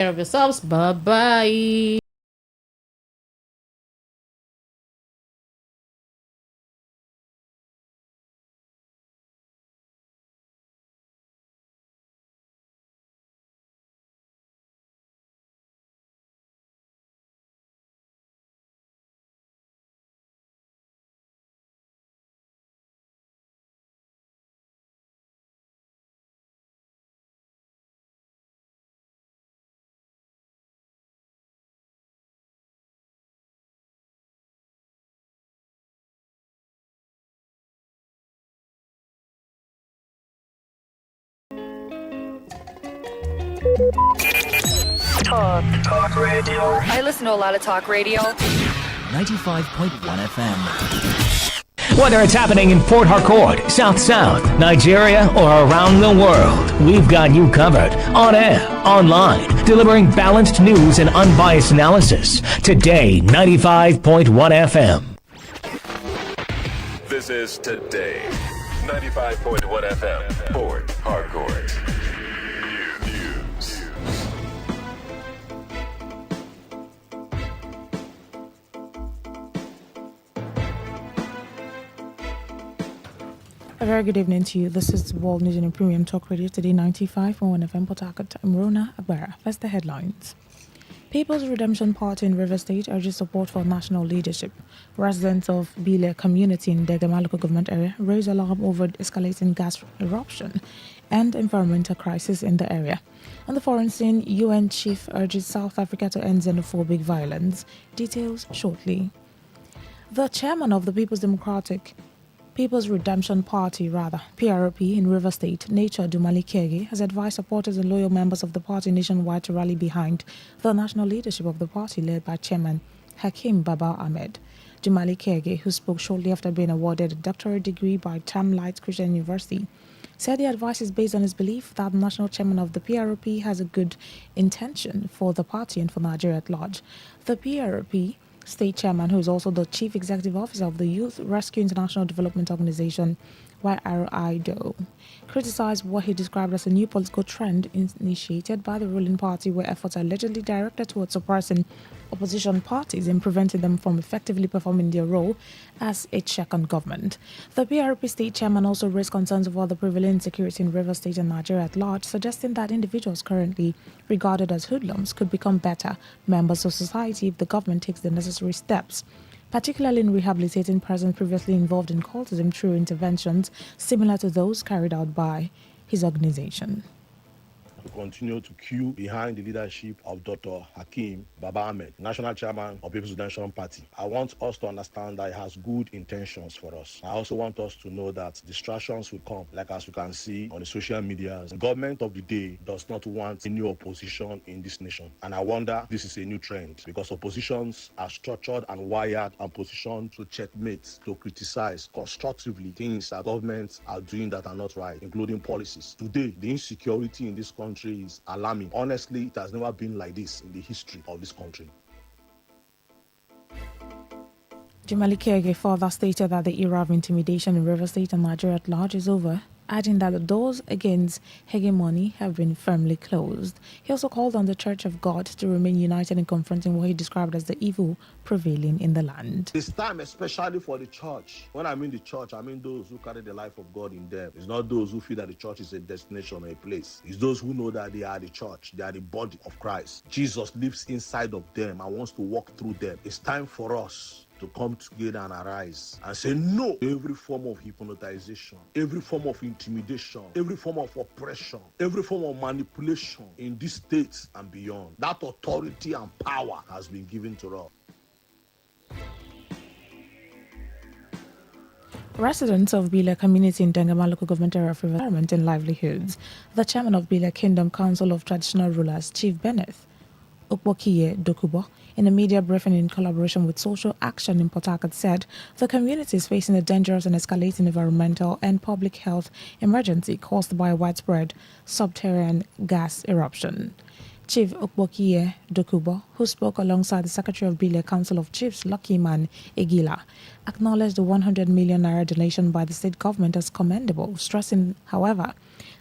care of yourselves. Bye-bye. Talk radio. I listen to a lot of talk radio. 95.1 FM. Whether it's happening in Port Harcourt, South South, Nigeria, or around the world, we've got you covered. On air, online, delivering balanced news and unbiased analysis. Today, 95.1 FM. This is Today, 95.1 FM, Port Harcourt. News. A very good evening to you. This is World News and Premium Talk Radio, Today 95.1 FM, Port Harcourt. I'm Rona Agbara. First, the headlines. People's Redemption Party in River State urges support for national leadership. Residents of Bile community in Degama local government area raise alarm over escalating gas eruption and environmental crisis in the area. On the foreign scene, UN chief urges South Africa to end xenophobic violence. Details shortly. The chairman of the People's Redemption Party, PRP, in River State, Nature Dumali Kege, has advised supporters and loyal members of the party nationwide to rally behind the national leadership of the party led by Chairman Hakim Baba Ahmed. Dumali Kege, who spoke shortly after being awarded a doctorate degree by Tamlight Christian University, said the advice is based on his belief that the national chairman of the PRP has a good intention for the party and for Nigeria at large. The PRP state chairman, who is also the chief executive officer of the Youth Rescue International Development Organization, YRIDO, criticized what he described as a new political trend initiated by the ruling party, where efforts are allegedly directed towards suppressing opposition parties and preventing them from effectively performing their role as a check on government. The PRP state chairman also raised concerns over the prevailing insecurity in River State and Nigeria at large, suggesting that individuals currently regarded as hoodlums could become better members of society if the government takes the necessary steps, particularly in rehabilitating persons previously involved in cultism through interventions similar to those carried out by his organization. To continue to queue behind the leadership of Dr. Hakim Baba Ahmed, National Chairman of People's Redemption Party. I want us to understand that he has good intentions for us. I also want us to know that distractions will come, like as you can see on the social media. The government of the day does not want any opposition in this nation. And I wonder this is a new trend, because oppositions are structured and wired and positioned to checkmate, to criticize constructively things that governments are doing that are not right, including policies. Today, the insecurity in this country is alarming. Honestly, it has never been like this in the history of this country. Jumali Kege further stated that the era of intimidation in River State and Nigeria at large is over, adding that the doors against hegemony have been firmly closed. He also called on the Church of God to remain united in confronting what he described as the evil prevailing in the land. It's time, especially for the church. When I mean the church, I mean those who carry the life of God in them. It's not those who feel that the church is a destination or a place. It's those who know that they are the church, they are the body of Christ. Jesus lives inside of them and wants to walk through them. It's time for us to come together and arise and say no to every form of hypnotization, every form of intimidation, every form of oppression, every form of manipulation in this state and beyond. That authority and power has been given to us. Residents of Bile community in Dengama local government area for environment and livelihoods, the chairman of Bile Kingdom Council of Traditional Rulers, Chief Bennett Okwokiye Dokubo, in a media briefing in collaboration with Social Action in Port Harcourt, said the community is facing a dangerous and escalating environmental and public health emergency caused by a widespread subterranean gas eruption. Chief Okwokiye Dokubo, who spoke alongside the Secretary of Bile Council of Chiefs, Lucky Man Egila, acknowledged the 100 million naira donation by the state government as commendable, stressing, however,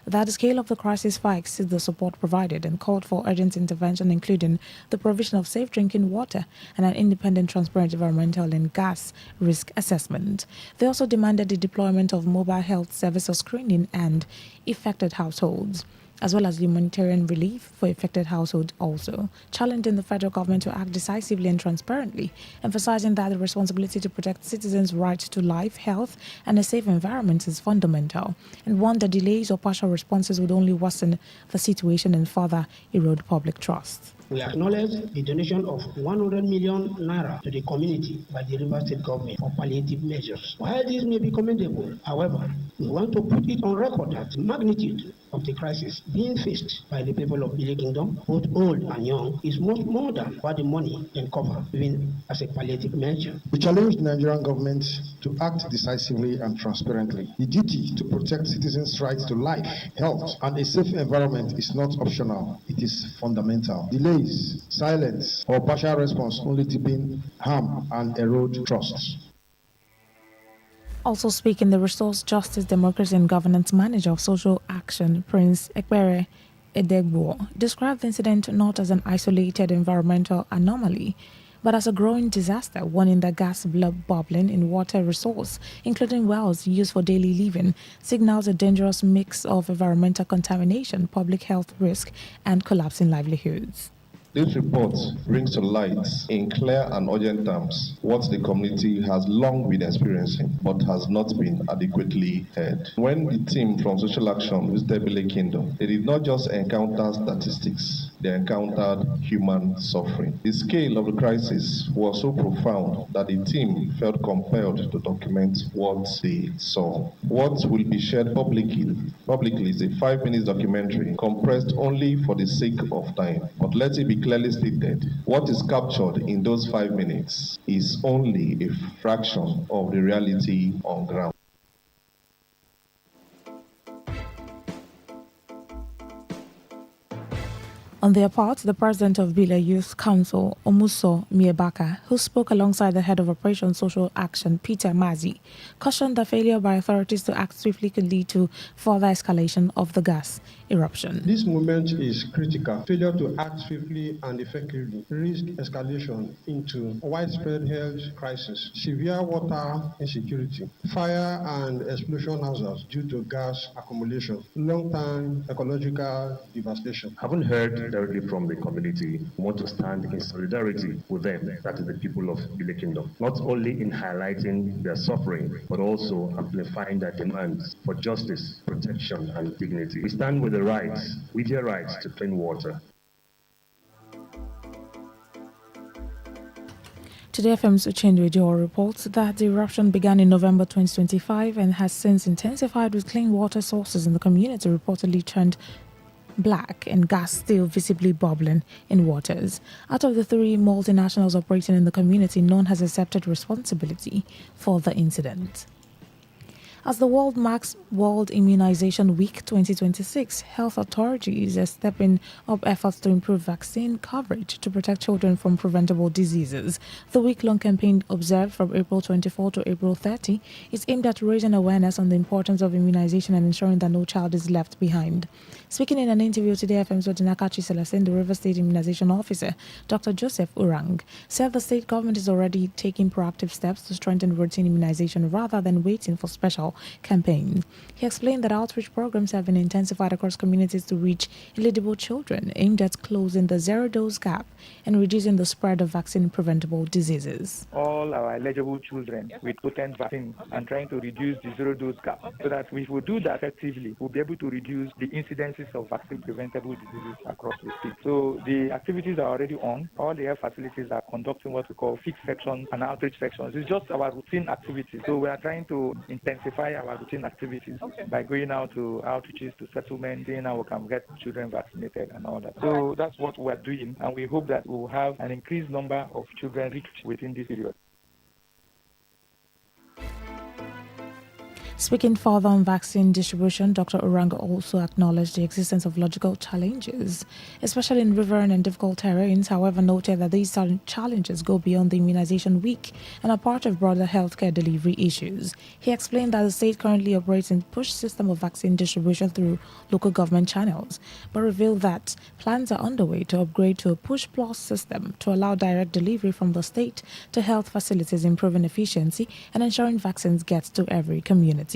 that the scale of the crisis far exceeds the support provided and called for urgent intervention, including the provision of safe drinking water and an independent, transparent environmental and gas risk assessment. They also demanded the deployment of mobile health services screening and affected households, as well as humanitarian relief for affected households also, challenging the federal government to act decisively and transparently, emphasizing that the responsibility to protect citizens' right to life, health, and a safe environment is fundamental, and warned that delays or partial responses would only worsen the situation and further erode public trust. We acknowledge the donation of 100 million naira to the community by the River State government for palliative measures. While this may be commendable, however, we want to put it on record that the magnitude of the crisis being faced by the people of the Kingdom, both old and young, is much more than what the money can cover, even as a palliative measure. We challenge the Nigerian government to act decisively and transparently. The duty to protect citizens' rights to life, health, and a safe environment is not optional. It is fundamental. Delays, silence, or partial response only deepen harm and erode trust. Also speaking, the Resource Justice, Democracy and Governance Manager of Social Action, Prince Ekpere Edegbo, described the incident not as an isolated environmental anomaly, but as a growing disaster, warning that gas bubbling in water resource, including wells used for daily living, signals a dangerous mix of environmental contamination, public health risk, and collapsing livelihoods. This report brings to light in clear and urgent terms what the community has long been experiencing but has not been adequately heard. When the team from Social Action visited Bile Kingdom, they did not just encounter statistics, they encountered human suffering. The scale of the crisis was so profound that the team felt compelled to document what they saw. What will be shared publicly is a 5-minute documentary compressed only for the sake of time. But let it be clearly stated, what is captured in those 5 minutes is only a fraction of the reality on ground. On their part, the president of Bile Youth Council, Omuso Miebaka, who spoke alongside the head of Operation Social Action, Peter Mazi, cautioned that failure by authorities to act swiftly could lead to further escalation of the gas eruption. This moment is critical. Failure to act swiftly and effectively risk escalation into widespread health crisis, severe water insecurity, fire and explosion hazards due to gas accumulation, long-term ecological devastation. Haven't heard directly from the community. We want to stand in solidarity with them, that is the people of Bile Kingdom, not only in highlighting their suffering, but also amplifying their demands for justice, protection, and dignity. We stand with their rights to clean water. Today FM's Uchendu Radio reports that the eruption began in November 2025 and has since intensified, with clean water sources in the community reportedly turned black and gas still visibly bubbling in waters. Out of the 3 multinationals operating in the community, none has accepted responsibility for the incident. As the world marks World Immunization Week 2026, health authorities are stepping up efforts to improve vaccine coverage to protect children from preventable diseases. The week-long campaign, observed from April 24 to April 30, is aimed at raising awareness on the importance of immunization and ensuring that no child is left behind. Speaking in an interview today, FM's Odinakachi Celestine, the River State Immunization Officer, Dr. Joseph Urang, said the state government is already taking proactive steps to strengthen routine immunization rather than waiting for special campaigns. He explained that outreach programs have been intensified across communities to reach eligible children, aimed at closing the zero-dose gap and reducing the spread of vaccine-preventable diseases. All our eligible children with potent vaccine and trying to reduce the zero-dose gap, so that if we do that effectively, we'll be able to reduce the incidences of vaccine-preventable diseases across the state. So the activities are already on. All the health facilities are conducting what we call fixed sections and outreach sections. It's just our routine activities. So we are trying to intensify our routine activities by going out to outreaches, to settlements, seeing how we can get children vaccinated and all that. So that's what we're doing, and we hope that we'll have an increased number of children reached within this period. Speaking further on vaccine distribution, Dr. Uranga also acknowledged the existence of logical challenges, especially in riverine and difficult terrains, however noted that these challenges go beyond the immunization week and are part of broader healthcare delivery issues. He explained that the state currently operates in push system of vaccine distribution through local government channels, but revealed that plans are underway to upgrade to a push plus system to allow direct delivery from the state to health facilities, improving efficiency and ensuring vaccines get to every community.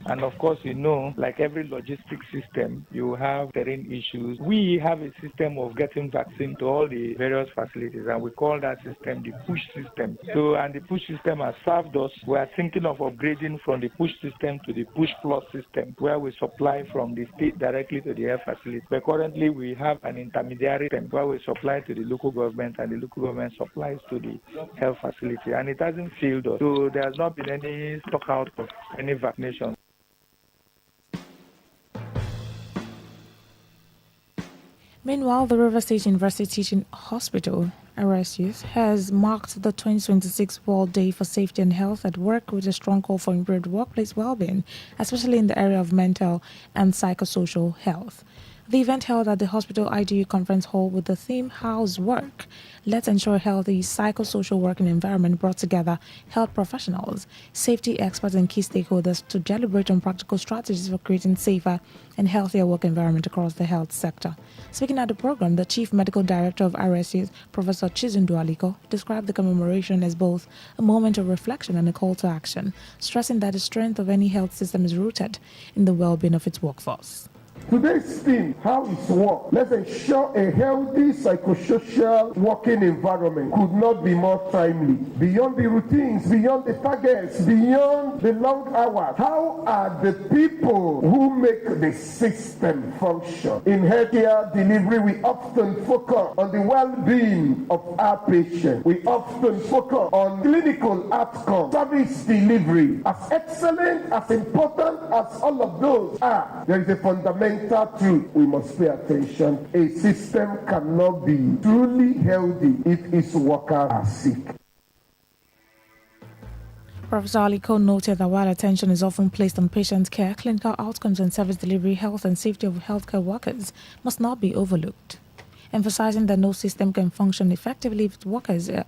And of course, like every logistic system, you have terrain issues. We have a system of getting vaccine to all the various facilities, and we call that system the push system. And the push system has served us. We are thinking of upgrading from the push system to the push plus system, where we supply from the state directly to the health facility. But currently, we have an intermediary system where we supply to the local government, and the local government supplies to the health facility. And it hasn't failed us. So there has not been any stock out of any vaccination. Meanwhile, the River State University Teaching Hospital, RSU, has marked the 2026 World Day for Safety and Health at Work with a strong call for improved workplace well-being, especially in the area of mental and psychosocial health. The event held at the hospital IDU conference hall with the theme How's Work? Let's ensure a healthy psychosocial working environment brought together health professionals, safety experts and key stakeholders to deliberate on practical strategies for creating safer and healthier work environment across the health sector. Speaking at the program, the Chief Medical Director of RSU, Professor Chizundu Aliko, described the commemoration as both a moment of reflection and a call to action, stressing that the strength of any health system is rooted in the well-being of its workforce. Today's theme, how is work? Let's ensure a healthy psychosocial working environment could not be more timely. Beyond the routines, beyond the targets, beyond the long hours, how are the people who make the system function? In healthcare delivery, we often focus on the well-being of our patients. We often focus on clinical outcomes, service delivery. As excellent, as important as all of those are, there is a fundamental truth we must pay attention. A system cannot be truly healthy if its workers are sick. Professor Aliko noted that while attention is often placed on patient care, clinical outcomes and service delivery, health and safety of healthcare workers must not be overlooked, emphasizing that no system can function effectively if its workers are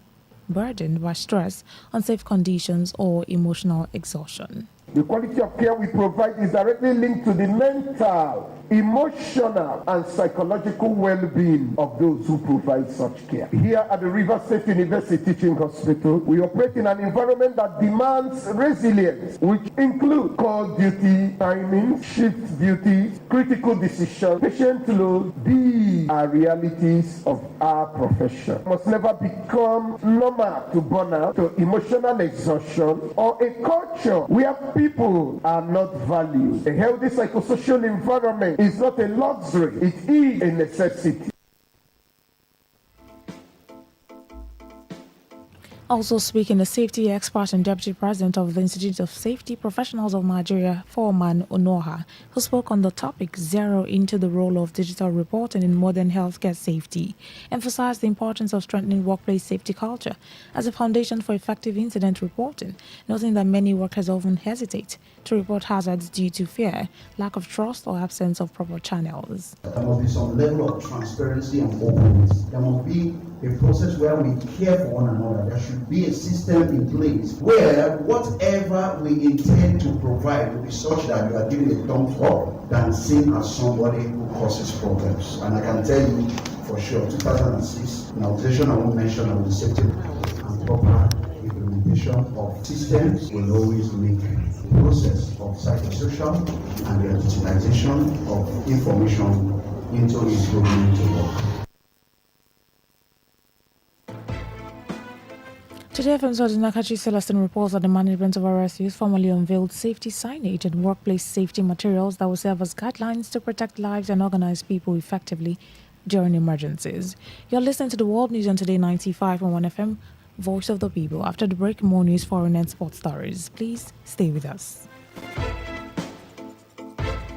burdened by stress, unsafe conditions, or emotional exhaustion. The quality of care we provide is directly linked to the mental, emotional, and psychological well-being of those who provide such care. Here at the River State University Teaching Hospital, we operate in an environment that demands resilience, which includes call duty, timing, shift duties, critical decisions, patient load. These are realities of our profession. It must never become normal to burnout, to emotional exhaustion, or a culture where people are not valued. A healthy psychosocial environment is not a luxury, it is a necessity. Also speaking, the safety expert and deputy president of the Institute of Safety Professionals of Nigeria, Foreman Onoha, who spoke on the topic Zero into the role of digital reporting in modern healthcare safety, emphasized the importance of strengthening workplace safety culture as a foundation for effective incident reporting, noting that many workers often hesitate to report hazards due to fear, lack of trust, or absence of proper channels. There must be some level of transparency and openness. There must be a process where we care for one another. There should be a system in place where whatever we intend to provide will be such that you are giving a thumbs up than seen as somebody who causes problems. And I can tell you for sure, 2006, an organization I won't mention of the safety and proper implementation of systems will always make the process of psychosocial and the utilization of information into improvement to work. Today, FM's Nakachi Celestine reports that the management of RSUs formally unveiled safety signage and workplace safety materials that will serve as guidelines to protect lives and organize people effectively during emergencies. You're listening to the World News on Today 95.1 FM, Voice of the People. After the break, more news, foreign and sports stories. Please stay with us.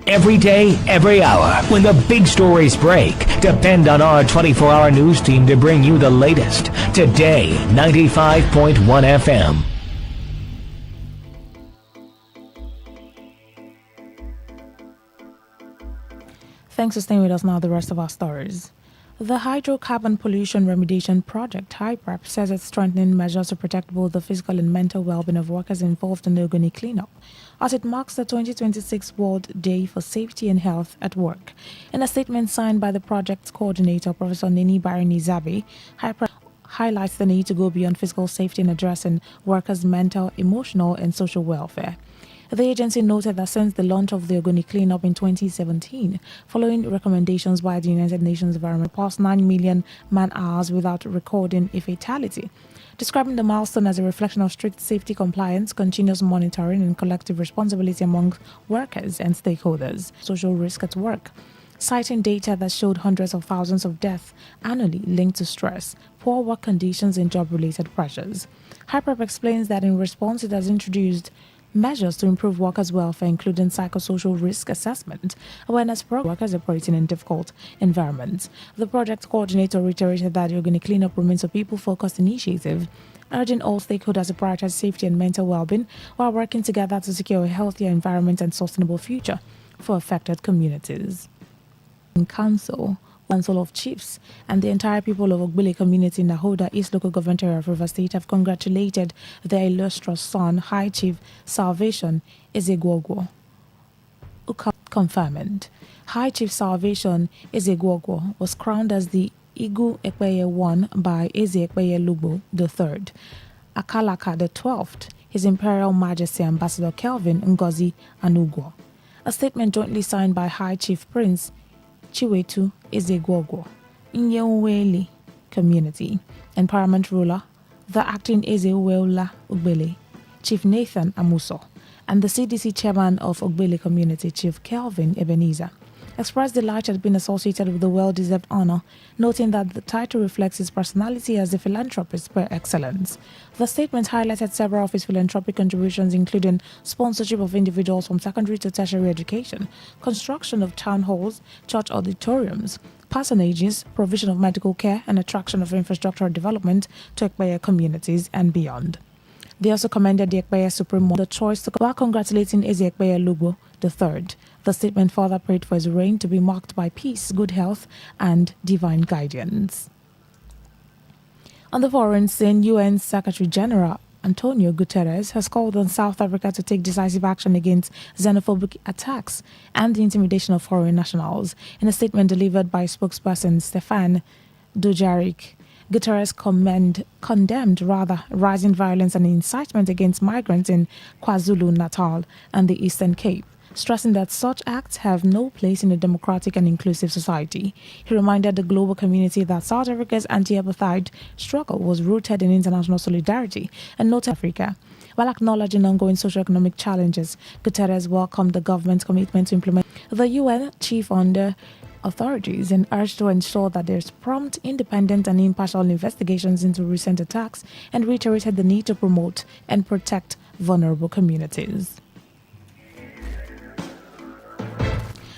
Every day, every hour, when the big stories break, depend on our 24-hour news team to bring you the latest. Today, 95.1 FM. Thanks for staying with us now. The rest of our stories. The Hydrocarbon Pollution Remediation Project, HYPREP, says it's strengthening measures to protect both the physical and mental well-being of workers involved in the Ogoni cleanup, as it marks the 2026 World Day for Safety and Health at Work. In a statement signed by the project's coordinator, Professor Nini Barinizabe, HYPREP highlights the need to go beyond physical safety in addressing workers' mental, emotional, and social welfare. The agency noted that since the launch of the Ogoni cleanup in 2017, following recommendations by the United Nations Environment, passed 9 million man-hours without recording a fatality. Describing the milestone as a reflection of strict safety compliance, continuous monitoring, and collective responsibility among workers and stakeholders, social risk at work. Citing data that showed hundreds of thousands of deaths annually linked to stress, poor work conditions, and job-related pressures. HYPREP explains that in response it has introduced measures to improve workers' welfare, including psychosocial risk assessment, awareness for workers operating in difficult environments. The project coordinator reiterated that the Organic Cleanup remains a people-focused initiative, urging all stakeholders to prioritize safety and mental well-being while working together to secure a healthier environment and sustainable future for affected communities. Council of Chiefs and the entire people of Ogbele community in the Nahoda East Local Government Area of River State have congratulated their illustrious son, High Chief Salvation Ezegwogwo. Confirmed. High Chief Salvation Ezegwogwo was crowned as the Igu Ekpeye I by Eze Ekpeye Lugbo III. Akalaka the 12th, His Imperial Majesty Ambassador Kelvin Ngozi Anugwo. A statement jointly signed by High Chief Prince Chiwetu Ezegwogwo, Nyeweli Community, and Paramount Ruler, the acting Ezewela Ogbele, Chief Nathan Amuso, and the CDC Chairman of Ogbele Community, Chief Kelvin Ebenezer, expressed delight at being associated with the well-deserved honor, noting that the title reflects his personality as a philanthropist per excellence. The statement highlighted several of his philanthropic contributions, including sponsorship of individuals from secondary to tertiary education, construction of town halls, church auditoriums, personages, provision of medical care, and attraction of infrastructural development to Ekpeye communities and beyond. They also commended the Ekpeye Supreme the choice to while congratulating Eze Ekpeye Lugbo III. The statement further prayed for his reign to be marked by peace, good health, and divine guidance. On the foreign scene, UN Secretary General Antonio Guterres has called on South Africa to take decisive action against xenophobic attacks and the intimidation of foreign nationals. In a statement delivered by spokesperson Stefan Dujarric, Guterres condemned rising violence and incitement against migrants in KwaZulu-Natal and the Eastern Cape, stressing that such acts have no place in a democratic and inclusive society. He reminded the global community that South Africa's anti-apartheid struggle was rooted in international solidarity and noted Africa. While acknowledging ongoing socio-economic challenges, Guterres welcomed the government's commitment to implement the UN chief under authorities and urged to ensure that there's prompt, independent, and impartial investigations into recent attacks, and reiterated the need to promote and protect vulnerable communities.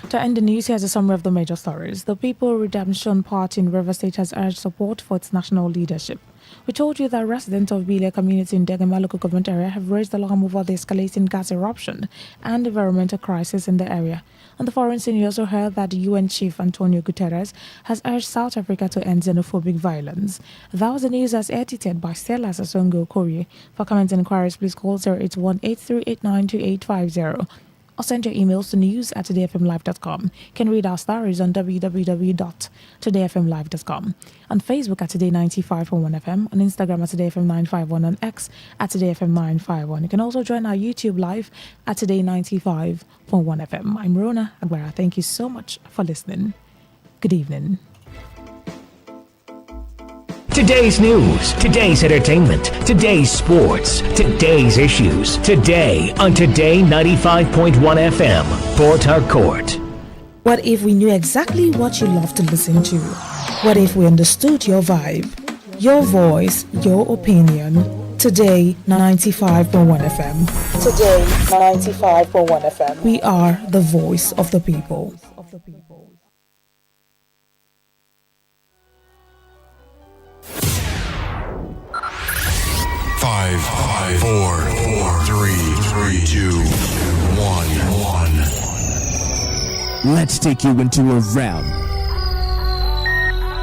To end the news, here's a summary of the major stories. The People Redemption Party in River State has urged support for its national leadership. We told you that residents of Bile community in Degema local government area have raised alarm over the escalating gas eruption and environmental crisis in the area. On the foreign scene, you also heard that UN Chief Antonio Guterres has urged South Africa to end xenophobic violence. That was the news as edited by Stella Sasongo Korea. For comments and inquiries, please call 081-8389-2850. Or send your emails to news@todayfmlive.com. You can read our stories on www.todayfmlive.com. On Facebook at Today95.1fm, on Instagram at TodayFM951, on X at TodayFM951. You can also join our YouTube live at Today95.1fm. I'm Rona Agbara. Thank you so much for listening. Good evening. Today's news, today's entertainment, today's sports, today's issues. Today on Today 95.1 FM, Port Harcourt. What if we knew exactly what you love to listen to? What if we understood your vibe, your voice, your opinion? Today 95.1 FM. Today 95.1 FM. We are the voice of the people. 5, 4, 3, 2, 1. Let's take you into a realm,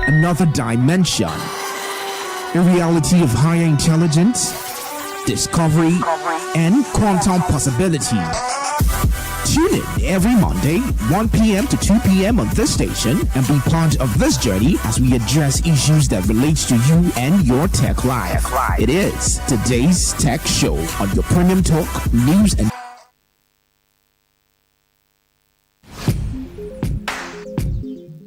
another dimension, a reality of higher intelligence, discovery, and quantum possibility. Tune in every Monday, 1 p.m. to 2 p.m. on this station and be part of this journey as we address issues that relate to you and your tech life. It is today's Tech Show on your premium talk, news, and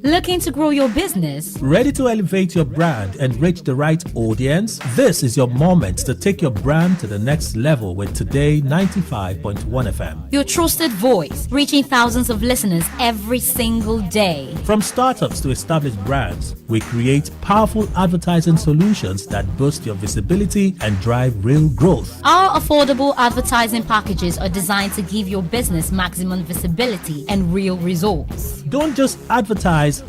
Looking to grow your business? Ready to elevate your brand and reach the right audience? This is your moment to take your brand to the next level with Today 95.1 FM. Your trusted voice, reaching thousands of listeners every single day. From startups to established brands, we create powerful advertising solutions that boost your visibility and drive real growth. Our affordable advertising packages are designed to give your business maximum visibility and real results. Don't just advertise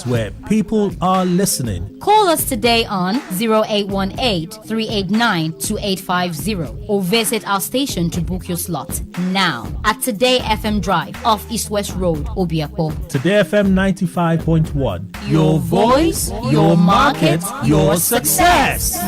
where people are listening. Call us today on 0818-389-2850 or visit our station to book your slot now at Today FM Drive off East West Road, Obiapo. Today FM 95.1. Your voice, your market, your success.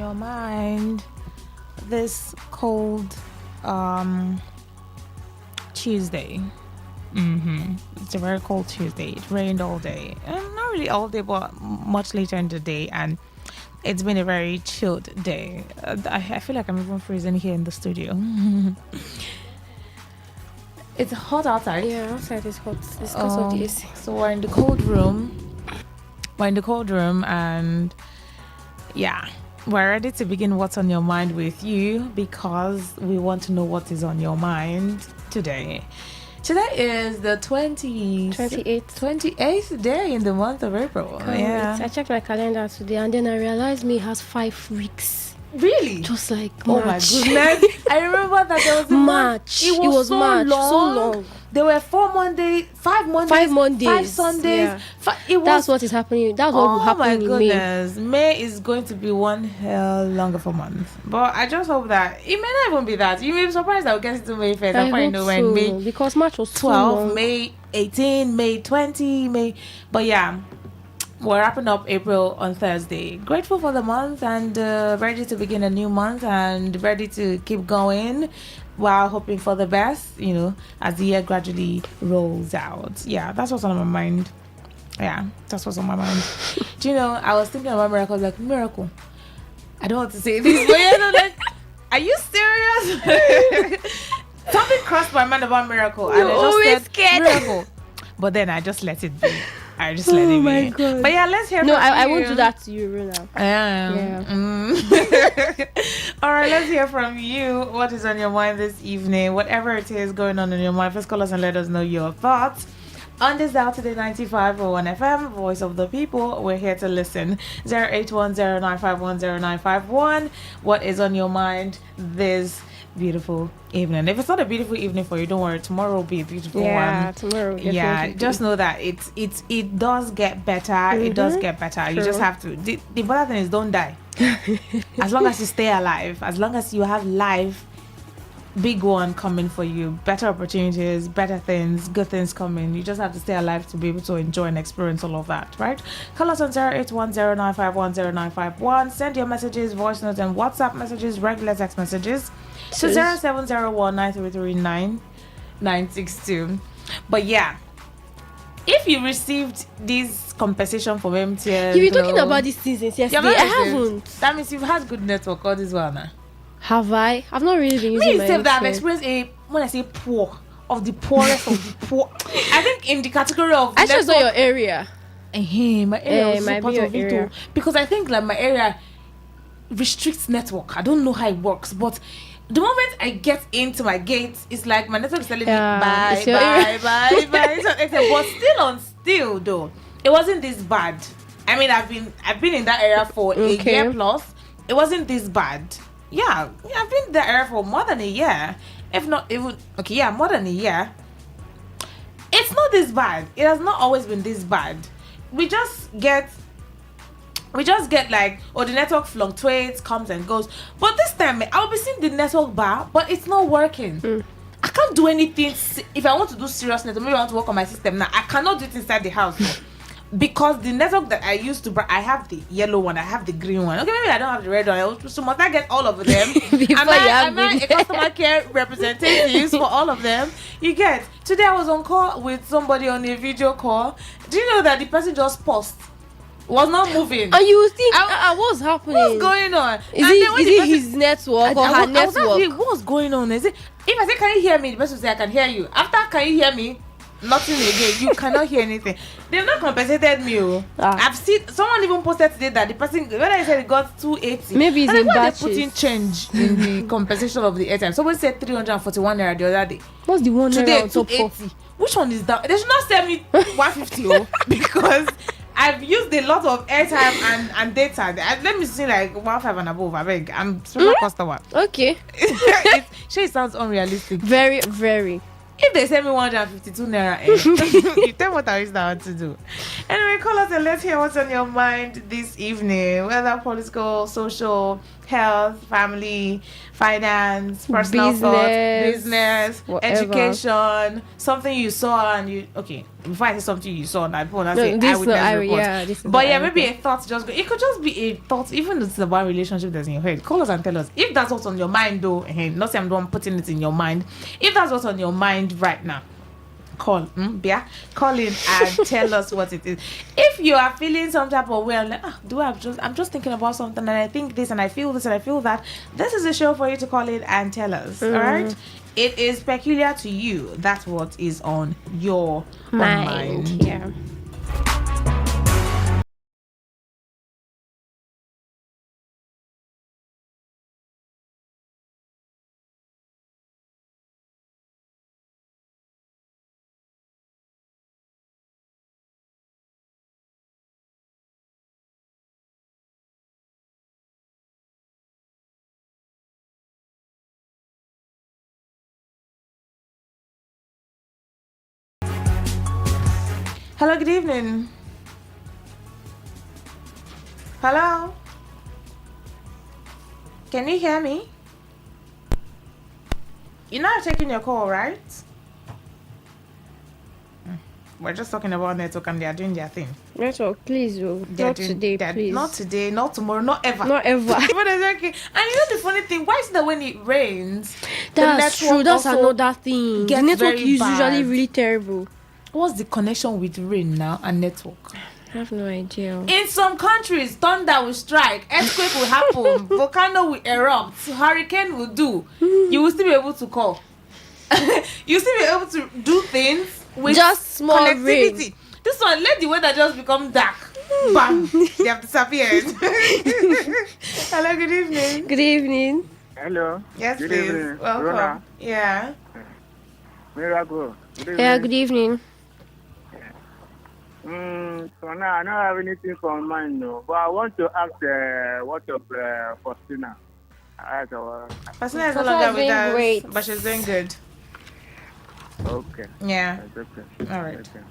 your mind this cold Tuesday? It's a very cold Tuesday. It rained all day. Not really all day, but much later in the day. And it's been a very chilled day. I feel like I'm even freezing here in the studio. It's hot outside. Yeah, outside is hot. It's because of the AC. So we're in the cold room. And yeah, we're ready to begin What's on Your Mind with you, because we want to know what is on your mind today. Today is the 28th day in the month of April. Yeah. I checked my calendar today and then I realized it has 5 weeks. Really? Just like March. March. Oh my goodness. I remember that there was a March. It was so March. long. So long. There were 5 Mondays, 5 Sundays. Yeah. That's what is happening. That's what will happen in May. Oh my goodness. May is going to be one hell longer for month. But I just hope that it may not even be that. You may be surprised that we get to May 1st. I hope know so, when May, because March was 12, May 18, May 20, May. But yeah. We're wrapping up April on Thursday. Grateful for the month and ready to begin a new month and ready to keep going while hoping for the best, as the year gradually rolls out. Yeah, that's what's on my mind. Yeah, that's what's on my mind. Do you know, I was thinking about miracle. I was like, miracle. I don't want to say this, but are you serious? Something crossed my mind about miracle. And I just said, scared. Miracle. But then I just let it be. I just let it be. Oh my God. But yeah, let's hear from you. No, I won't do that to you, Rona. Yeah. All right, let's hear from you. What is on your mind this evening? Whatever it is going on in your mind, first call us and let us know your thoughts. On this dial today, 95.1 FM, Voice of the People. We're here to listen. 08109510951. What is on your mind this beautiful evening? If it's not a beautiful evening for you, don't worry, tomorrow will be a beautiful one. Yeah, tomorrow. Just know that it does get better. It does get better. True. You just have to. The important thing is don't die. As long as you stay alive, as long as you have life, big one coming for you, better opportunities, better things, good things coming. You just have to stay alive to be able to enjoy and experience all of that, right? Call us on 08109510951. Send your messages, voice notes, and WhatsApp messages, regular text messages to 0701-933-962. But yeah, if you received this compensation from MTN, you've been talking about these things since yesterday. I haven't. That means you've had good network all this while now. Have I? I've not really been using my that I've experienced when I say poor, of the poorest of the poor. I think in the category of I just know your area. My area was might part be your of it area. too. Because I think like my area restricts network. I don't know how it works, but the moment I get into my gate, it's like my network is telling me bye. But still though, it wasn't this bad. I mean, I've been in that area for a year plus. It wasn't this bad. Yeah, I've been in that area for more than a year. If not even more than a year. It's not this bad. It has not always been this bad. We just get like, the network fluctuates, comes and goes. But this time, I'll be seeing the network bar, but it's not working. I can't do anything. If I want to do serious network, maybe I want to work on my system now, I cannot do it inside the house. Because the network that I used to, I have the yellow one, I have the green one. Okay, maybe I don't have the red one. So must I get all of them? Am I a customer care representative for all of them? You get. Today I was on call with somebody on a video call. Do you know that the person just paused? Was not moving. And you think what's happening? What's going on? Is it his network or her network? What's going on? Is it? If I say, can you hear me? The person will say, I can hear you. After, can you hear me? Nothing again. You cannot hear anything. They've not compensated me. I've seen someone even posted today that the person, when I said it got 280, maybe it's in batches. They putting change in the compensation of the airtime. Someone said 341 naira the other day. What's the one today? On top 280. Which one is that? They should not send me 150 because I've used a lot of airtime and data. Let me see like 1.5 and above. I beg. I'm special customer. Okay. It sounds unrealistic. Very, very. If they send me 152 naira, you tell me what I want to do. Anyway, call us and let's hear what's on your mind this evening. Whether political, social, health, family, finance, personal thoughts, business, whatever. education, something you saw and you before I say something you saw on that phone, I say eyewitness report. But yeah, maybe a thought it could just be a thought, even if it's about relationship that's in your head. Call us and tell us if that's what's on your mind though. Not say I'm the one putting it in your mind. If that's what's on your mind right now. Call in and tell us what it is. If you are feeling some type of way, I'm just thinking about something and I think this and I feel this and I feel that, this is a show for you to call in and tell us. All right, it is peculiar to you. That's what is on your mind. Yeah. Hello, good evening. Hello, can you hear me? You're not taking your call, right? We're just talking about network and they are doing their thing. Network, please, not today, please. Not today, not tomorrow, not ever. Not ever. But it's okay. And you know the funny thing, why is it that when it rains, that's true, that's another thing. The network is usually really terrible. What's the connection with rain now and network? I have no idea. In some countries, thunder will strike, earthquake will happen, volcano will erupt, hurricane will do. You will still be able to call. You still be able to do things with just small connectivity. Rain. This one, let the weather just become dark. Bam! They have disappeared. Hello, good evening. Good evening. Hello. Yes, good please. Evening. Welcome. Rona. Yeah. Miracle. Good evening. Yeah, good evening. So now I don't have anything from mind, no. But I want to ask what of Faustina. Faustina is no longer with us, great. But she's doing good. Okay. Yeah. That's okay. All right. Okay.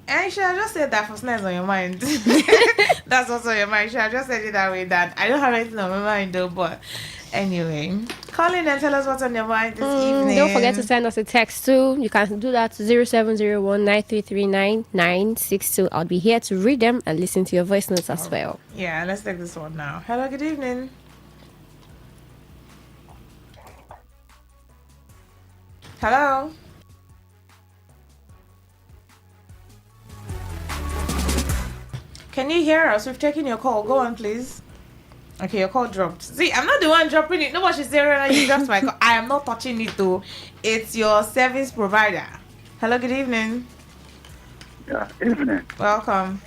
And you should have just said that Faustina is on your mind. That's also on your mind. You should have just said it that way. That I don't have anything on my mind though, but anyway, call in and tell us what's on your mind this evening. Don't forget to send us a text too. You can do that to 0701-9339-962. I'll be here to read them and listen to your voice notes as well. Yeah, let's take this one now. Hello, good evening. Hello. Can you hear us? We've taken your call. Go on, please. Okay, your call dropped. See, I'm not the one dropping it. No, what she's saying right now, you dropped my call. I am not touching it though. It's your service provider. Hello, good evening. Yeah, evening. Welcome.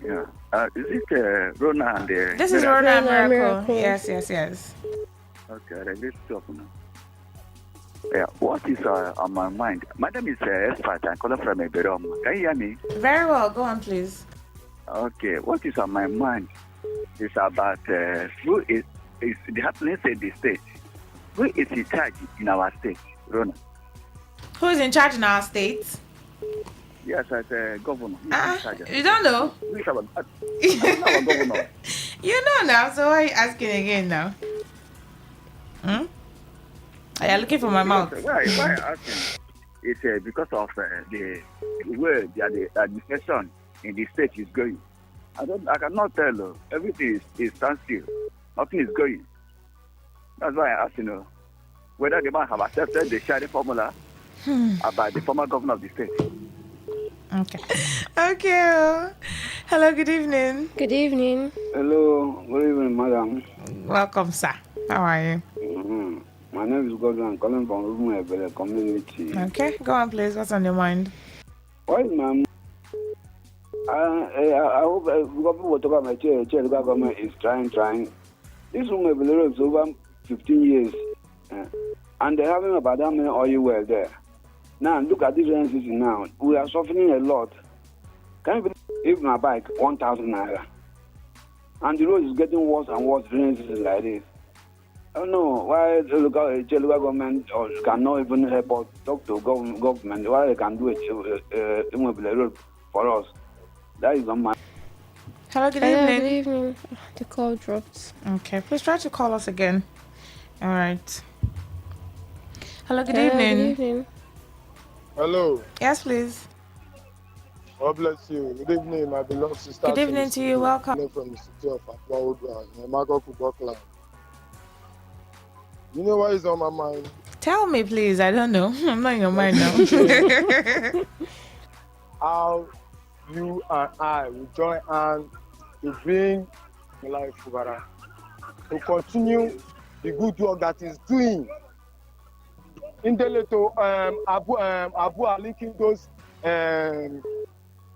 Yeah. Is it Rona and This is Rona and Miracle. Yes. Okay, let's talk now. Yeah, what is on my mind? My name is Espat. I'm calling from Eberom. Can you hear me? Very well. Go on, please. Okay, what is on my mind is about who is the happiness in the state. Who is in charge in our state, Rona? Who is in charge in our state? Yes, as a governor. You don't know? Who is our governor? You know now, so why are you asking again now? Are you looking for my mouth? Why asking? It's because of the way the administration in the state is going. I cannot tell. Everything is standstill. Nothing is going. That's why I asked whether the man have accepted the sharing formula about the former governor of the state. Okay. Hello, good evening. Good evening. Hello, good evening, madam. Welcome, sir. How are you? My name is Gordon. I'm calling from Rumebele community. Okay, go on, please. What's on your mind? What is my I hope people talk about my church. The government is trying. This Rumebele is over 15 years. And they're having about that many oil well there. Now, look at this rain season now. We are suffering a lot. Can you believe if my bike 1,000 naira? And the road is getting worse and worse rain season like this. I don't know why the local government cannot even help us talk to government. Why they can do it in the road for us. That is on my. Hello, good Hello, evening. good evening. The call dropped. Okay, please try to call us again. All right. Hello, good Hello, evening. good evening. Hello. Yes, please. God bless you. Good evening, my beloved sisters. Good evening to you. Welcome. From the city of Akwa Mago Kubokland. You know what is on my mind? Tell me, please. I don't know. I'm not in your mind now. How you and I will join hands to bring life Fubara to continue the good work that is doing. In the little Abu are linking those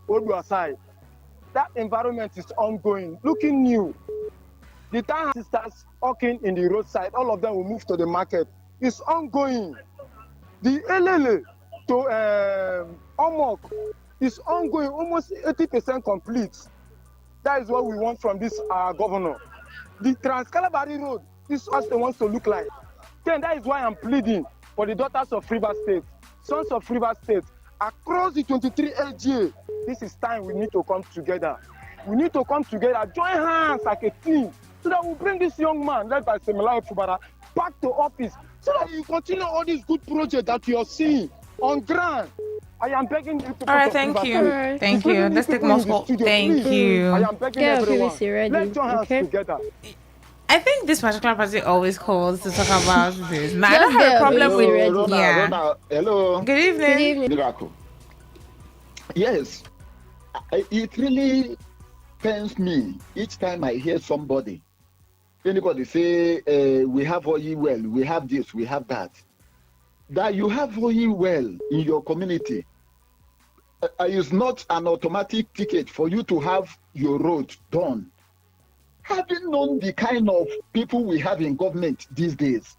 Odua side. That environment is ongoing, looking new. The town sisters walking in the roadside, all of them will move to the market. It's ongoing. The Elele to Omok is ongoing, almost 80% complete. That is what we want from this governor. The Trans-Calabari Road is what they want to look like. Then that is why I'm pleading for the daughters of River State, sons of River State, across the 23 AGA. This is time we need to come together. We need to come together, join hands like a team, so that we bring this young man, led by Semilai Fubara, back to office, so that you continue all these good projects that you are seeing on ground. I am begging you to. All right, thank you. Thank you. Let's take more call. Thank you. I am begging everyone. Let's join hands together. I think this particular person always calls to talk about this. Now, I don't have a problem with Rona. Hello. Good evening. Good evening. Miracle. Yes, it really pains me each time I hear anybody say, we have oil well, we have this, we have that. That you have oil well in your community is not an automatic ticket for you to have your road done. Having known the kind of people we have in government these days,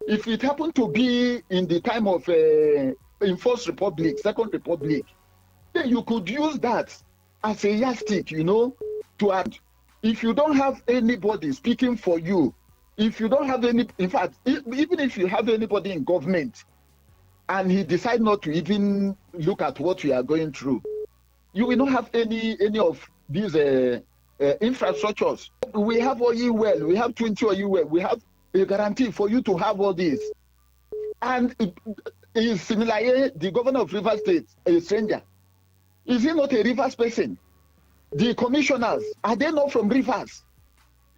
if it happened to be in the time of in First Republic, Second Republic, then you could use that as a yardstick, to add. If you don't have anybody speaking for you, if you don't have any, in fact, even if you have anybody in government and he decides not to even look at what we are going through, you will not have any of these infrastructures. We have oil well, we have 20 oil well, we have a guarantee for you to have all this. And similarly, the governor of Rivers State, a stranger, is he not a Rivers person? The commissioners, are they not from Rivers?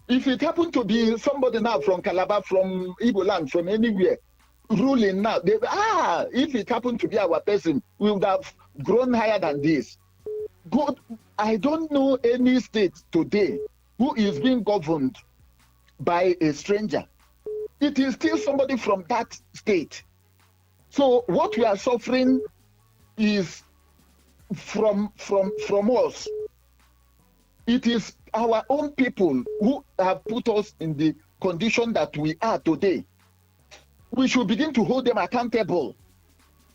If it happened to be somebody now from Calabar, from Igbo land, from anywhere, ruling now, if it happened to be our person, we would have grown higher than this. Good. I don't know any state today who is being governed by a stranger. It is still somebody from that state. So what we are suffering is from us. It is our own people who have put us in the condition that we are today. We should begin to hold them accountable.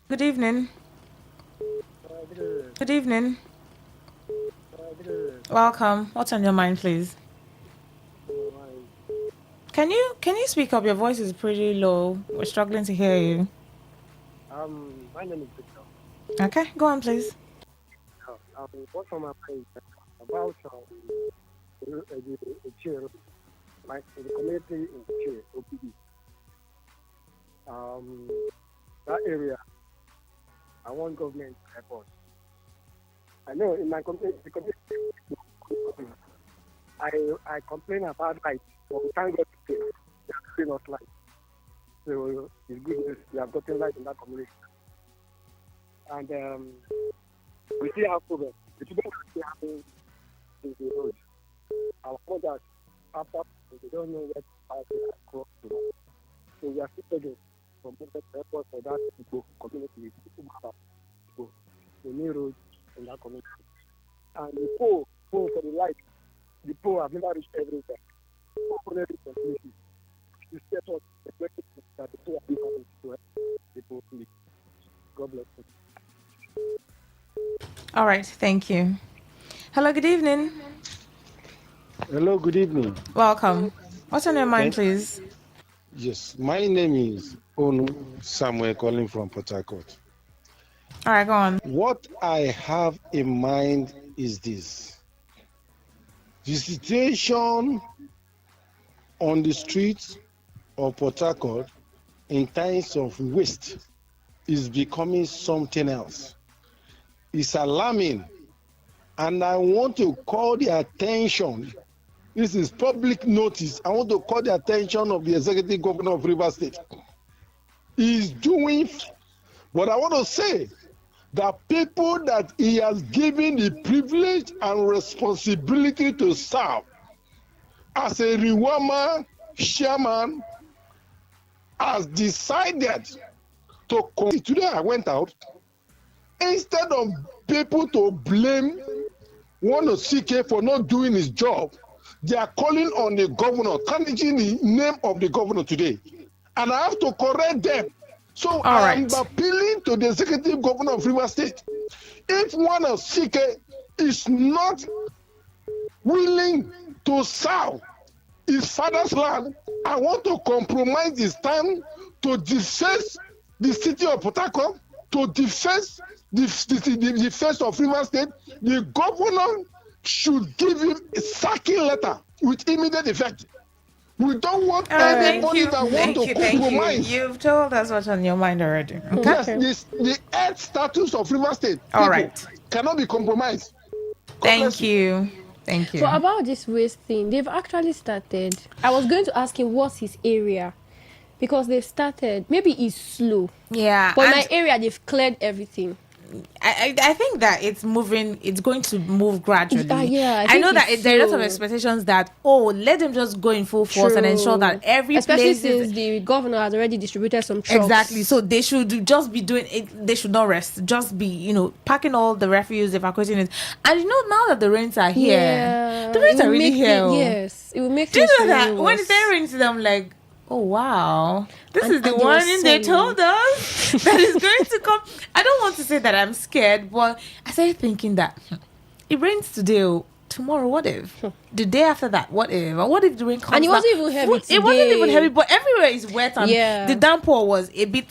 Good evening. Good evening. Welcome. What's on your mind, please? Can you speak up? Your voice is pretty low. We're struggling to hear you. My name is Victor. Okay, go on, please. What's on my mind about the chair, like the community in the chair, OPD. That area, I want government to help us. I know in my community, I complain about light, but we can't get to it. They are giving us light. So it's good news. We have gotten light in that community. And we still have problems. The people are still having in the road. Our mothers, after they don't know where to pass it across the road. So we are still begging for government to help us for that people community. People, the new roads in that community. And the pole for the light, the pole have never reached everywhere. Only completely. To set us the question that the pole have never reached to the pole. God bless you. All right, thank you. Hello, good evening. Hello, good evening. Welcome. What's on your mind, please? Yes, my name is Onu Samuel, calling from Port Harcourt. All right, go on. What I have in mind is this. The situation on the streets of Port Harcourt in terms of waste is becoming something else. It's alarming, and I want to call the attention. This is public notice. I want to call the attention of the executive governor of Rivers State. He's doing, but I want to say that people that he has given the privilege and responsibility to serve as a Riwama chairman has decided to come. Today I went out. Instead of people to blame one of CK for not doing his job, they are calling on the governor, challenging the name of the governor today. And I have to correct them. So I am appealing to the executive governor of Rivers State. If one of CK is not willing to serve his father's land, I want to compromise his time to defend the city of Port Harcourt, to defend the face of Rivers State. The governor should give him a sacking letter with immediate effect. We don't want anybody that want to compromise. You've told us what's on your mind already. Okay. Yes, the earth status of Rivers State cannot be compromised. Thank you. Thank you. So about this waste thing, they've actually started. I was going to ask him what's his area, because they've started. Maybe it's slow. Yeah. But in my area, they've cleared everything. I think that it's moving. It's going to move gradually. I know that there are lots of expectations that let them just go in full force and ensure that every especially place since the governor has already distributed some trucks. Exactly. So they should just be doing it. They should not rest. Just be packing all the refuse, evacuating it. And now that the rains are here, the rains are really here. Yes, it will make. Do you know that when they rains, I'm like, oh wow, this is the warning they told us that is going to come. I don't want to say that I'm scared, but I started thinking that it rains today. Tomorrow, what if? The day after that, what if? Or what if the rain comes? And it wasn't even heavy today. It wasn't even heavy, but everywhere is wet, and the downpour was a bit,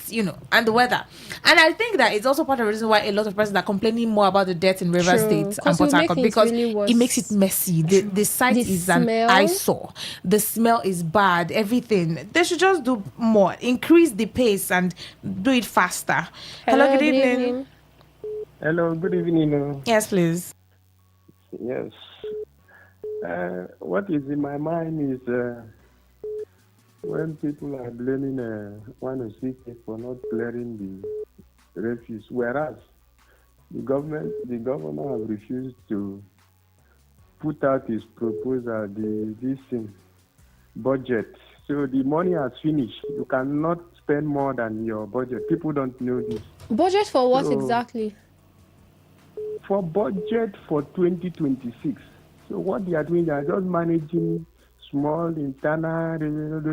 and the weather. And I think that it's also part of the reason why a lot of persons are complaining more about the death in Rivers State and Port Harcourt, because it makes it messy. The site is an eyesore. The smell is bad. Everything. They should just do more, increase the pace, and do it faster. Hello, good evening. Hello, good evening. Yes, please. Yes. What is in my mind is when people are blaming one of CK for not clearing the refuse, whereas the governor has refused to put out his proposal, this budget. So the money has finished. You cannot spend more than your budget. People don't know this. Budget for what exactly? For budget for 2026. So what they are doing, they are just managing small internal,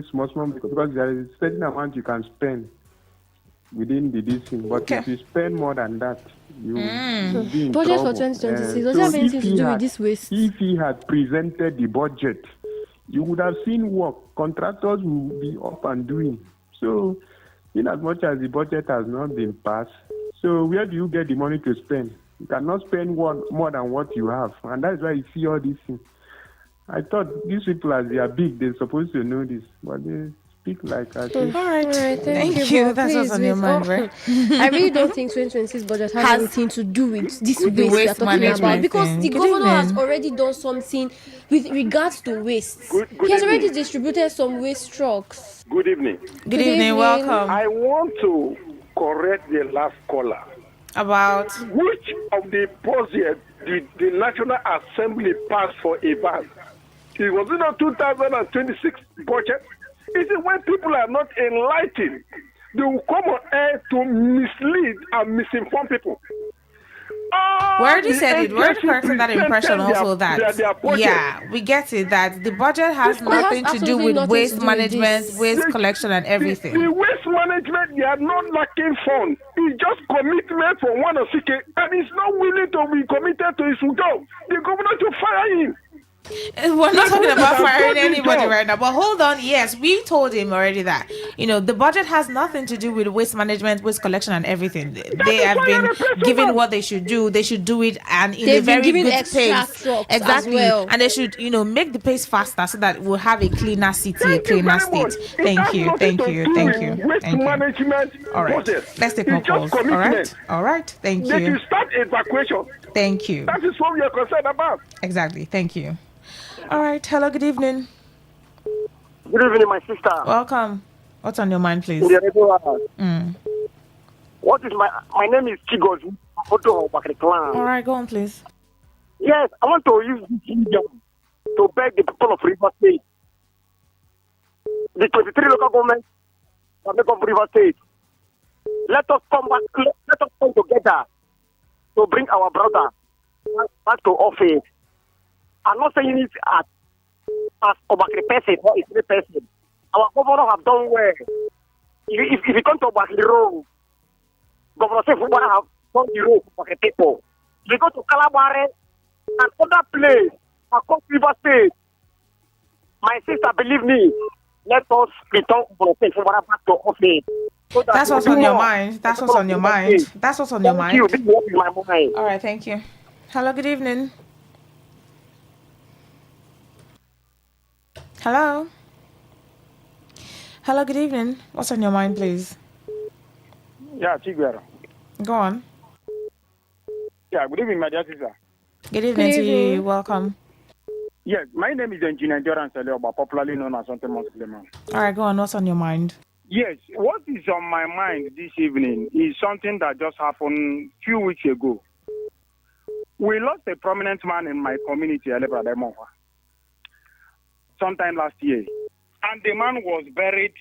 small, because there is a certain amount you can spend within the DC. But if you spend more than that, you will be in budget trouble. For 2026. Does that have anything to do with this waste? If he had presented the budget, you would have seen work. Contractors will be up and doing. So, in as much as the budget has not been passed, so where do you get the money to spend? You cannot spend more than what you have. And that's why you see all these things. I thought these people, as they are big, they're supposed to know this. But they speak like I think. All right. Thank you. That's what's on your mind, right? I really don't think 2026 budget has anything to do with this waste we are talking about. Because the governor has already done something with regards to waste. He has already distributed some waste trucks. Good evening. Good evening. Welcome. I want to correct the last caller. About which of the budget did the National Assembly pass for a ban? It was in the 2026 budget. Is it when people are not enlightened, they will come on air to mislead and misinform people? We already said it. We already corrected that impression also we get it, that the budget has nothing to do with waste management, waste collection and everything. The waste management, they are not lacking funds. It's just commitment from one of CK, and he's not willing to be committed to his job. The governor should fire him. We're not talking about firing anybody right now, but hold on. Yes, we told him already that, the budget has nothing to do with waste management, waste collection, and everything. They have been given what they should do. They should do it and in a very good pace. Exactly. Well. And they should, make the pace faster so that we'll have a cleaner city, a cleaner state. Thank you. Thank you. Thank you. Waste management. All right. Process. Let's take more calls. All right. All right. Thank you. They should start evacuation. Thank you. That is what we are concerned about. Exactly. Thank you. All right. Hello. Good evening. Good evening, my sister. Welcome. What's on your mind, please? What is my name is Chigos. All right. Go on, please. Yes, I want to use this medium to beg the people of River State, the 23 local governments of River State. Let us come back. Let us come together to bring our brother back to office. I'm not saying it as Obakri person or Isri person. Our governor have done well. If you come to Obakri Road, Governor Sefubara have done the road for the people. If you go to Calabare and other place across River State, my sister, believe me, let us return Governor Sefubara back to office. So that's what's on your mind. That's what's on your mind. That's what's on your mind. Thank you. This is what is my mind. All right, thank you. Hello, good evening. Hello. Hello, good evening. What's on your mind, please? Yeah, Chiguero. Go on. Yeah, good evening, my dear sister. Good evening to you. Welcome. Yes, my name is Engineer Joran Seleoba, popularly known as Sante Monsileman. All right, go on. What's on your mind? Yes, what is on my mind this evening is something that just happened a few weeks ago. We lost a prominent man in my community, sometime last year. And the man was buried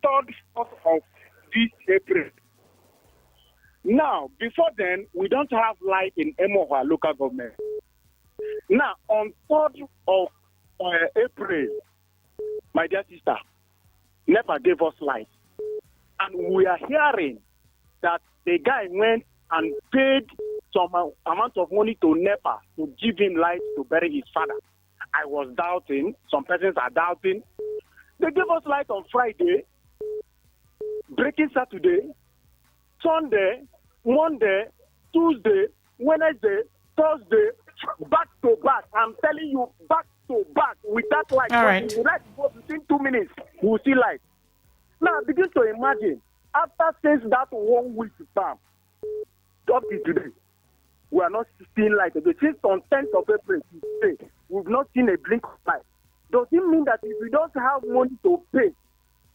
3rd of this April. Now, before then, we don't have light in Emoha local government. Now, on 3rd of April, my dear sister, NEPA gave us light. And we are hearing that the guy went and paid some amount of money to NEPA to give him light to bury his father. I was doubting. Some persons are doubting. They gave us light on Friday, breaking Saturday, Sunday, Monday, Tuesday, Wednesday, Thursday, back to back. I'm telling you, back to back with that light. All right. If the light goes within 2 minutes, we'll see light. Now, begin to imagine, after since that 1 week time, up to today, we are not seeing light again. Since on 10th of April to today, we've not seen a blink of light. Does it mean that if we don't have money to pay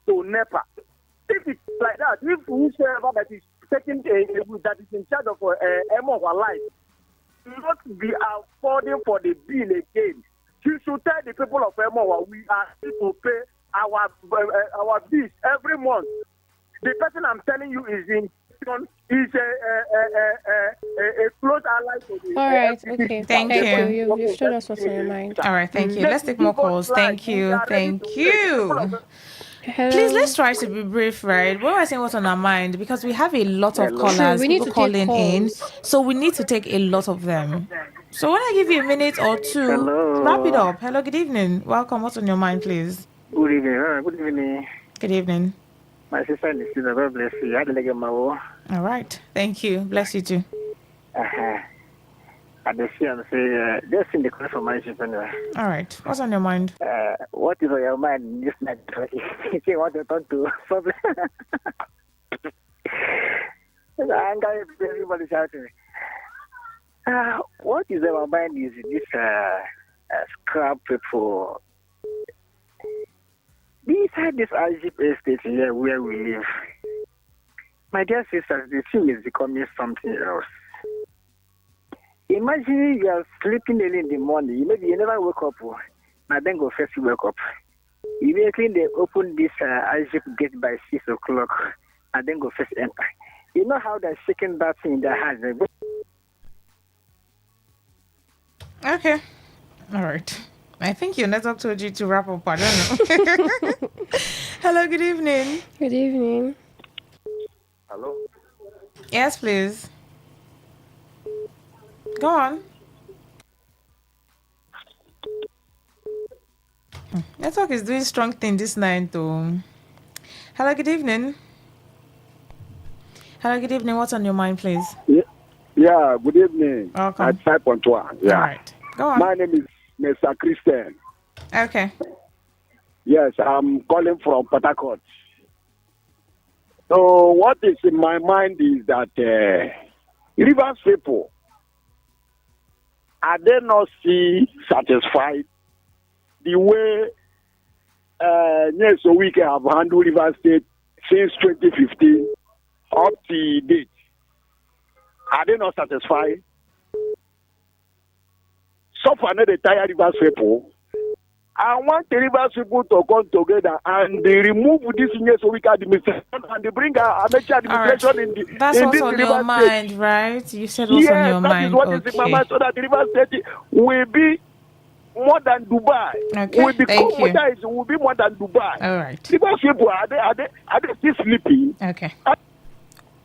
to NEPA, if it's like that, if whoever that is taking that is in charge of of our life, not be affording for the bill again, you should tell the people of Emowa we are to pay our bills every month. The person I'm telling you is a close ally to the all right, okay. Thank you. You've told us what's on your mind. All right, thank you. Let's take more calls. Thank you. Thank you. Hello. Please, let's try to be brief, right? When we're saying what's on our mind, because we have a lot of callers, We need people to take calling in, calls. so we need to take a lot of them. So when I give you a minute or two, wrap it up. Hello, good evening. Welcome. What's on your mind, please? Good evening. Good evening. Good evening. My sister is God bless you. I had to All right. Thank you. Bless you too. I just see and say, just in the corner for my sister. All right. What's on your mind? What is on your mind this night? If you want to talk to problem. I'm going to everybody shouting. What is on my mind is this scrap people. Beside this Egypt estate here where we live, my dear sisters, the thing is becoming something else. Imagine you are sleeping early in the morning. Maybe you never wake up, and then go first wake up. Immediately they open this Egypt gate by 6 o'clock, and then go first enter. You know how they're shaking that thing in their hands. Okay. All right. I think your network told you to wrap up. I don't know. Hello, good evening. Good evening. Hello? Yes, please. Go on. Network is doing strong thing this night too. Hello, good evening. Hello, good evening. What's on your mind, please? Yeah, good evening. Welcome. At 5.1. Yeah. All right. Go on. My name is Mr. Christian. Okay. Yes, I'm calling from Port Harcourt. So what is in my mind is that Rivers people, are they not satisfied the way Nyeso Wike have handled Rivers State since 2015 up to date? Are they not satisfied? So far, they tired Rivers people. I want the Rivers people to come together and they remove this Nyeso Wike administration and they bring a major administration in the That's in what's this on Rivers your mind, State. right? You said what's on your mind. Yes, that is what is in my mind, so that the Rivers State will be more than Dubai. Okay, Will become thank you. Will be more than Dubai. All right. Rivers people, are they still sleeping? Okay.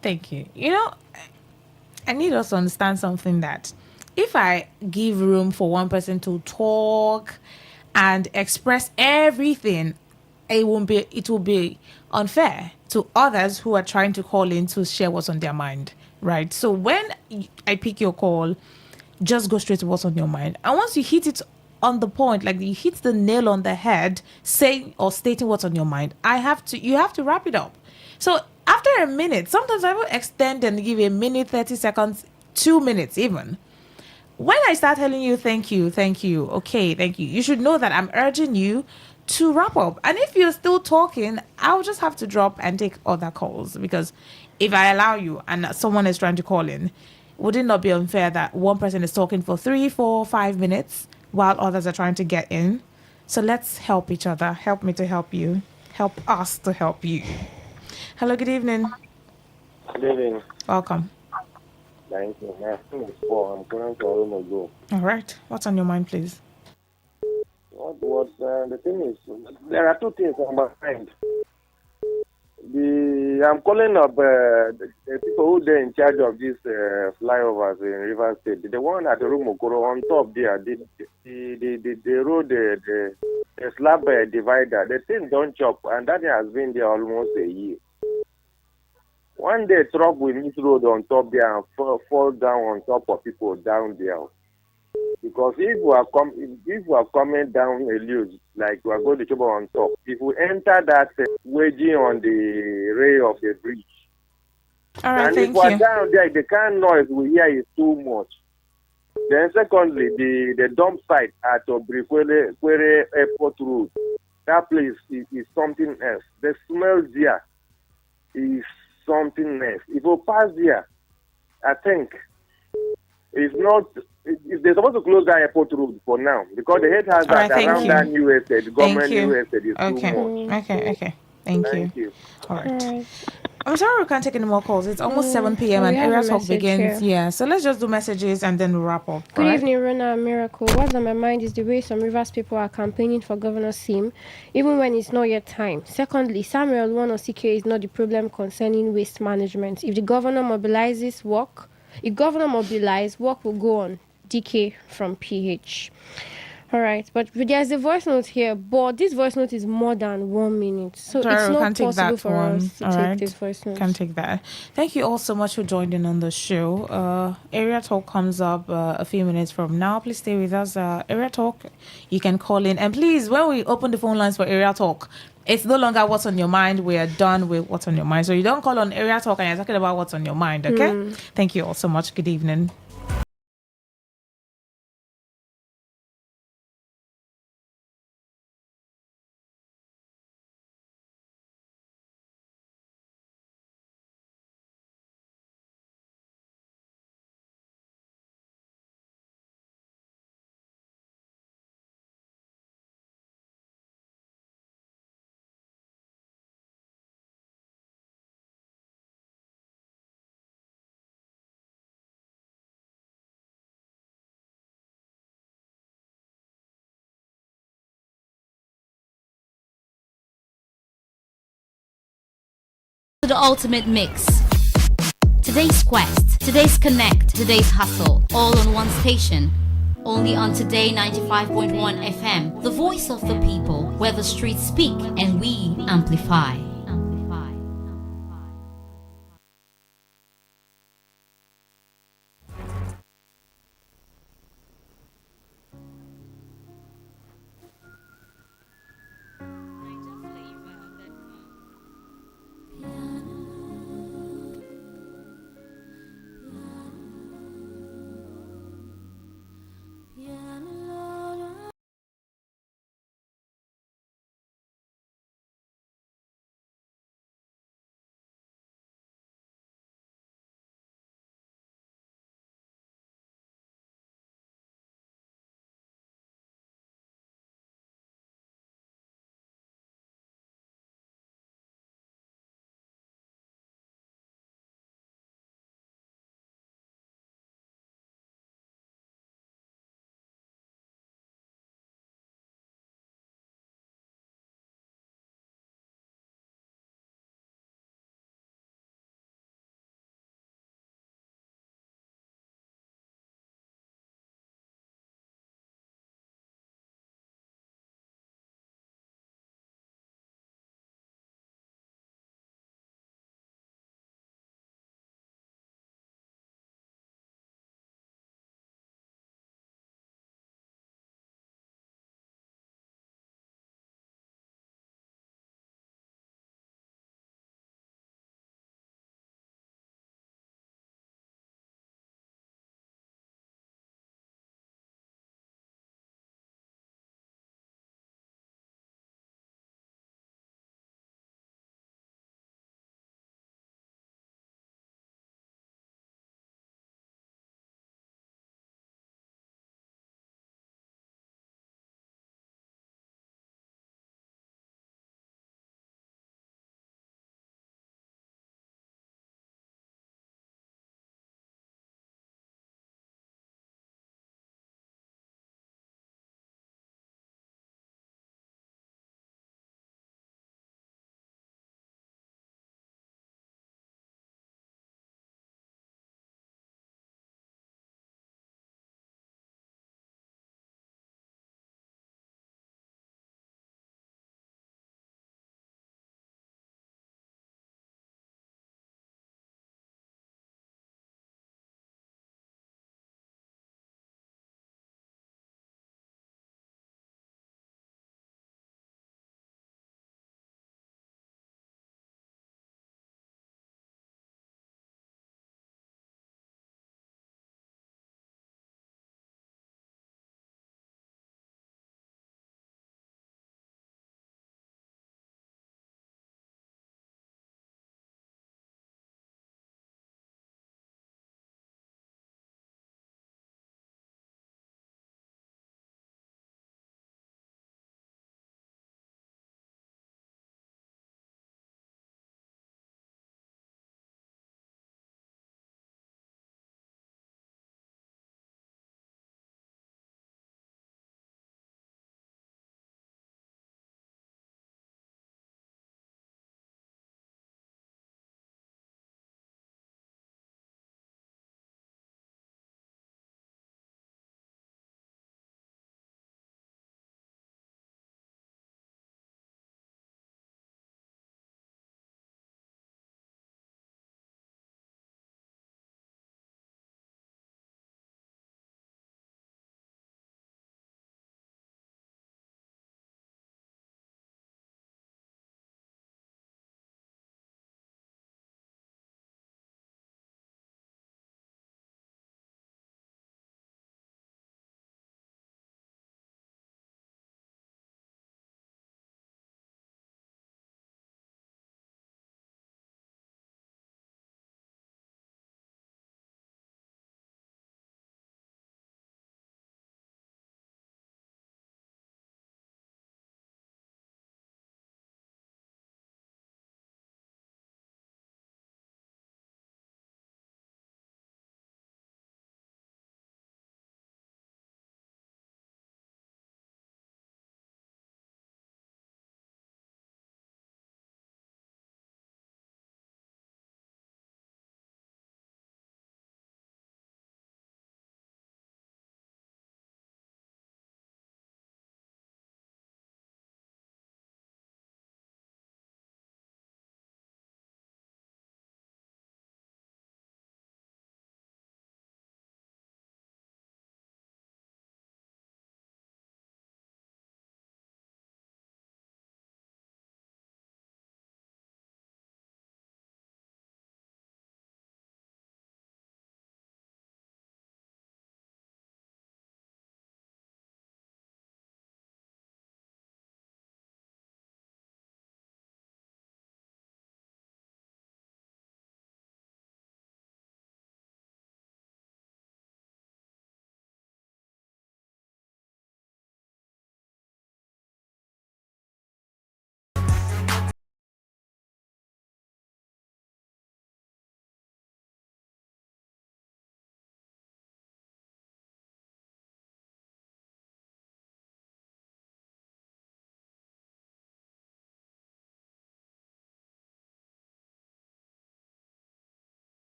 Thank you. You know, I need us to understand something, that if I give room for one person to talk and express everything, it will be unfair to others who are trying to call in to share what's on their mind, right? So when I pick your call, just go straight to what's on your mind. And once you hit it on the point, like you hit the nail on the head, saying or stating what's on your mind, you have to wrap it up. So after a minute, sometimes I will extend and give a minute, 30 seconds, 2 minutes even. When I start telling you thank you, okay, thank you, you should know that I'm urging you to wrap up. And if you're still talking, I'll just have to drop and take other calls, because if I allow you and someone is trying to call in, would it not be unfair that one person is talking for 3, 4, 5 minutes while others are trying to get in? So let's help each other. Help me to help you. Help us to help you. Hello, good evening. Good evening. Welcome. Thank you. My name is Paul. I'm calling from Romogo. All right. What's on your mind, please? The thing is, there are two things on my mind. I'm calling up the people who are in charge of these flyovers in River State. The one at the Rumokoro on top there, the road, the slab divider, the thing don't chop, and that has been there almost a year. One day, truck will miss road on top there and fall down on top of people down there. Because if we are coming down a little, like we are going to trouble on top, if we enter that wedging on the rail of the bridge, all right, and thank if we are you. down there, the kind of noise we hear is too much. Then secondly, the dump site at Obrikwele Airport Road, that place is something else. The smell there is something else. If we pass there, I think it's not. They're supposed to close that airport road for now, because the head has that around that new estate, the government new estate is too much. Okay. Thank you. All right. I'm sorry we can't take any more calls. It's almost 7 p.m. and area talk begins. Here. Yeah, so let's just do messages and then we'll wrap up. Good evening, Rona Miracle. What's on my mind is the way some Rivers people are campaigning for Governor Sim, even when it's not yet time. Secondly, Samuel Wonosike is not the problem concerning waste management. If governor mobilizes, work will go on. DK from PH. All right, but there's a voice note here, but this voice note is more than 1 minute, so it's not possible for us to take this voice note. Can't take that. Thank you all so much for joining on the show. Area Talk comes up a few minutes from now. Please stay with us. Area Talk, you can call in, and please, when we open the phone lines for Area Talk, it's no longer what's on your mind. We are done with what's on your mind. So you don't call on Area Talk and you're talking about what's on your mind, okay? Thank you all so much. Good evening. The ultimate mix. Today's quest, today's connect, today's hustle, all on one station. Only on Today 95.1 FM, the voice of the people, where the streets speak and we amplify.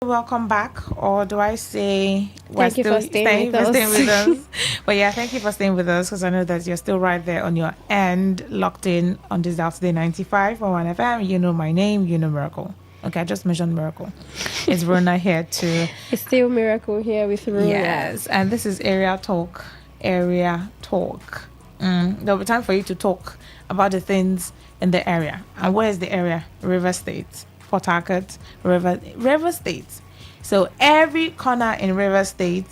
Welcome back, or do I say thank you for staying with us? But yeah, thank you for staying with us, because I know that you're still right there on your end, locked in on this Today 95.1 FM. You know my name, you know Miracle. Okay, I just mentioned Miracle. It's Rona here too. It's still Miracle here with Rona. Yes, and this is Area Talk. There'll be time for you to talk about the things in the area. And where is the area? River State. Port Harcourt, River State. So every corner in River State,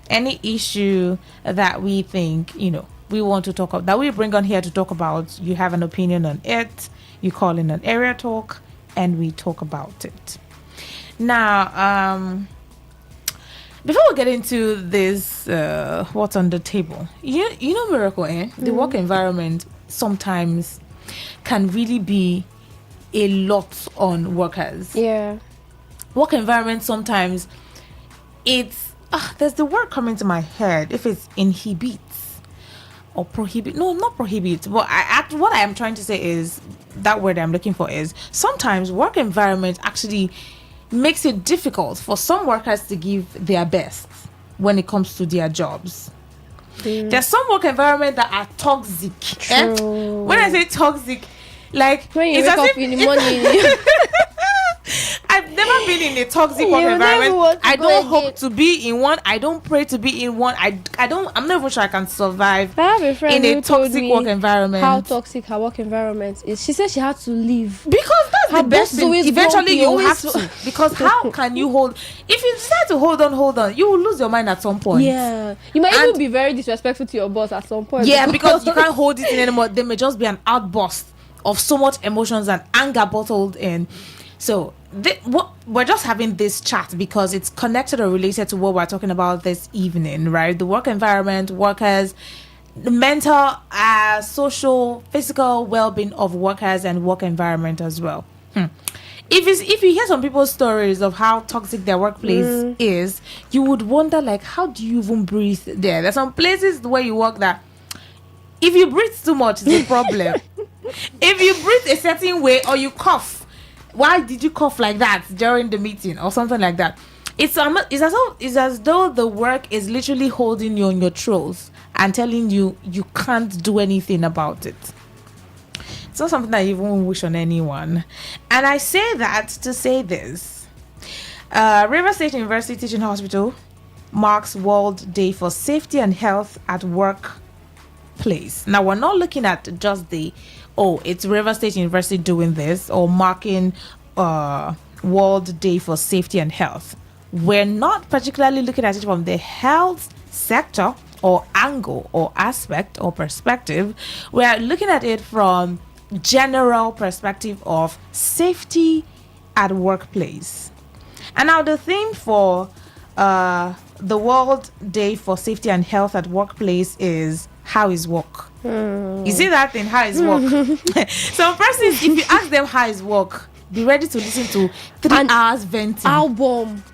any issue that we think, we want to talk about, that we bring on here to talk about, you have an opinion on it, you call in an Area Talk, and we talk about it. Now, before we get into this, what's on the table, you know, Miracle, the work environment sometimes can really be a lot on workers. Yeah. Work environment sometimes, it's there's the word coming to my head, if it's inhibits or prohibit. No, not prohibit, but what I am trying to say is, that word I'm looking for is, sometimes work environment actually makes it difficult for some workers to give their best when it comes to their jobs. There's some work environment that are toxic. When I say toxic, like when you wake up in the morning. I've never been in a toxic work environment. I don't hope to be in one. I don't pray to be in one. I'm not even sure I can survive in a toxic work environment. How toxic her work environment is. She said she had to leave. Because that's the best thing. Eventually you have to. Because how can you hold, if you decide to hold on, you will lose your mind at some point. Yeah. You might even be very disrespectful to your boss at some point. Yeah, because you can't hold it in anymore. There may just be an outburst of so much emotions and anger bottled in. So we're just having this chat because it's connected or related to what we're talking about this evening, right? The work environment, workers, the mental, social, physical well-being of workers, and work environment as well. If you hear some people's stories of how toxic their workplace is, you would wonder, like, how do you even breathe there? There's some places where you work that if you breathe too much, it's a problem. If you breathe a certain way or you cough, why did you cough like that during the meeting or something like that? It's as though the work is literally holding you on your throats and telling you you can't do anything about it. It's not something I even wish on anyone. And I say that to say this. River State University Teaching Hospital marks World Day for Safety and Health at Workplace. Now, we're not looking at just it's River State University doing this or marking World Day for Safety and Health. We're not particularly looking at it from the health sector or angle or aspect or perspective. We're looking at it from general perspective of safety at workplace. And now the theme for the World Day for Safety and Health at Workplace is how is work. You see that thing, how is work? Some persons, if you ask them how is work, be ready to listen to 3 hours venting album.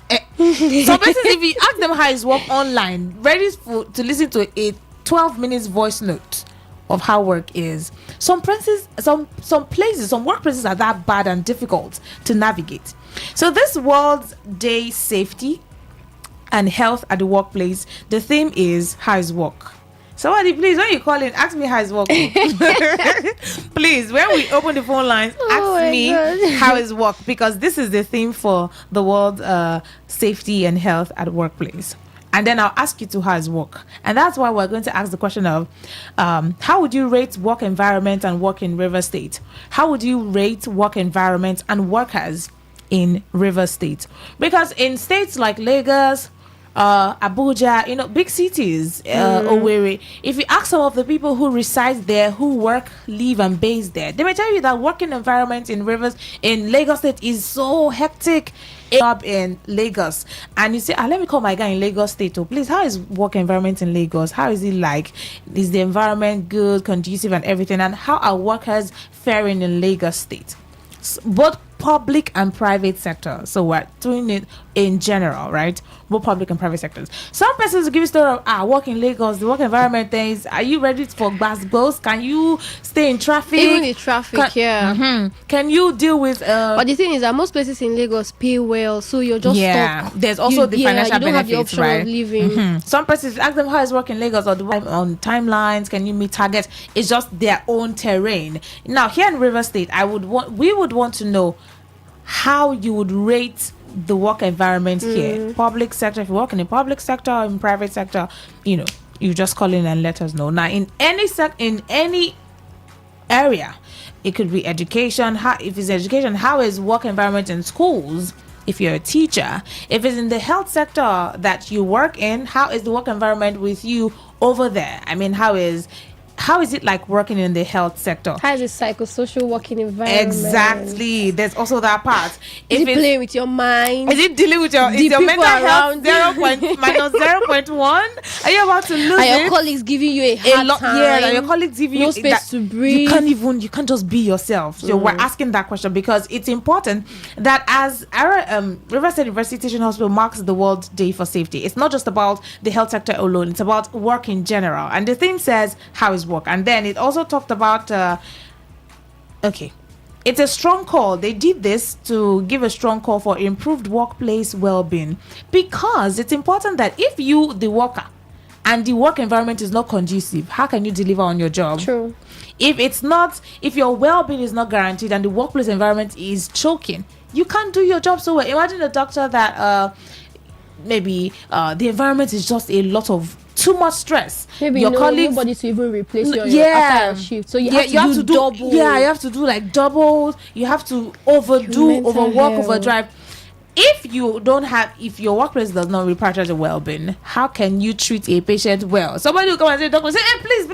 Some persons, if you ask them how is work online, ready to listen to a 12 minutes voice note of how work is. Some places, some workplaces are that bad and difficult to navigate. So this World Day Safety and Health at the Workplace, the theme is how is work. Somebody, please, when you call in, ask me how is work. Please, when we open the phone lines, ask me how is work, because this is the theme for the World Safety and Health at Workplace. And then I'll ask you to how is work. And that's why we're going to ask the question of how would you rate work environment and work in River State? How would you rate work environment and workers in River State? Because in states like Lagos, Abuja, big cities, Owerri, if you ask some of the people who reside there, who work, live and base there, they may tell you that working environment in Lagos State is so hectic. Up in Lagos, and you say, let me call my guy in Lagos State. Oh, please, how is work environment in Lagos? How is it like? Is the environment good, conducive, and everything? And how are workers faring in Lagos State? Both public and private sector. So we're doing it in general, right? both public and private sectors. Some persons will give you story of work in Lagos, the work environment things. Are you ready for bus? Can you stay in traffic? Even the traffic, Can you deal with but the thing is that most places in Lagos pay well, so you're just stuck. There's also the financial you don't benefits, have the option right? of living. Some persons ask them how is work in Lagos or the work on timelines. Can you meet targets? It's just their own terrain. Now here in River State, we would want to know how you would rate the work environment here. Public sector, if you work in the public sector or in private sector, you just call in and let us know. Now in any area, it could be education. If it's education, how is work environment in schools? If you're a teacher, if it's in the health sector that you work in, how is the work environment with you over there? I mean, how is it like working in the health sector? How is it psychosocial working environment? Exactly. There's also that part. Is it playing with your mind? Is it dealing with your mental health minus 0.1? Are you about to lose it? Are your colleagues giving you a hard time? Yeah, are your colleagues giving no you space to breathe? You can't just be yourself. So we're asking that question because it's important that as our River State University Teaching Hospital marks the World Day for Safety, it's not just about the health sector alone. It's about work in general. And the theme says, how is work? And then it also talked about it's a strong call. They did this to give a strong call for improved workplace well-being, because it's important that if you, the worker, and the work environment is not conducive, how can you deliver on your job? True. If your well-being is not guaranteed and the workplace environment is choking, you can't do your job so well. Imagine a doctor that maybe the environment is just a lot of too much stress. Maybe your colleagues, nobody to even replace you after a shift. So you have to do double. Yeah, you have to do like doubles. You have to overwork, overdrive. If your workplace does not prioritize your well-being, how can you treat a patient well? Somebody will come and say, doctor, say, hey, please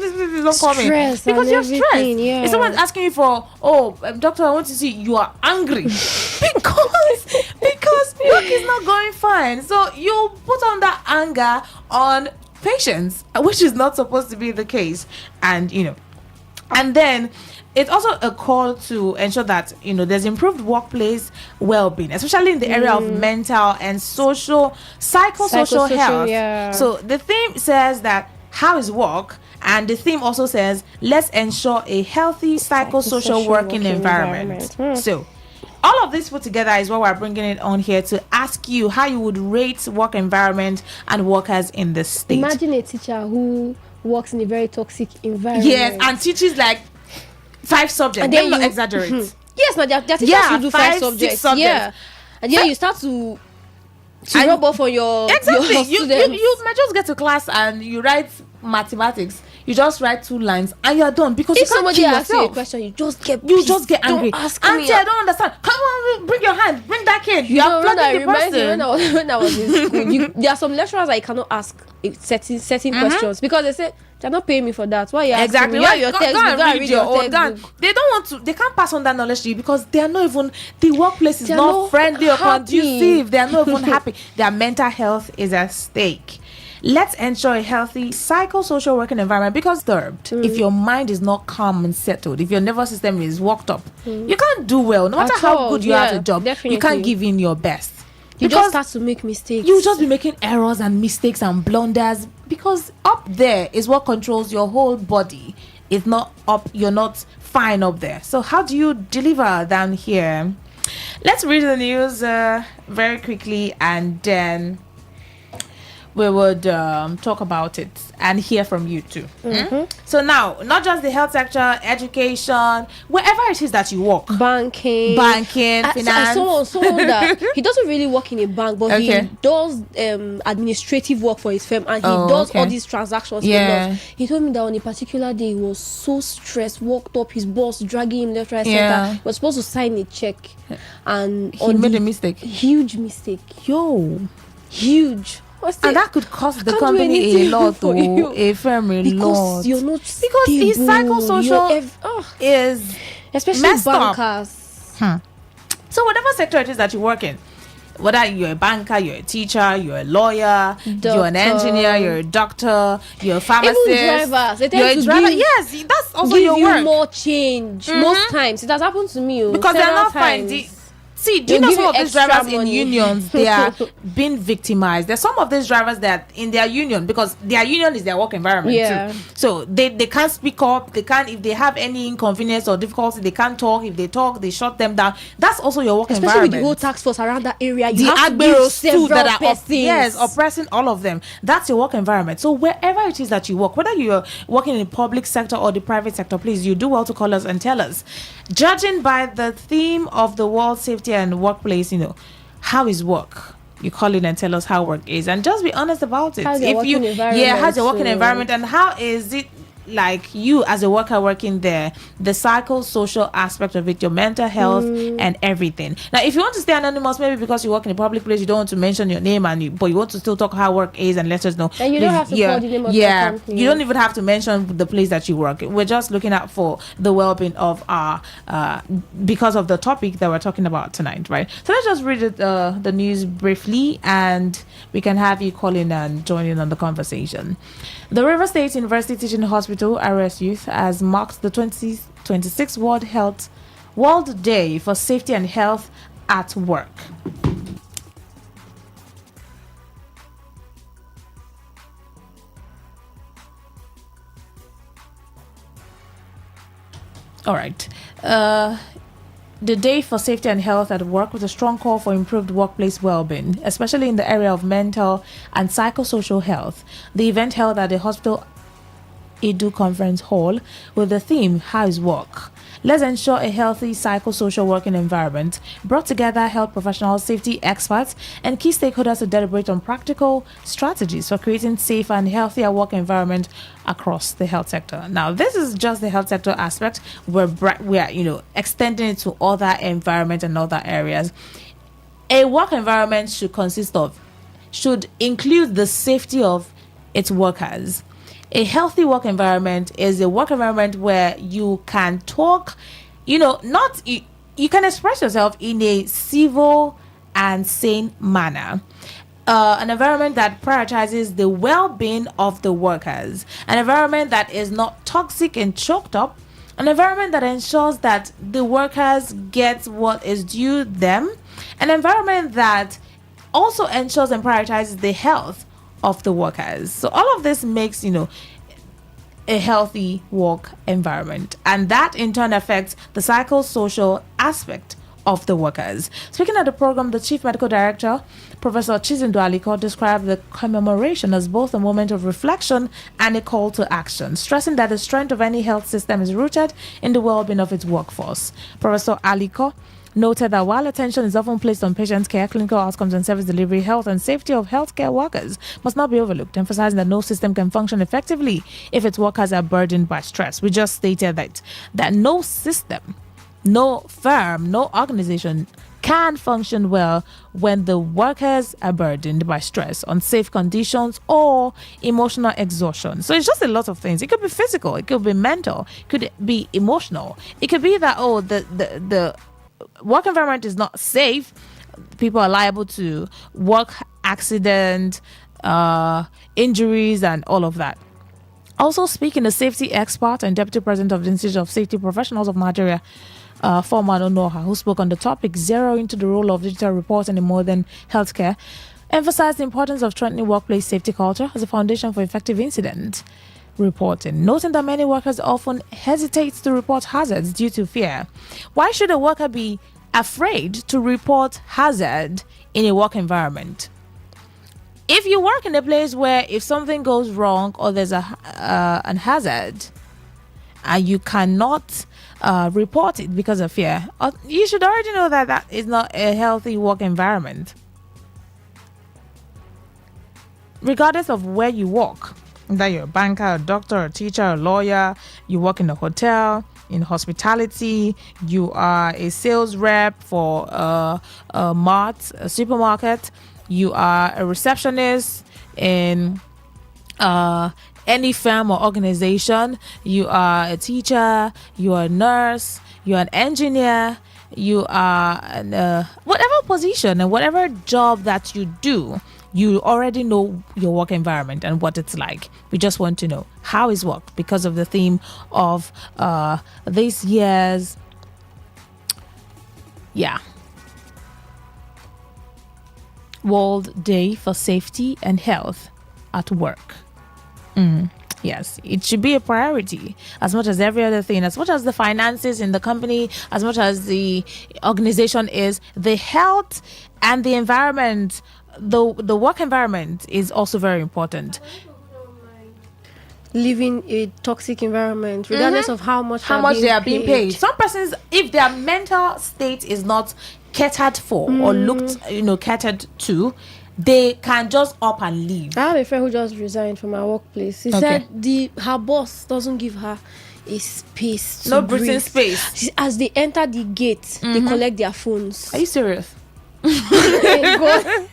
don't call me. Because you're stressed. If someone's asking you for, doctor, I want to see, you are angry. because work is not going fine. So you put on that anger on patients, which is not supposed to be the case. And then it's also a call to ensure that there's improved workplace well-being, especially in the area of mental and psychosocial health. So the theme says that how is work, and the theme also says let's ensure a healthy psychosocial working environment. So all of this put together is what we're bringing it on here to ask you how you would rate work environment and workers in the state. Imagine a teacher who works in a very toxic environment. Yes, and teaches like 5 subjects. Let me not exaggerate. Yes, now their teachers will do 5 subjects. 6 subjects. Yeah, and then you start to rub off on your exactly. Your you might just get to class and you write mathematics. You just write 2 lines and you're done, because if you can't somebody asks you a question, you just get angry. Auntie, I don't understand. Come on, bring your hand, bring that kid. You are flooding the person. When I was in school, there are some lecturers I cannot ask certain questions because they say they're not paying me for that. Why are you asking me? Your textbook, go and read your own. They don't want to. They can't pass on that knowledge to you because they are not even. The workplace is not friendly or conducive. They are not even happy. Their mental health is at stake. Let's ensure a healthy psychosocial working environment, because disturbed, if your mind is not calm and settled, if your nervous system is worked up, you can't do well. No matter how good you have a job, you can't give in your best. You just start to make mistakes. You just be making errors and mistakes and blunders, because up there is what controls your whole body. It's not up, you're not fine up there. So how do you deliver down here? Let's read the news very quickly, and then we would talk about it and hear from you too. So now, not just the health sector, education, wherever it is that you work, banking, finance. Someone that he doesn't really work in a bank, but he does administrative work for his firm, and he does all these transactions. He told me that on a particular day he was so stressed, worked up, his boss dragging him left, right, center. He was supposed to sign a check, and he made a mistake. Huge mistake. Huge. And that could cost the company a lot, a firm a lot. You're not because his psychosocial is especially messed bankers. Up. So whatever sector it is that you work in, whether you're a banker, you're a teacher, you're a lawyer, you're an engineer, you're a doctor, you're a pharmacist, even drivers, you're a driver. Yes, that's also your work. More change most times. It has happened to me because they're not fine. See, do you know some of these drivers in unions, they are being victimized? There's some of these drivers that in their union, because their union is their work environment too. So they can't speak up. They can't, if they have any inconvenience or difficulty, they can't talk. If they talk, they shut them down. That's also your work environment. Especially with the whole task force around that area. You the have to give several that are persons. oppressing all of them. That's your work environment. So wherever it is that you work, whether you're working in the public sector or the private sector, please, you do well to call us and tell us. Judging by the theme of the World Safety and Workplace, how is work? You call in and tell us how work is, and just be honest about it. How's your working environment, and how is it like you as a worker working there, the psychosocial aspect of it, your mental health and everything. Now, if you want to stay anonymous, maybe because you work in a public place, you don't want to mention your name, but you want to still talk how work is and let us know. And you don't have to call the name of the company. You don't even have to mention the place that you work. We're just looking out for the well-being of our because of the topic that we're talking about tonight, right? So let's just read the news briefly, and we can have you call in and join in on the conversation. The River State University Teaching Hospital, RS Youth, has marked the 2026 World Day for Safety and Health at Work. All right. The Day for Safety and Health at Work was a strong call for improved workplace well-being, especially in the area of mental and psychosocial health. The event held at the hospital Edu Conference Hall with the theme, How is Work? Let's ensure a healthy psychosocial working environment, brought together health professionals, safety experts, and key stakeholders to deliberate on practical strategies for creating safer and healthier work environment across the health sector. Now, this is just the health sector aspect. We're extending it to other environment and other areas. A work environment should include the safety of its workers. A healthy work environment is a work environment where you can talk, you can express yourself in a civil and sane manner. An environment that prioritizes the well-being of the workers. An environment that is not toxic and choked up. An environment that ensures that the workers get what is due them. An environment that also ensures and prioritizes the health of the workers. So all of this makes, a healthy work environment, and that in turn affects the psychosocial aspect of the workers. Speaking at the program, the Chief Medical Director, Professor Chizindu Aliko, described the commemoration as both a moment of reflection and a call to action, stressing that the strength of any health system is rooted in the well-being of its workforce. Professor Aliko noted that while attention is often placed on patient care, clinical outcomes and service delivery, health and safety of healthcare workers must not be overlooked, emphasizing that no system can function effectively if its workers are burdened by stress. We just stated that no system, no firm, no organization can function well when the workers are burdened by stress, unsafe conditions, or emotional exhaustion. So it's just a lot of things. It could be physical, it could be mental, it could be emotional. It could be that, the work environment is not safe. People are liable to work accident, injuries, and all of that. Also speaking, the safety expert and deputy president of the Institute of Safety Professionals of Nigeria, Foreman Onoha, who spoke on the topic, zeroing into the role of digital reporting in modern healthcare, emphasized the importance of strengthening workplace safety culture as a foundation for effective incident reporting, noting that many workers often hesitate to report hazards due to fear. Why should a worker be afraid to report hazard in a work environment? If you work in a place where if something goes wrong or there's an hazard and you cannot report it because of fear, you should already know that that is not a healthy work environment. Regardless of where you work, whether you're a banker, a doctor, a teacher, a lawyer, you work in a hotel, in hospitality, you are a sales rep for a mart, a supermarket, you are a receptionist in any firm or organization, you are a teacher, you are a nurse, you are an engineer, you are whatever position and whatever job that you do, you already know your work environment and what it's like. We just want to know how is work, because of the theme of this year's World Day for Safety and Health at Work. Yes, it should be a priority as much as every other thing, as much as the finances in the company, as much as the organization is. The health and the environment, the work environment is also very important. Living a toxic environment, regardless of how much they are being paid. Some persons, if their mental state is not catered for or looked, catered to, they can just up and leave. I have a friend who just resigned from our workplace. He said her boss doesn't give her a space. No breathing space. As they enter the gate, they collect their phones. Are you serious? God.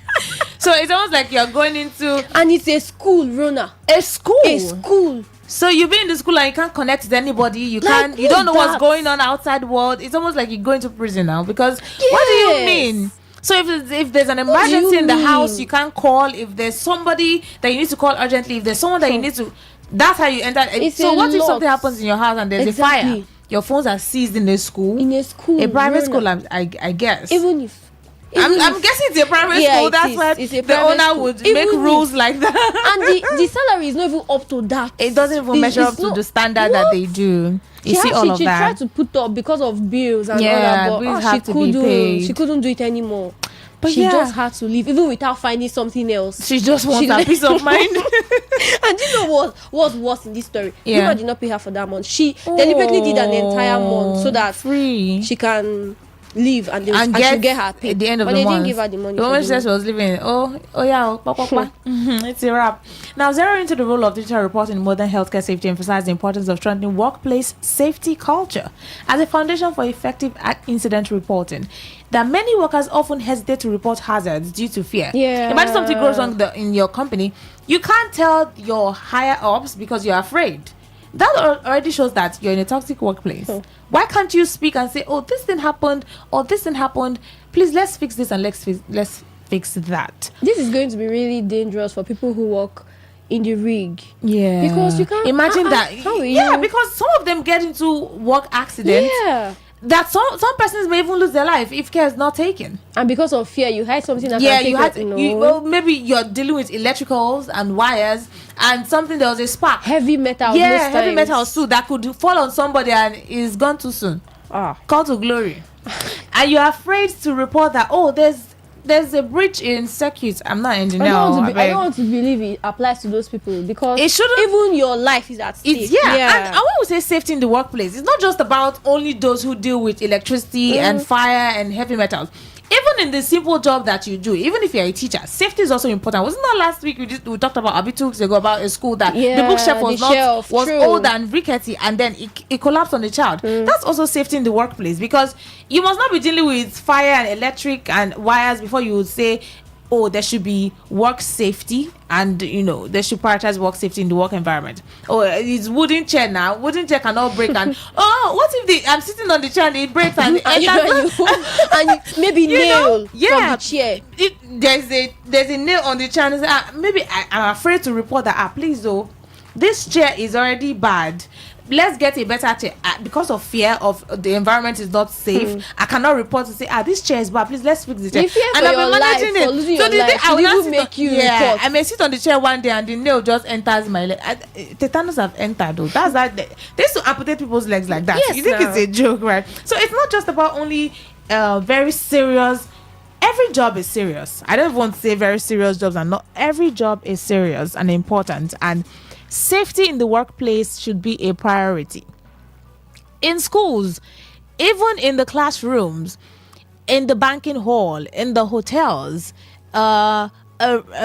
So it's almost like you're going into, and it's a school, Rona. A school. So you be in the school and you can't connect with anybody. You can't. You don't know what's going on outside world. It's almost like you're going to prison now. Because what do you mean? So if there's an emergency in the house, you can't call. If there's somebody that you need to call urgently, if there's someone that you need to, that's how you enter. So what if something happens in your house and there's a fire? Your phones are seized in a school. A private school, I guess. Even if I'm guessing it's a private school. That's why the owner would make rules like that. And the salary is not even up to that. It doesn't even measure up to the standard that they do. You see all of that. She tried to put up because of bills and all that, but she couldn't do it anymore. But she just had to leave, even without finding something else. She just wants a peace of mind. And do you know what's worse in this story? Human did not pay her for that month. She deliberately did an entire month so that she can leave and get her paid at the end of but the they month. Didn't give her the money. The woman said she was leaving. It's a wrap. Now, zeroing into the role of digital reporting in modern healthcare safety emphasized the importance of strengthening workplace safety culture as a foundation for effective incident reporting. That many workers often hesitate to report hazards due to fear. Imagine something goes wrong in your company. You can't tell your higher ups because you're afraid. That already shows that you're in a toxic workplace. Why can't you speak and say, oh, this thing happened or this thing happened, please let's fix this and let's fix that. This is going to be really dangerous for people who work in the rig. Because you can't imagine that. Because some of them get into work accidents. That some persons may even lose their life if care is not taken. And because of fear, you had something that maybe you're dealing with electricals and wires and something, there was a spark. Heavy metal. Heavy metal too that could fall on somebody and is gone too soon. Call to glory. And you're afraid to report that, oh, there's a breach in circuit. I'm not an engineer. I don't want to believe it applies to those people because it shouldn't. Even your life is at stake. And when we say safety in the workplace, it's not just about only those who deal with electricity and fire and heavy metals. Even in the simple job that you do, even if you're a teacher, safety is also important. Wasn't that last week we talked about 2 weeks ago about a school that the bookshelf was old and rickety and then it collapsed on the child. That's also safety in the workplace because you must not be dealing with fire and electric and wires before you would say, oh, there should be work safety and they should prioritize work safety in the work environment. Oh, it's wooden chair now. Wooden chair cannot break and what if I'm sitting on the chair and it breaks and and maybe nail from the chair. There's a nail on the chair and maybe I'm afraid to report that please though, this chair is already bad. Let's get a better chair because of fear of the environment is not safe. I cannot report to say this chair is bad. Please let's fix the chair. And I've been managing it. So the day I will make you report. I may sit on the chair one day and the nail just enters my leg. Tetanus have entered though. That's that. They used to amputate people's legs like that. You think it's a joke, right? So it's not just about only very serious. Every job is serious. I don't want to say very serious jobs and not every job is serious and important, and safety in the workplace should be a priority. In schools, even in the classrooms, in the banking hall, in the hotels, a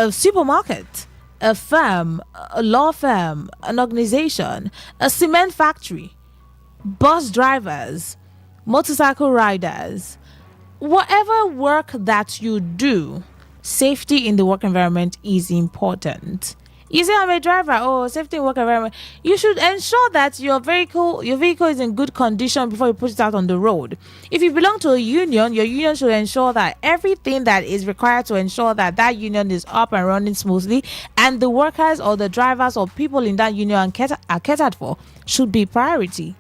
supermarket, a firm, a law firm, an organization, a cement factory, bus drivers, motorcycle riders, whatever work that you do, safety in the work environment is important. You say I'm a driver, safety in work environment. You should ensure that your vehicle is in good condition before you put it out on the road. If you belong to a union, your union should ensure that everything that is required to ensure that union is up and running smoothly, and the workers or the drivers or people in that union are catered for should be priority.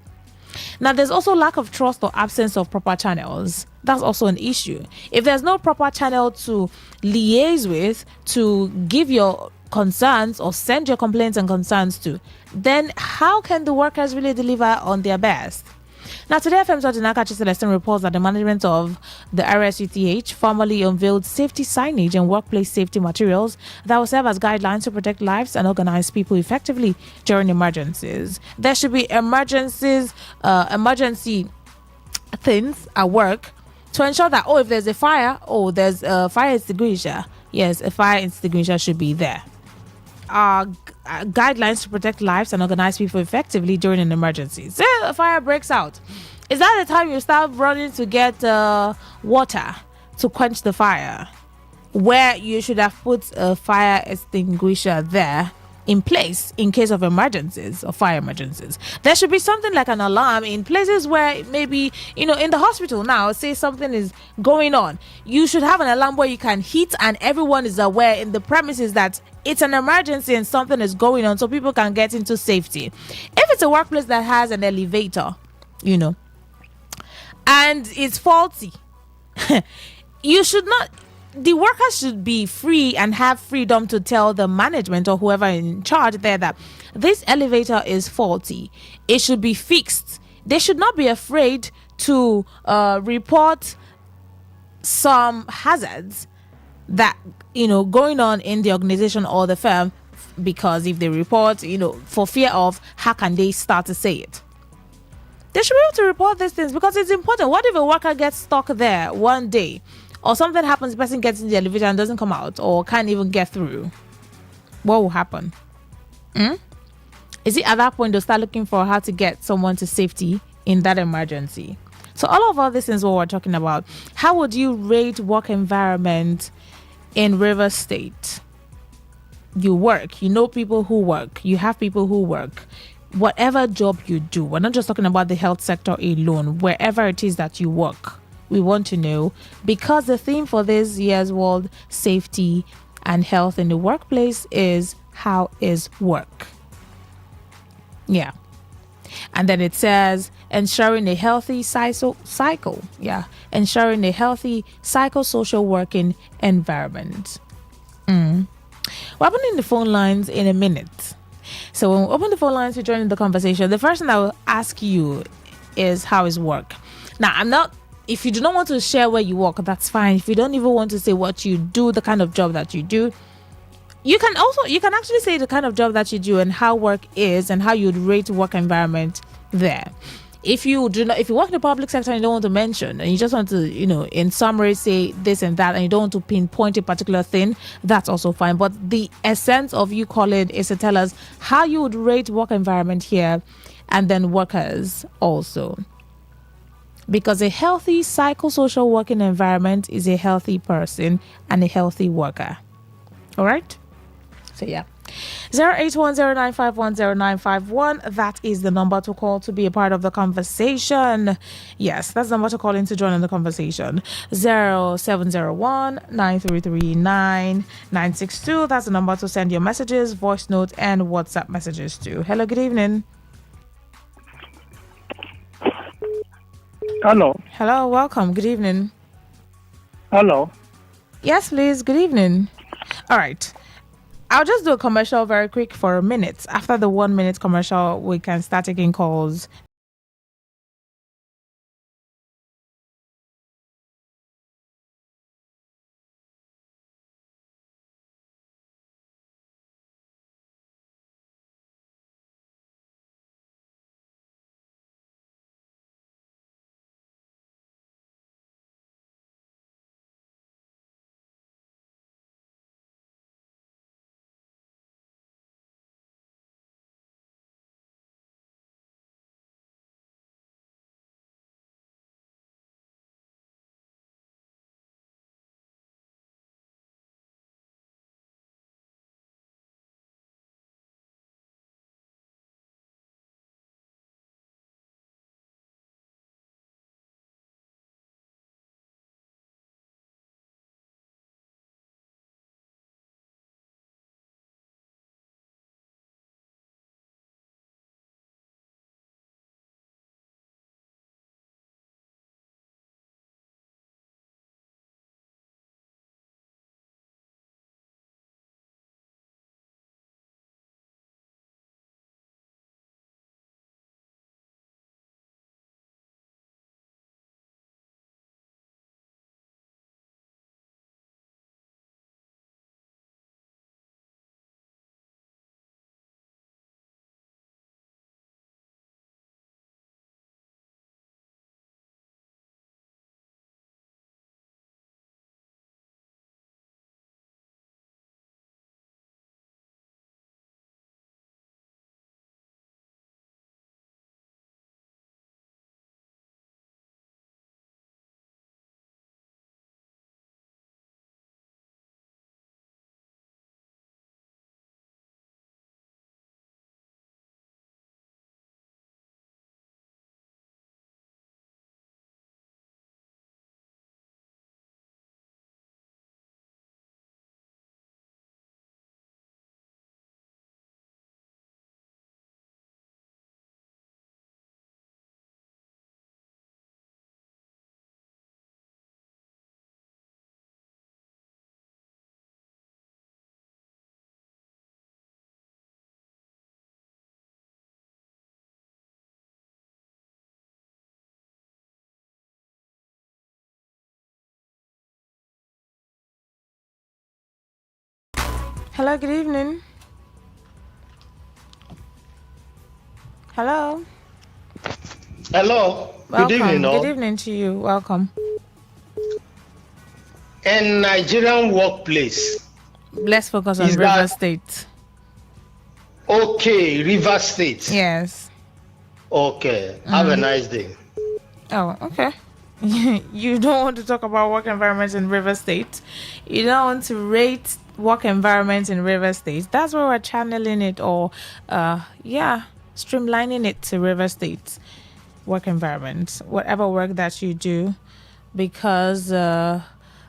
Now, there's also lack of trust or absence of proper channels. That's also an issue. If there's no proper channel to liaise with, to give your concerns or send your complaints and concerns to, then how can the workers really deliver on their best? Now, today, FM's Odinaka Celestine reports that the management of the RSUTH formally unveiled safety signage and workplace safety materials that will serve as guidelines to protect lives and organize people effectively during emergencies. There should be emergency things at work to ensure that, if there's a fire, there's a fire extinguisher. Yes, a fire extinguisher should be there. Guidelines to protect lives and organize people effectively during an emergency. Say a fire breaks out. Is that the time you start running to get water to quench the fire? Where you should have put a fire extinguisher there in place in case of emergencies or fire emergencies. There should be something like an alarm in places where maybe, in the hospital now, say something is going on. You should have an alarm where you can hit and everyone is aware in the premises that it's an emergency and something is going on so people can get into safety. If it's a workplace that has an elevator, and it's faulty, the workers should be free and have freedom to tell the management or whoever in charge there that this elevator is faulty. It should be fixed. They should not be afraid to report some hazards that going on in the organization or the firm, because if they report, for fear of how can they start to say it. They should be able to report these things because it's important. What if a worker gets stuck there one day or something happens, the person gets in the elevator and doesn't come out or can't even get through? What will happen? Is it at that point they'll start looking for how to get someone to safety in that emergency? So all of these things what we're talking about. How would you rate work environment in River State? You work, people who work, you have people who work. Whatever job you do, we're not just talking about the health sector alone, wherever it is that you work, we want to know, because the theme for this year's World Safety and Health in the Workplace is how is work? Yeah. And then it says ensuring a healthy cycle. Yeah. Ensuring a healthy psychosocial working environment. We're opening the phone lines in a minute. So when we open the phone lines to join in the conversation, the first thing I will ask you is how is work? Now, if you do not want to share where you work, that's fine. If you don't even want to say what you do, the kind of job that you do, you can actually say the kind of job that you do and how work is and how you'd rate work environment there. If you work in the public sector and you don't want to mention, and you just want to, in summary say this and that, and you don't want to pinpoint a particular thing, that's also fine. But the essence of you calling is to tell us how you would rate work environment here and then workers also. Because a healthy psychosocial working environment is a healthy person and a healthy worker. All right? So, yeah. 08109510951. That is the number to call to be a part of the conversation. Yes, that's the number to call in to join in the conversation. 0701-933-9962. That's the number to send your messages, voice notes, and WhatsApp messages to. Hello, good evening. Hello. Hello, welcome. Good evening. Hello. Yes, please. Good evening. All right. I'll just do a commercial very quick for a minute. After the 1 minute commercial, we can start taking calls. Hello, good evening. Hello. Hello. Welcome. Good evening, all. Good evening to you. Welcome. In Nigerian workplace. Let's focus on River State. Okay, River State. Yes. Okay. Have a nice day. Oh, okay. You don't want to talk about work environments in River State. You don't want to rate work environments in River State. That's where we're channeling it, or streamlining it to River State work environment, whatever work that you do, because the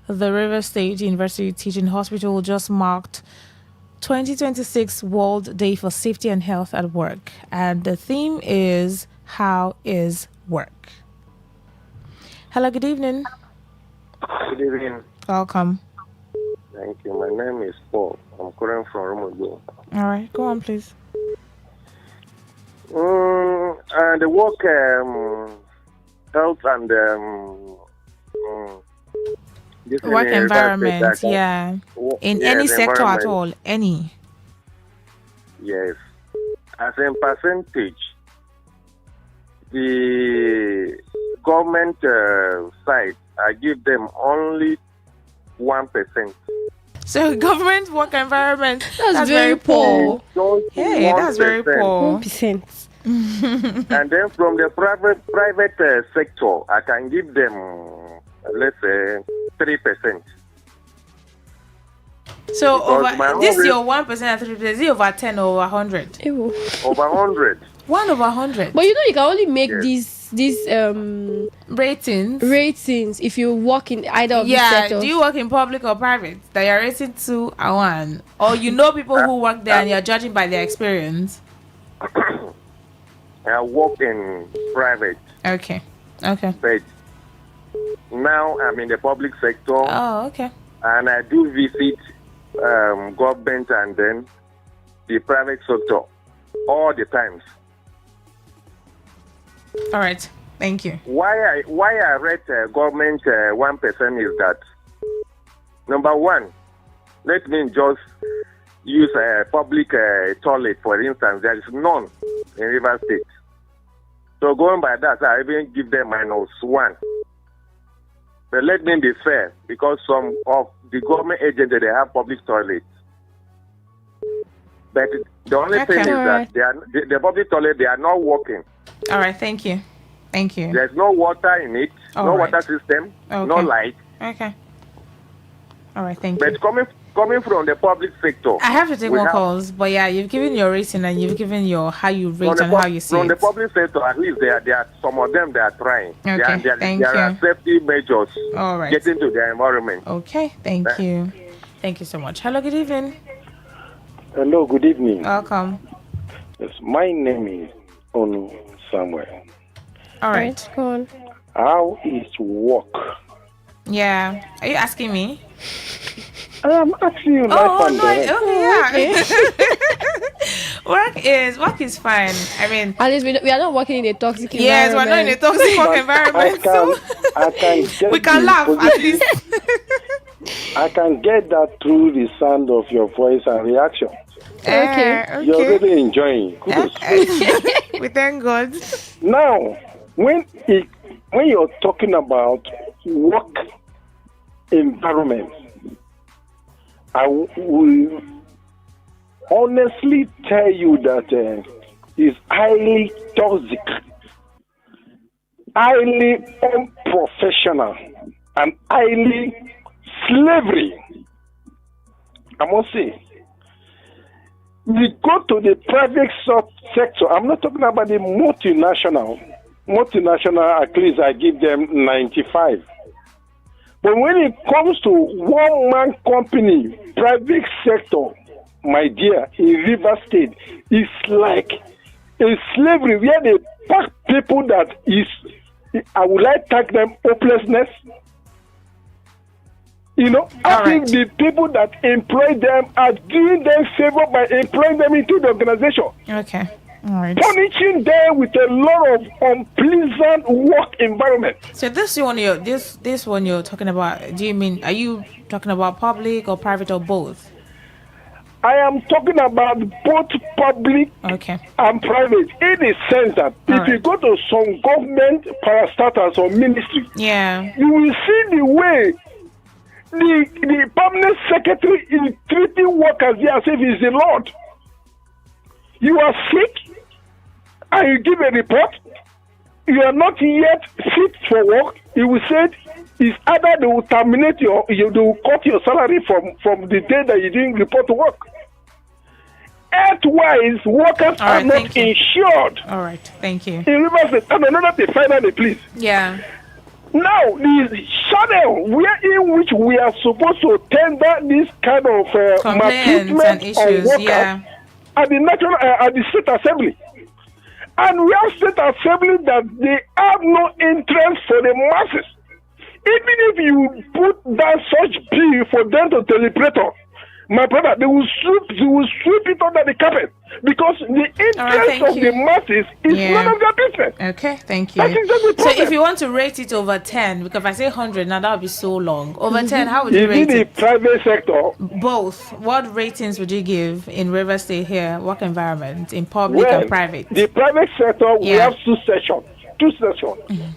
River State University Teaching Hospital just marked 2026 World Day for Safety and Health at Work, and the theme is How is Work? Hello, good evening. Good evening. Welcome. Thank you. My name is Paul. I'm calling from Romogo. All right, go on, please. And the work health and work environment, in any sector at all, any. Yes. As in percentage, the government side, I give them only 1%. So government work environment, that's very poor. Hey, that's very poor. 1%. And then from the private sector, I can give them, let's say, 3%. So over this your 1% and 3%, is it over 10 or over 100? Over 100. 1 over 100. But you know you can only make these ratings if you work in either of these sectors. Do you work in public or private? That you're rating 2 and 1, or you know people who work there and you're judging by their experience? I work in private. Okay. But now I'm in the public sector. Oh, okay. And I do visit government and then the private sector all the times. All right. Thank you. Why I rate government 1% is that, number one, let me just use a public toilet, for instance. There is none in River State. So going by that, I even give them -1. But let me be fair, because some of the government agents, they have public toilets. But the only thing is that the public toilet, they are not working. All right, thank you. There's no water in it, water system, no light. Okay. All right, thank you. But coming from the public sector, I have to take more calls, but you've given your rating and you've given your how you rate and how you see from it. the public sector, at least there are some of them, they are trying. Okay, there are safety measures getting to their environment. Okay, thank you. Thank you so much. Hello, good evening. Hello, good evening. Welcome. Yes, my name is Onu Samuel. All right. Go on. How is work? Yeah. Are you asking me? I am asking you. Work is fine. I mean, at least we are not working in a toxic environment. Yes, we're not in a toxic work environment. We can laugh at least. I can get that through the sound of your voice and reaction. Okay. You're really enjoying. We thank God. Now, when you're talking about work environment, I will honestly tell you that it's highly toxic, highly unprofessional, and highly slavery. I must say, we go to the private sector. I'm not talking about the multinational. Multinational, at least I give them 95. But when it comes to one-man company, private sector, my dear, in River State, it's like a slavery where they pack people that is, I would like to tag them hopelessness. I think the people that employ them are doing them favor by employing them into the organization. Okay. All right. Punishing them with a lot of unpleasant work environment. So this one you're talking about, are you talking about public or private or both? I am talking about both public and private, in the sense that if you go to some government parastatals or ministry, you will see the way the permanent secretary is treating workers there as if he's the Lord. You are sick and you give a report, you are not yet fit for work, you will say it's either they will terminate they will cut your salary from the day that you didn't report to work. Earthwise, workers are not insured. All right, thank you. In Rivers State, and another thing, finally, please. Yeah. Now, the channel in which we are supposed to tender this kind of complaints and issues, at the state assembly. And we have state assembly that they have no interest for the masses. Even if you put down such bill for them to deliberate on, my brother, they will sweep it under the carpet because the interest of the masses is none of their business. Okay, thank you. That is just the so problem. if you want to rate it over 10, because if I say 100 now, that would be so long. Over 10, how would you rate it? In the private sector? Both. What ratings would you give in River State here, work environment, in public and private? The private sector, we have two sections.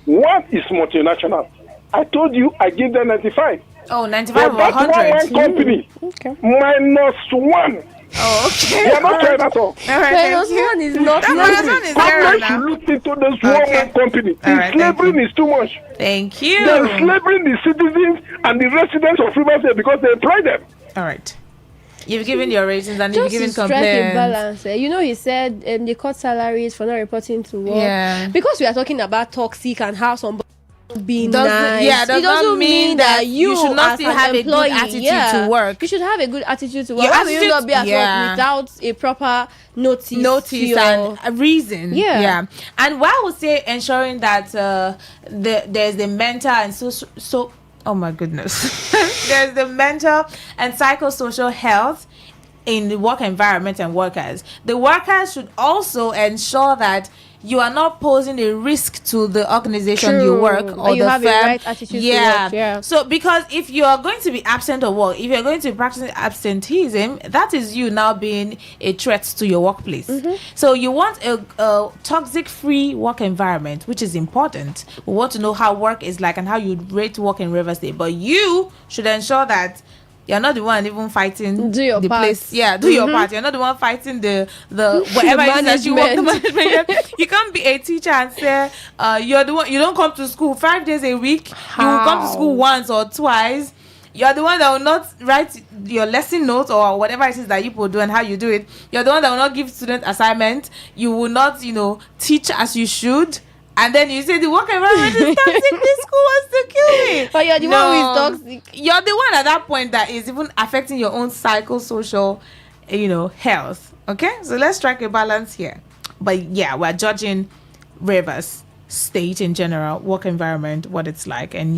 One is multinational. I told you I give them 95. Oh, 95 or 100? One company, -1. Oh, okay. They are not trying at all. All right, -1 is not -1 is zero now. You look into this one company. The slavery is too much. Thank you. They are enslaving the citizens and the residents of Rivers State because they employ them. All right. You've given your ratings and you've given Just to strike complaints. a balance. He said they cut salaries for not reporting to work. Yeah. Because we are talking about toxic and how somebody being does it doesn't mean that you should not as still an have employee, a good attitude to work. You should have a good attitude to work. Your How will you not be at work without a proper notice and a reason? Yeah. And what I would say, ensuring that there's the mental and so oh my goodness, there's the mental and psychosocial health in the work environment and workers. The workers should also ensure that you are not posing a risk to the organization you work or you the have firm. A right attitude to work, So because if you are going to be absent of work, if you're going to be practicing absenteeism, that is you now being a threat to your workplace. So you want a toxic free work environment, which is important. We want to know how work is like and how you rate work in Rivers State, but you should ensure that you're not the one even fighting do your the part. place. Yeah, do your part. You're not the one fighting the whatever it is that you work. The management. You can't be a teacher and say you're the one. You don't come to school 5 days a week. You will come to school once or twice. You're the one that will not write your lesson notes or whatever it is that you do and how you do it. You're the one that will not give student assignment. You will not, teach as you should. And then you say the work environment is toxic. This school wants to kill me. But you're the one who is toxic. You're the one at that point that is even affecting your own psychosocial, health. Okay, so let's strike a balance here. But yeah, we're judging Rivers State in general, work environment, what it's like, and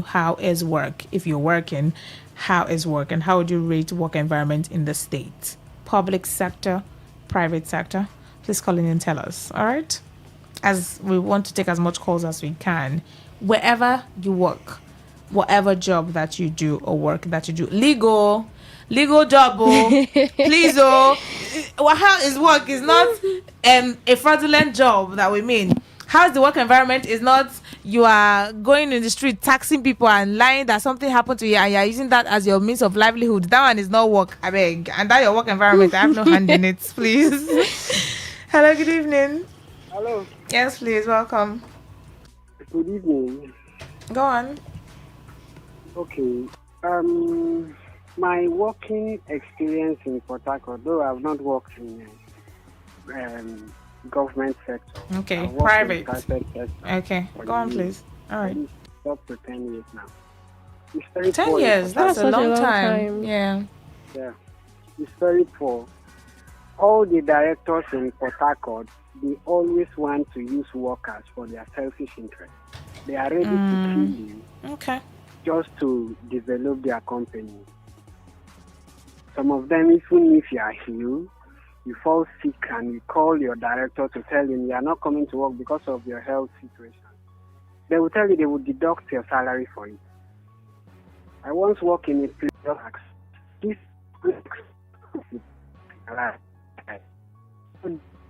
how is work? If you're working, how is work, and how would you rate work environment in the state, public sector, private sector? Please call in and tell us. All right. As we want to take as much calls as we can, wherever you work, whatever job that you do or work that you do, legal job, please, how is work is not a fraudulent job that we mean. How's the work environment is not you are going in the street taxing people and lying that something happened to you and you're using that as your means of livelihood. That one is not work, I beg. And that your work environment, I have no hand in it, please. Hello, good evening. Hello. Yes, please. Welcome. Good evening. Go on. Okay. My working experience in Port Harcourt, though I've not worked in government sector. Okay. Private. Sector. Okay. Go on, please. All right. Up to 10 years now. It's very 10 poor. years. That's a long time. time. Yeah. Yeah. It's very poor. All the directors in Port Harcourt, they always want to use workers for their selfish interest. They are ready to kill you just to develop their company. Some of them, even if you are healed, you fall sick and you call your director to tell him you are not coming to work because of your health situation. They will tell you they will deduct your salary for you. I once worked in a place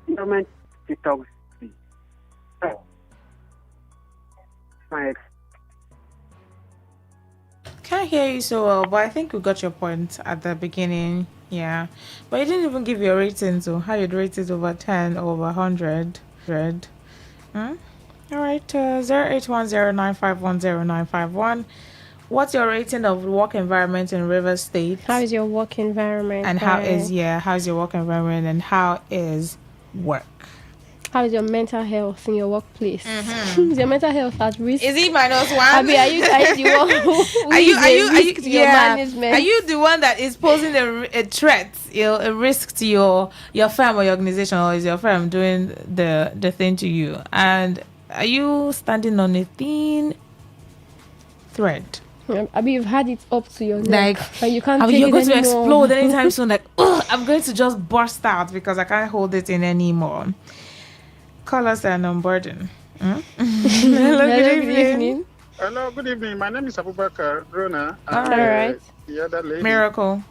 Environment detox. My Can't hear you so well, but I think we got your point at the beginning. Yeah. But you didn't even give your rating, so how you'd rate it over 10 or over 100. Hmm? All right, 0810951091. What's your rating of work environment in River State? How is your work environment? And how's your work environment and how is work? How is your mental health in your workplace? Is your mental health at risk? Is it -1? Abi, are you the one who is a risk to your management? Are you the one that is posing a threat, a risk to your firm or your organization, or is your firm doing the thing to you? And are you standing on a thin thread? Abi, you've had it up to your neck, and you can't take you're it going anymore. to explode anytime soon. Like, I'm going to just burst out because I can't hold it in anymore. Call us and unburden. Hello, good evening. Hello, good evening. My name is Abubakar Rona. All right. The other lady. Miracle.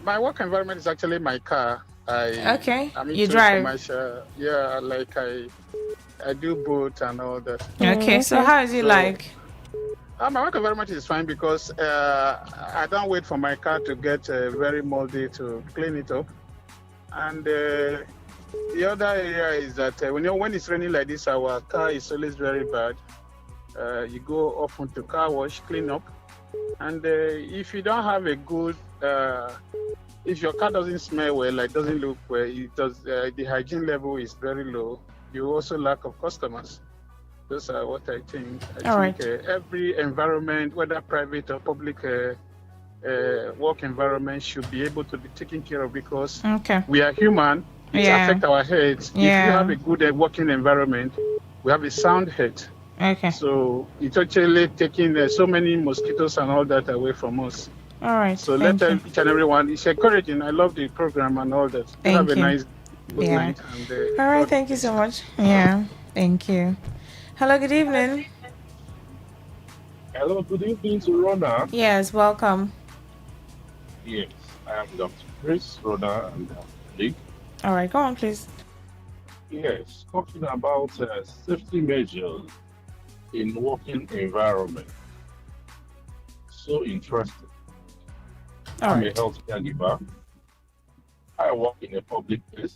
My work environment is actually my car. You drive. Commercial. Yeah, like I do both and all that. Okay, so how is it like? My work environment is fine because I don't wait for my car to get very moldy to clean it up. And the other area is that when it's raining like this, our car is always very bad. You go often to car wash, clean up. And if you don't have a good, if your car doesn't smell well, like doesn't look well, the hygiene level is very low. You also lack of customers. Those are what I think. I think every environment, whether private or public work environment, should be able to be taken care of because we are human. It affects our heads. If you have a good working environment, we have a sound head. Okay. So it's actually taking so many mosquitoes and all that away from us. All right. So let each and everyone. It's encouraging. I love the program and all that. Have a nice good night. And, all right. Thank you so much. Yeah. Thank you. Hello. Good evening. Hello. Good evening to Rona. Yes. Welcome. Yes. I am Dr. Chris Rona and League. All right, go on, please. Yes, talking about safety measures in working environment. So interesting. I'm a health caregiver. I work in a public place,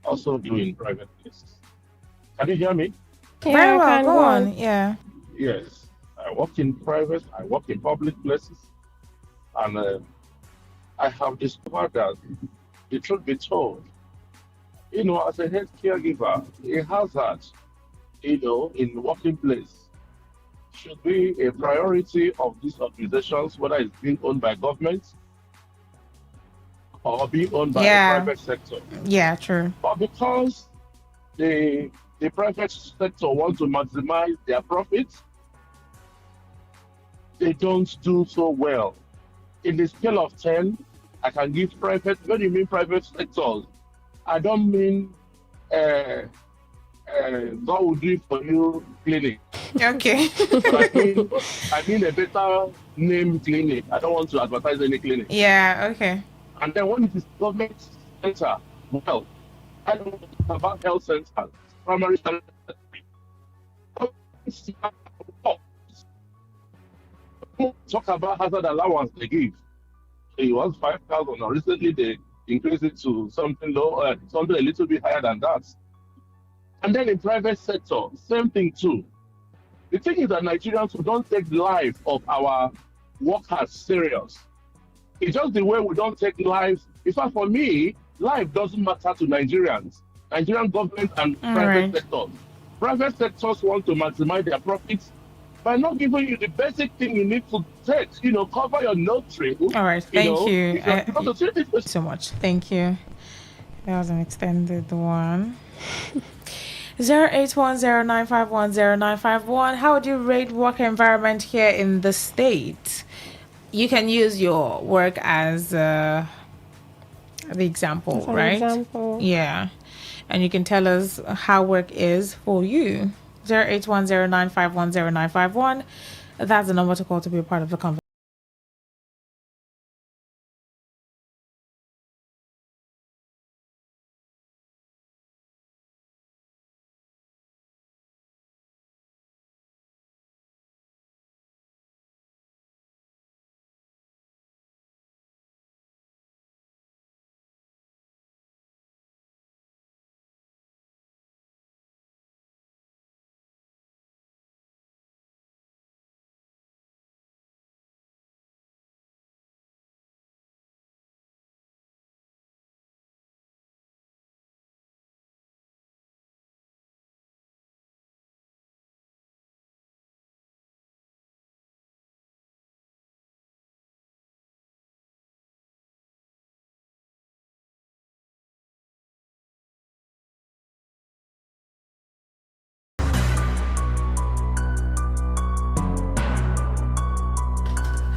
also do in private places. Can you hear me? Yeah, very well, go on. Yeah. Yes, I work in private, I work in public places, and I have discovered that the truth be told, as a health caregiver, a hazard, in the working place should be a priority of these organizations, whether it's being owned by government or being owned by the private sector. Yeah, true. But because the private sector wants to maximize their profits, they don't do so well. In the scale of 10, I can give private. When you mean private sectors, I don't mean God will do it for you clinic. Okay. But I mean a better name clinic. I don't want to advertise any clinic. Yeah, okay. And then when it is government center, well, I don't talk about health centers, primary center. Talk about hazard allowance they give. It was 5,000, or recently they increased it to something low, something a little bit higher than that. And then in private sector, same thing too. The thing is that Nigerians who don't take the life of our workers serious. It's just the way we don't take life. In fact, for me, life doesn't matter to Nigerians. Nigerian government and private sectors. Private sectors want to maximize their profits by not giving you the basic thing you need to take, cover your nose ring. All right, thank you. So much. Thank you. That was an extended one. 0810951091. How would you rate work environment here in the state? You can use your work as the example, right? Example. Yeah. And you can tell us how work is for you. 0810951091. That's the number to call to be a part of the conversation.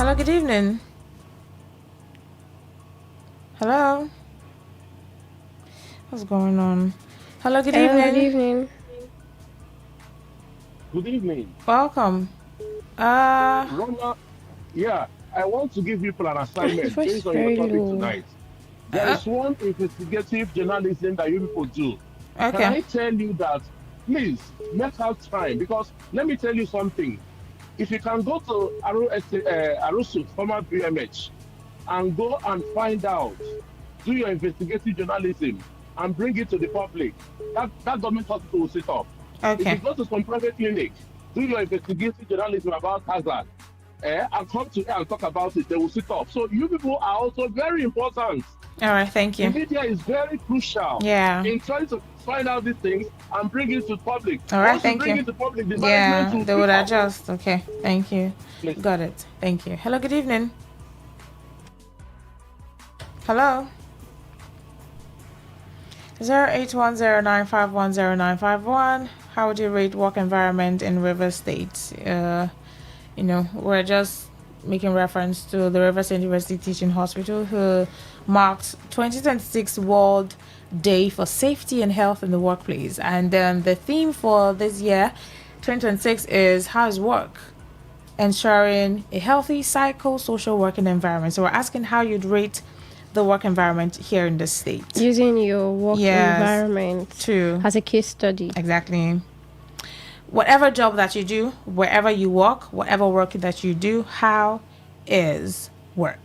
Hello, good evening. Hello. What's going on? Hello, good evening. Good evening. Good evening. Welcome. Rona, yeah, I want to give people an assignment based on your topic tonight. There is one investigative journalism that you people do. Okay. Can I tell you that, please, make out time? Because let me tell you something. If you can go to Arusu, former BMH, and go and find out, do your investigative journalism, and bring it to the public, that government hospital will sit up. Okay. If you go to some private clinic, do your investigative journalism about hazard, and come to here and talk about it, they will sit up. So you people are also very important. All right, thank you. The media is very crucial in trying to find out these things and bring it to public. All right, Once thank you bring you. it to public, the management will they would pick up. adjust. Okay, thank you. Please. Got it. Thank you. Hello, good evening. Hello. 0810951091. How would you rate work environment in River State? We're just making reference to the River State University Teaching Hospital, who marked 2026 World Day for Safety and Health in the Workplace. And the theme for this year, 2026, is how is work? Ensuring a healthy psychosocial working environment. So we're asking how you'd rate the work environment here in the state. Using your work environment as a case study. Exactly. Whatever job that you do, wherever you work, whatever work that you do, how is work?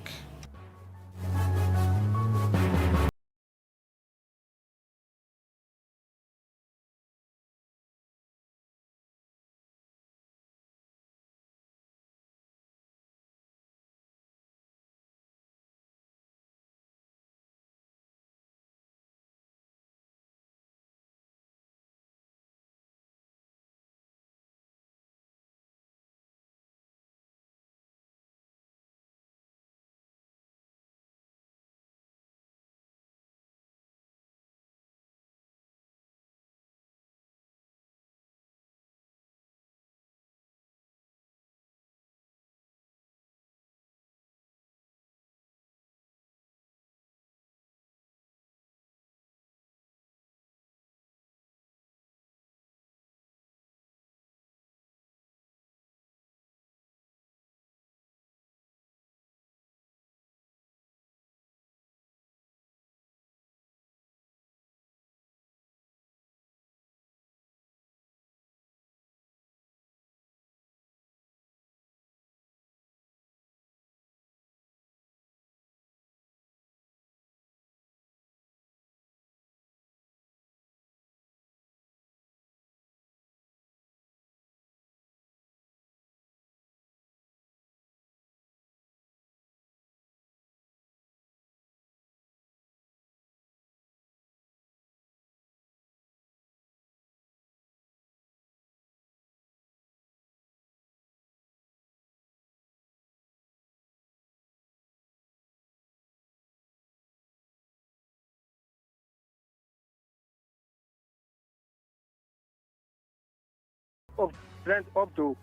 Rent up to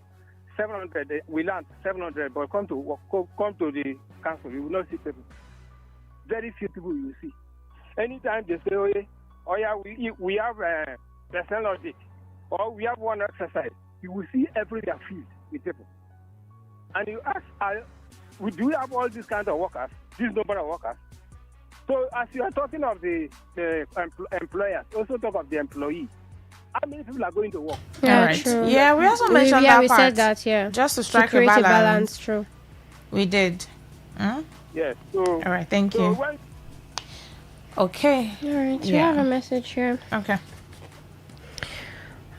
700. We land 700, but come to the council, you will not see people. Very few people you will see. Anytime they say, oh yeah, we have technology, or we have one exercise, you will see everywhere filled with people. And you ask, do we have all these kind of workers? This number of workers? So as you are talking of the employers, also talk of the employees. How many people are going to work? Yeah, true. Yeah, we also mentioned that we part. said that, yeah. Just to strike create a balance. True. We did. Yes. So, all right, thank you. Okay. All right, we have a message here. Okay.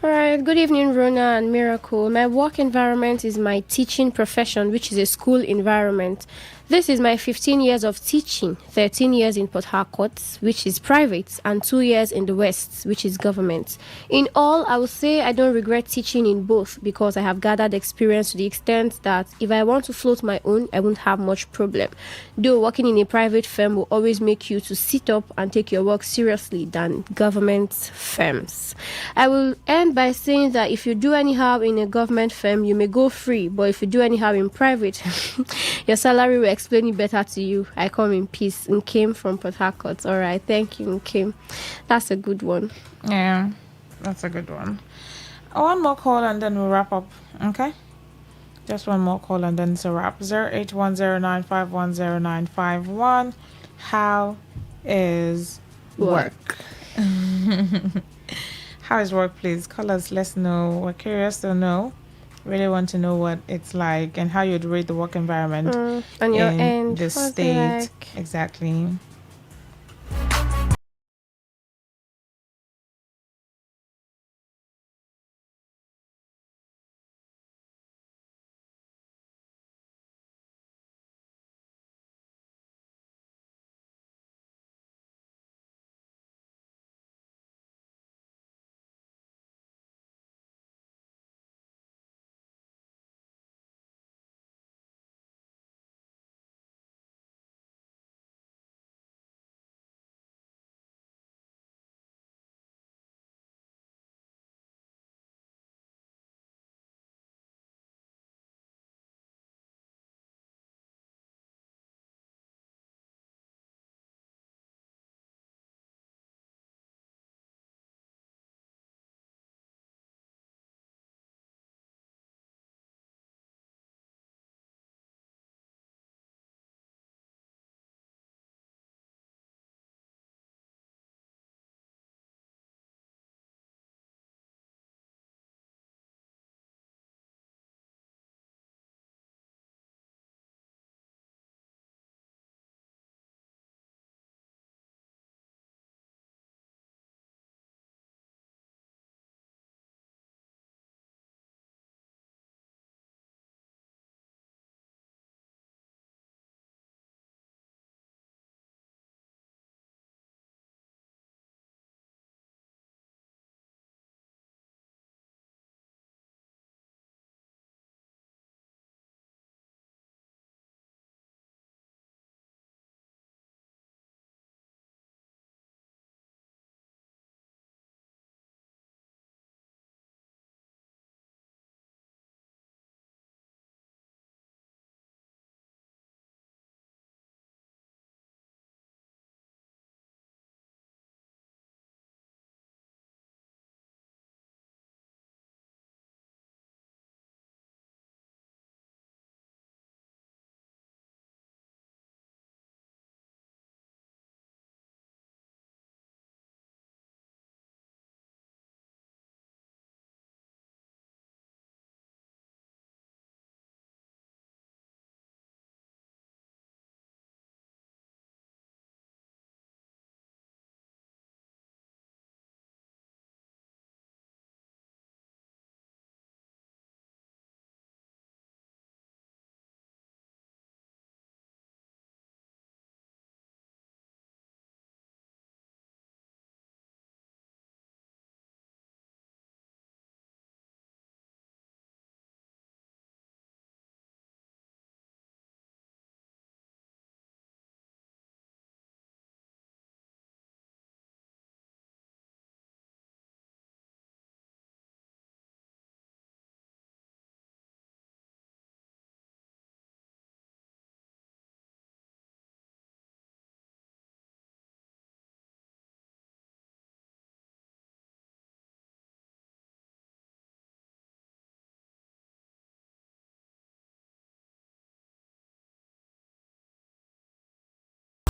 All right, good evening, Rona and Miracle. My work environment is my teaching profession, which is a school environment. This is my 15 years of teaching, 13 years in Port Harcourt, which is private, and 2 years in the West, which is government. In all, I would say I don't regret teaching in both because I have gathered experience to the extent that if I want to float my own, I won't have much problem. Though working in a private firm will always make you to sit up and take your work seriously than government firms. I will end by saying that if you do anyhow in a government firm, you may go free, but if you do anyhow in private, your salary will explain it better to you. I come in peace. Nkem from Port Harcourt. All right, thank you, Nkem. That's a good one. Yeah, that's a good one. One more call and then we'll wrap up. Okay, just one more call and then it's a wrap. 08109510951. How is work? How is work, please? Call us. Let's know. We're curious to know. Really want to know what it's like and how you'd rate the work environment on your in end. the What's state. it like? Exactly.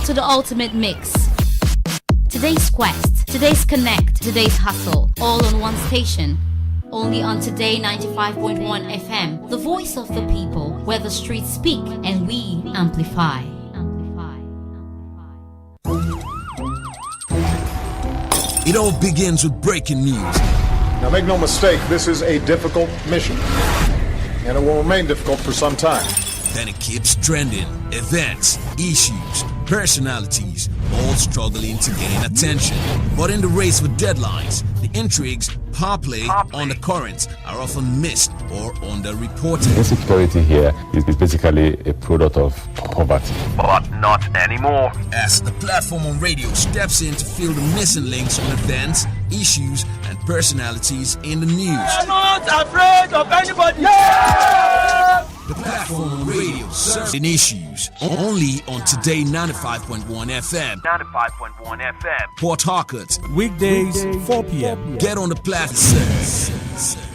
To the ultimate mix. Today's quest, today's connect, today's hustle, all on one station. Only on Today 95.1 FM, the voice of the people, where the streets speak and we amplify. It all begins with breaking news. Now make no mistake, this is a difficult mission, and it will remain difficult for some time. and it keeps trending. Events, issues, personalities, all struggling to gain attention. But in the race for deadlines, the intrigues, power play, undercurrents are often missed or underreported. Insecurity here is basically a product of poverty. But not anymore. As the platform on radio steps in to fill the missing links on events, issues, and personalities in the news. We are not afraid of anybody. Yeah! The platform on radio serves in issues only on Today 95.1 FM. 95.1 FM. Port Harcourt. Weekdays, 4 p.m. Get on the platform.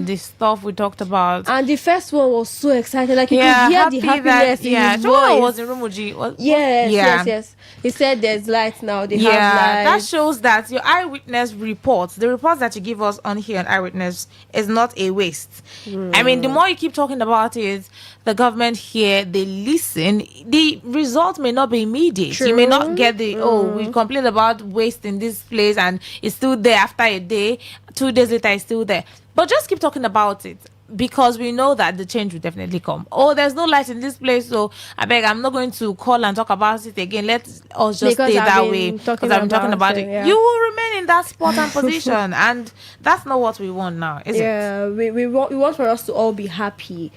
and the stuff we talked about. And the first one was so excited, like you could hear the happiness in his voice. Was in Rumuji. Yes. He said there's lights now. They have lights. That shows that your eyewitness reports, the reports that you give us on here on Eyewitness, is not a waste. I mean, the more you keep talking about it, the government here, they listen. The result may not be immediate. True. You may not get we complained about waste in this place and it's still there after a day. 2 days later, it's still there. But just keep talking about it, because we know that the change will definitely come. There's no light in this place, so I'm not going to call and talk about it again. Let us just stay that way, because I've been talking about it. Yeah. You will remain in that spot and position, and that's not what we want now, is it? Yeah, we want for us to all be happy.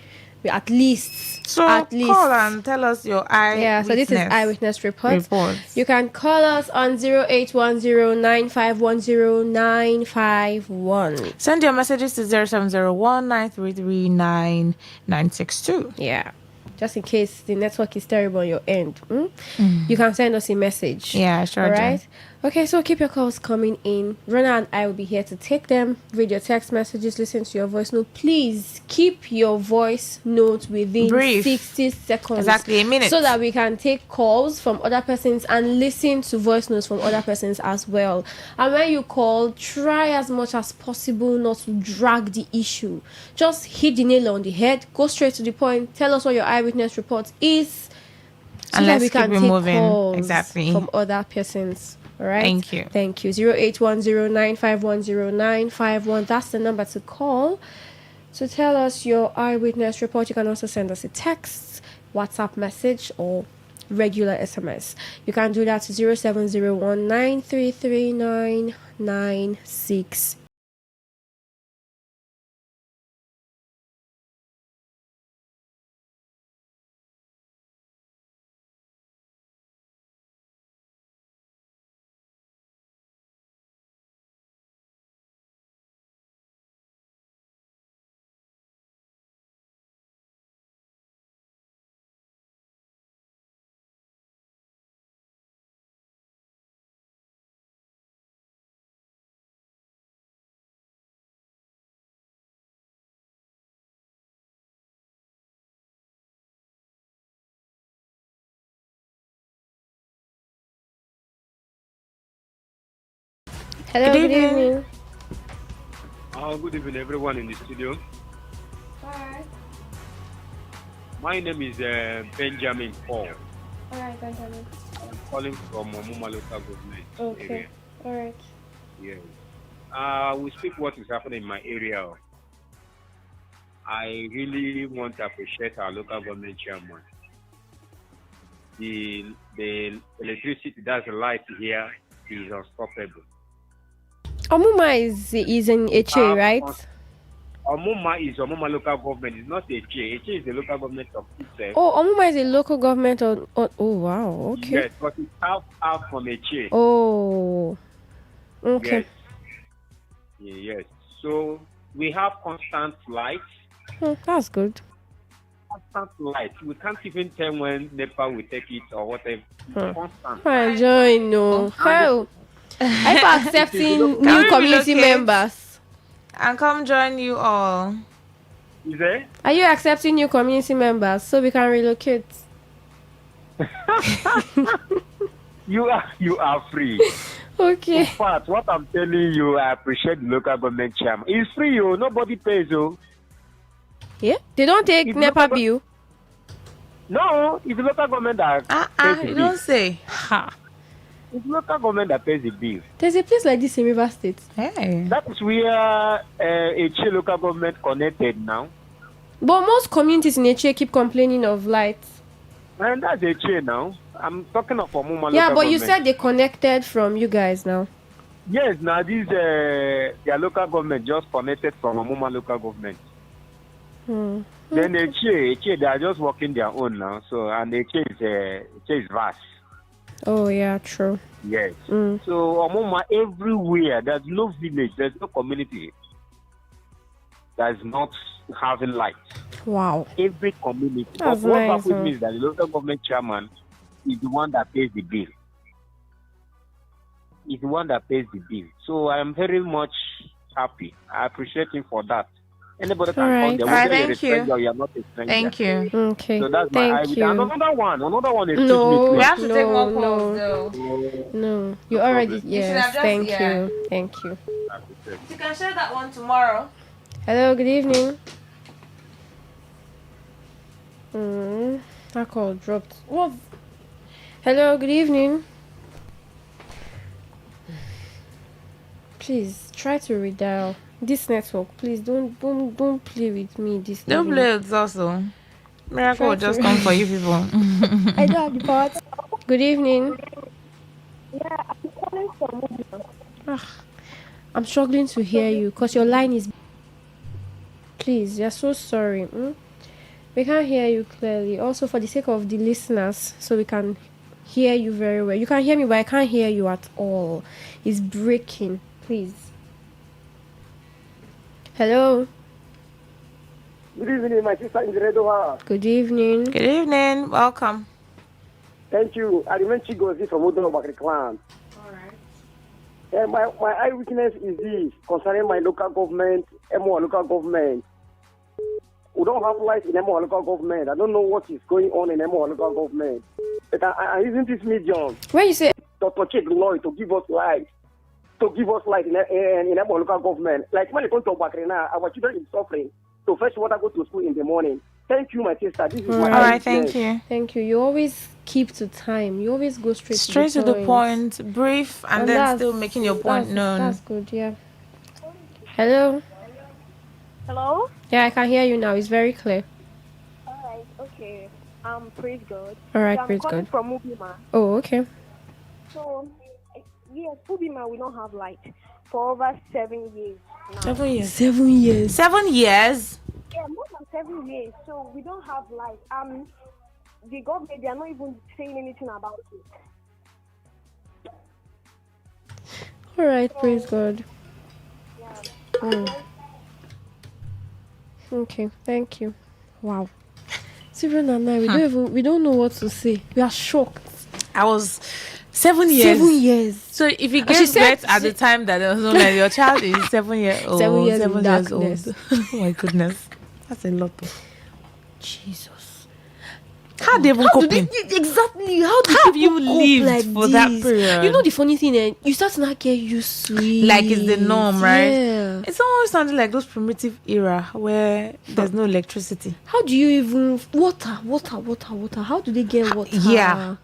At least. Call and tell us your eyewitness. Yeah, so this is eyewitness reports. You can call us on 0810-9510-951. Send your messages to 0701-933-9962. Yeah. Just in case the network is terrible on your end. You can send us a message. Yeah, sure. All right. Okay, so keep your calls coming in. Rona and I will be here to take them, read your text messages, listen to your voice note. Please keep your voice note within 60 seconds. Exactly, a minute. So that we can take calls from other persons and listen to voice notes from other persons as well. And when you call, try as much as possible not to drag the issue. Just hit the nail on the head, go straight to the point, tell us what your eyewitness report is, so that we can take calls from other persons. All right. Thank you. 0810-9510951. That's the number to call to tell us your eyewitness report. You can also send us a text, WhatsApp message, or regular SMS. You can do that to 0701-933-996. Hello, good evening. Good evening, everyone in the studio. Hi. My name is Benjamin Paul. All right, Benjamin. I'm calling from Omuma local government area. All right. Yes. We speak what is happening in my area. I really want to appreciate our local government chairman. The electricity, that's the light here, is unstoppable. Omuma is in Eche, right? Omuma is Omuma local government. It's not Eche. Eche is the local government of itself. Omuma is a local government oh, wow. Okay. Yes, but it's half from Eche. Oh. Okay. Yes. So we have constant light. That's good. Constant light. We can't even tell when NEPA will take it or whatever. Constant. I join no. How? I'm accepting new community members. And come join you all. Is there? Are you accepting new community members so we can relocate? You are free. Okay. In fact, what I'm telling you, I appreciate the local government chairman. It's free, nobody pays, Yeah? They don't take NEPA bill? No, it's the local government that pays the bill. You don't say. Ha. It's local government that pays the bill. There's a place like this in River State. Hey. That is where Eche local government connected now. But most communities in Eche keep complaining of lights. And that's Eche now. I'm talking of Omuma yeah, local but government. you said they connected from you guys now. Yes, now this their local government just connected from Omuma local government. Then Eche, they are just working their own now. So and Eche is vast. Oh yeah, true. Yes. So Omuma everywhere, there's no village, there's no community that is not having light. Wow. Every community. That's but what nice, happens means that the local government chairman is the one that pays the bill. So I am very much happy. I appreciate him for that. Anybody All can come right. there. All right, Whether you're a thank stranger you. or you're not a stranger. Thank you. Okay. So that's my eye Thank with you. Another one, excuse me, No, We please. have to take more calls, no, though. no. You No already. problem. You should Yes. have just, Thank yeah. you. Thank you. I appreciate You can share that one tomorrow. Hello. Good evening. That call dropped. What? Hello. Good evening. Please try to redial this network. Please don't play with me this Don't evening. play it also. Miracle Try will just to- come for you people. I don't have the part. Good evening. Yeah, I'm calling from Mobile. I'm struggling to hear you because your line is. Please, we are so sorry. We can't hear you clearly. Also, for the sake of the listeners, so we can hear you very well. You can hear me, but I can't hear you at all. It's breaking. Please. Hello. Good evening, my sister in the radio house. Good evening. Good evening. Welcome. Thank you. I remember Chigozi from Udon Bakri Clan. Alright. My eyewitness is this concerning my local government, MO local government. We don't have light in MO local government. I don't know what is going on in MO local government. But I'm using this medium. When you say Dr. Chik Lloyd to give us light. To give us light in MO local government. Like when it comes to Bakri now, our children is suffering. To fetch water, go to school in the morning. Thank you, my sister. This is my Alright, thank you. Thank you. You always keep to time. You always go straight to the point, brief, and then still making your point known. That's good, yeah. Hello. Hello? Yeah, I can hear you now. It's very clear. Alright, okay. Praise God. Alright, I'm praise calling God. from Mubima. Oh, okay. So, yes, Mubima, we don't have light for over 7 years now. 7 years. 7 years. 7 years? Yeah, more than 7 years. So, we don't have light. The government, they are not even saying anything about it. Alright, praise God. Yeah. Okay, thank you. Wow. Steven and I, we don't know what to say. We are shocked. I was 7 years. 7 years. So if you gave birth at the time that there was no light, your child is 7 years old. 7 years 7 in years darkness. old. Oh my goodness. That's a lot. Jesus. How they even coping? Exactly. How have you people cope lived like for this? that period? You know the funny thing, you start to not get used to it. Like it's the norm, right? Yeah. It's almost sounding like those primitive era where there's no electricity. How do you even water? How do they get water? Yeah.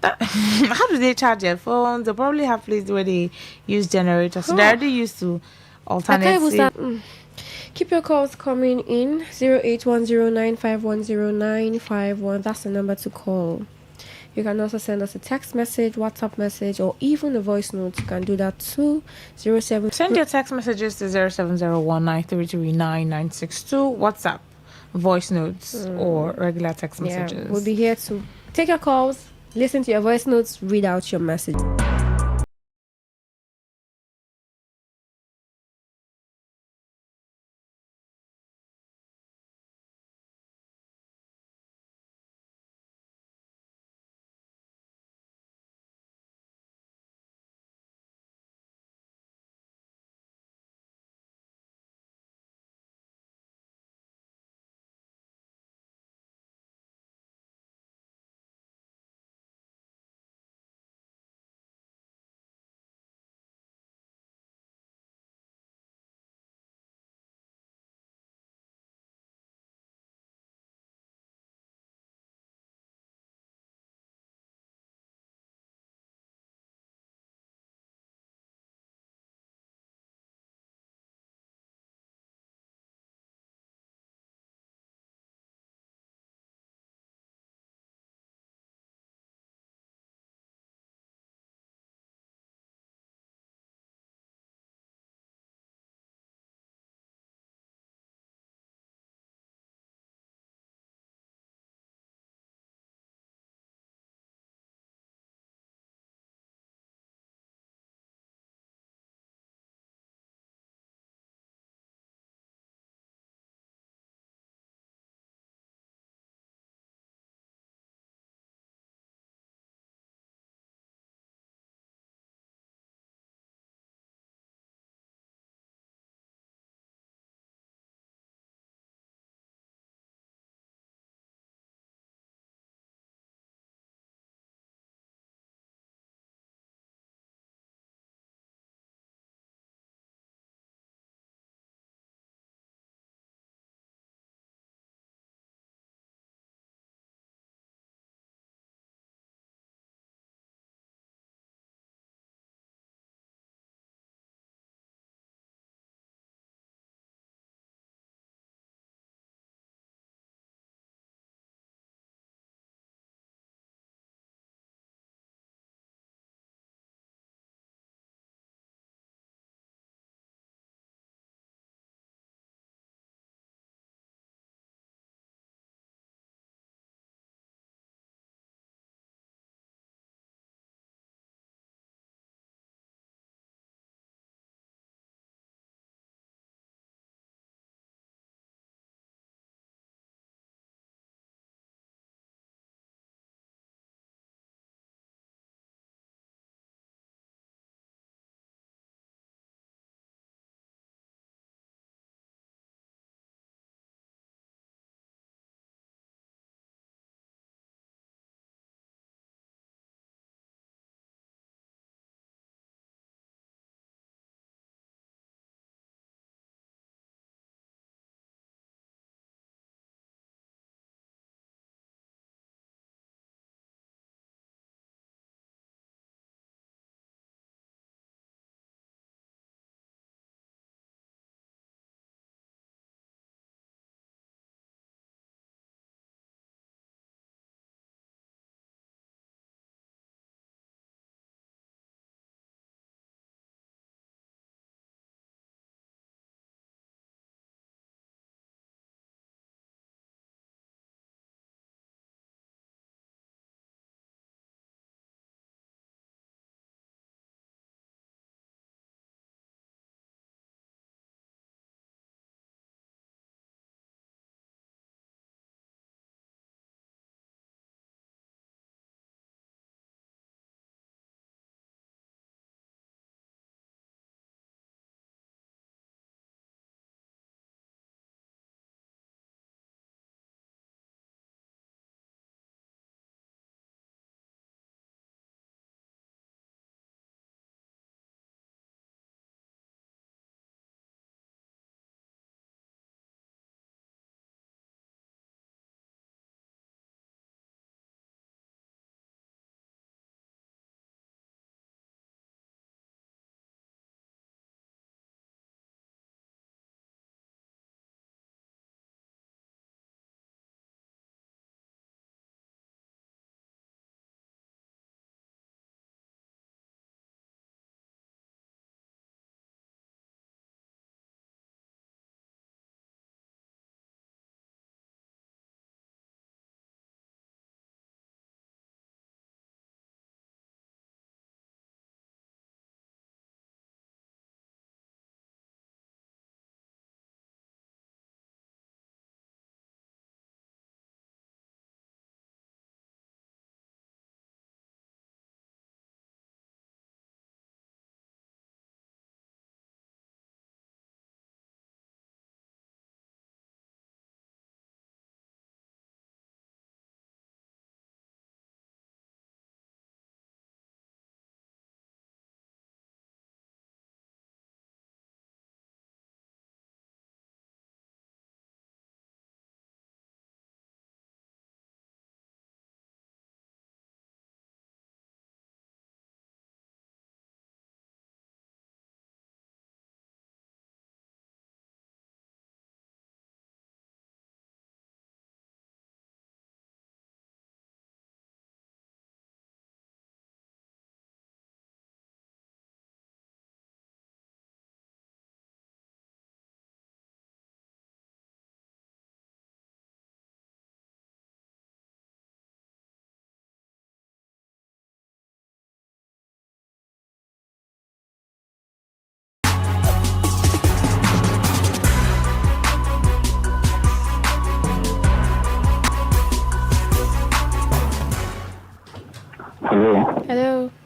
How do they charge their phones? They probably have places where they use generators. So they're already used to alternative. Keep your calls coming in. 081095109151. That's the number to call. You can also send us a text message, WhatsApp message, or even a voice note. You can do that too. 07. Send your text messages to 070193396962. WhatsApp, voice notes, or regular text messages. Yeah, we'll be here to take your calls, listen to your voice notes, read out your message.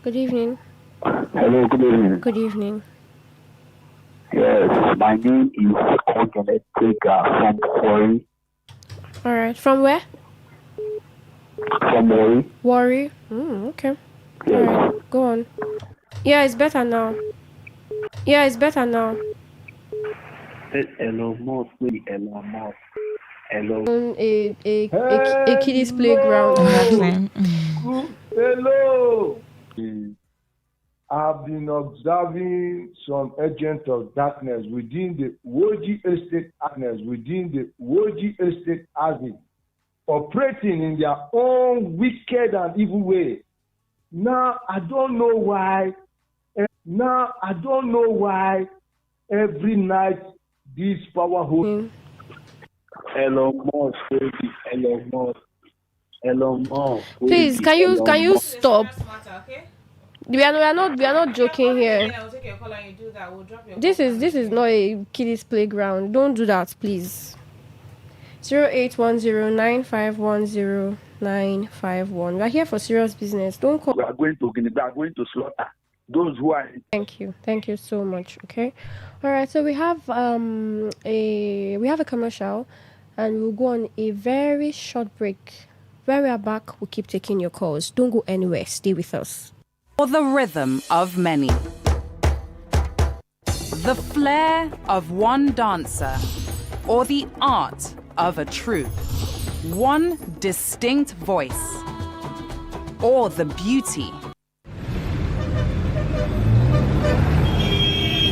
Good evening. Hello, good evening. Good evening. Yes, my name is Ogene from Warri. All right. From where? From Warri. Warri. Okay. All right. Go on. Yeah, it's better now. Elon Musk, Elon Musk. Hello. A kiddies playground. Hello. I've been observing some agents of darkness within the Woji Estate Housing, operating in their own wicked and evil way. Now I don't know why every night this power hold. Elon Musk. Please, can you stop? We are not joking here. This is not a kiddies playground. Don't do that, please. 0810951091. We are here for serious business. Don't call. We are going to slaughter those who are. Thank you so much. Okay, all right. So we have a commercial, and we'll go on a very short break. When we are back, we'll keep taking your calls. Don't go anywhere. Stay with us. For the rhythm of many, the flair of one dancer, or the art of a troupe, one distinct voice, or the beauty.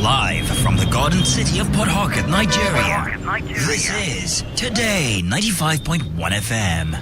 Live from the Garden City of Port Harcourt, Nigeria. This is Today 95.1 FM.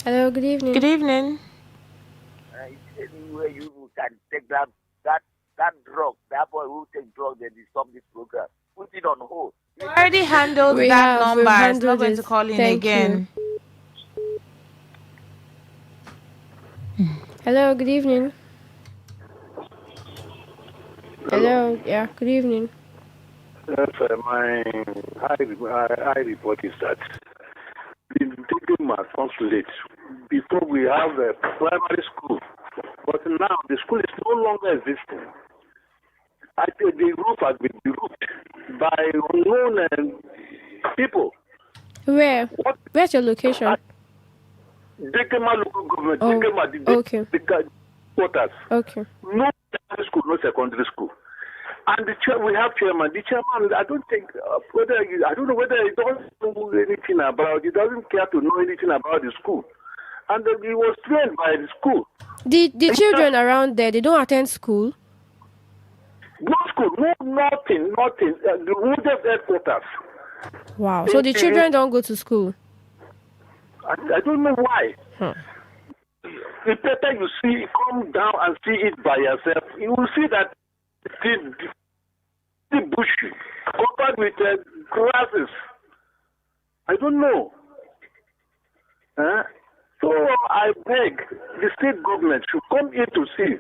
Hello, good evening. Good evening. Anywhere you can take that drug, that boy who take drug, then they stop this program. Put it on hold. We already handled that number. It's not going to call in again. Hello, good evening. Hello, yeah, good evening. Yes, my high report is that the taking my comes late. Before we have a primary school, but now the school is no longer existing. I think the roof has been roofed by unknown people. Where? Where's your location? Dekema local government. Oh, Dekema, okay. the quarters. Okay. No primary school, no secondary school. And we have chairman. The chairman, I don't think I don't know whether he doesn't know anything about. He doesn't care to know anything about the school, and he was trained by the school. The children around there, they don't attend school. No school, no nothing. The wounded headquarters. Wow. So the children don't go to school. I don't know why. The better you see, come down and see it by yourself. You will see that. The bush covered with grasses. I don't know. So I beg the state government should come in to see.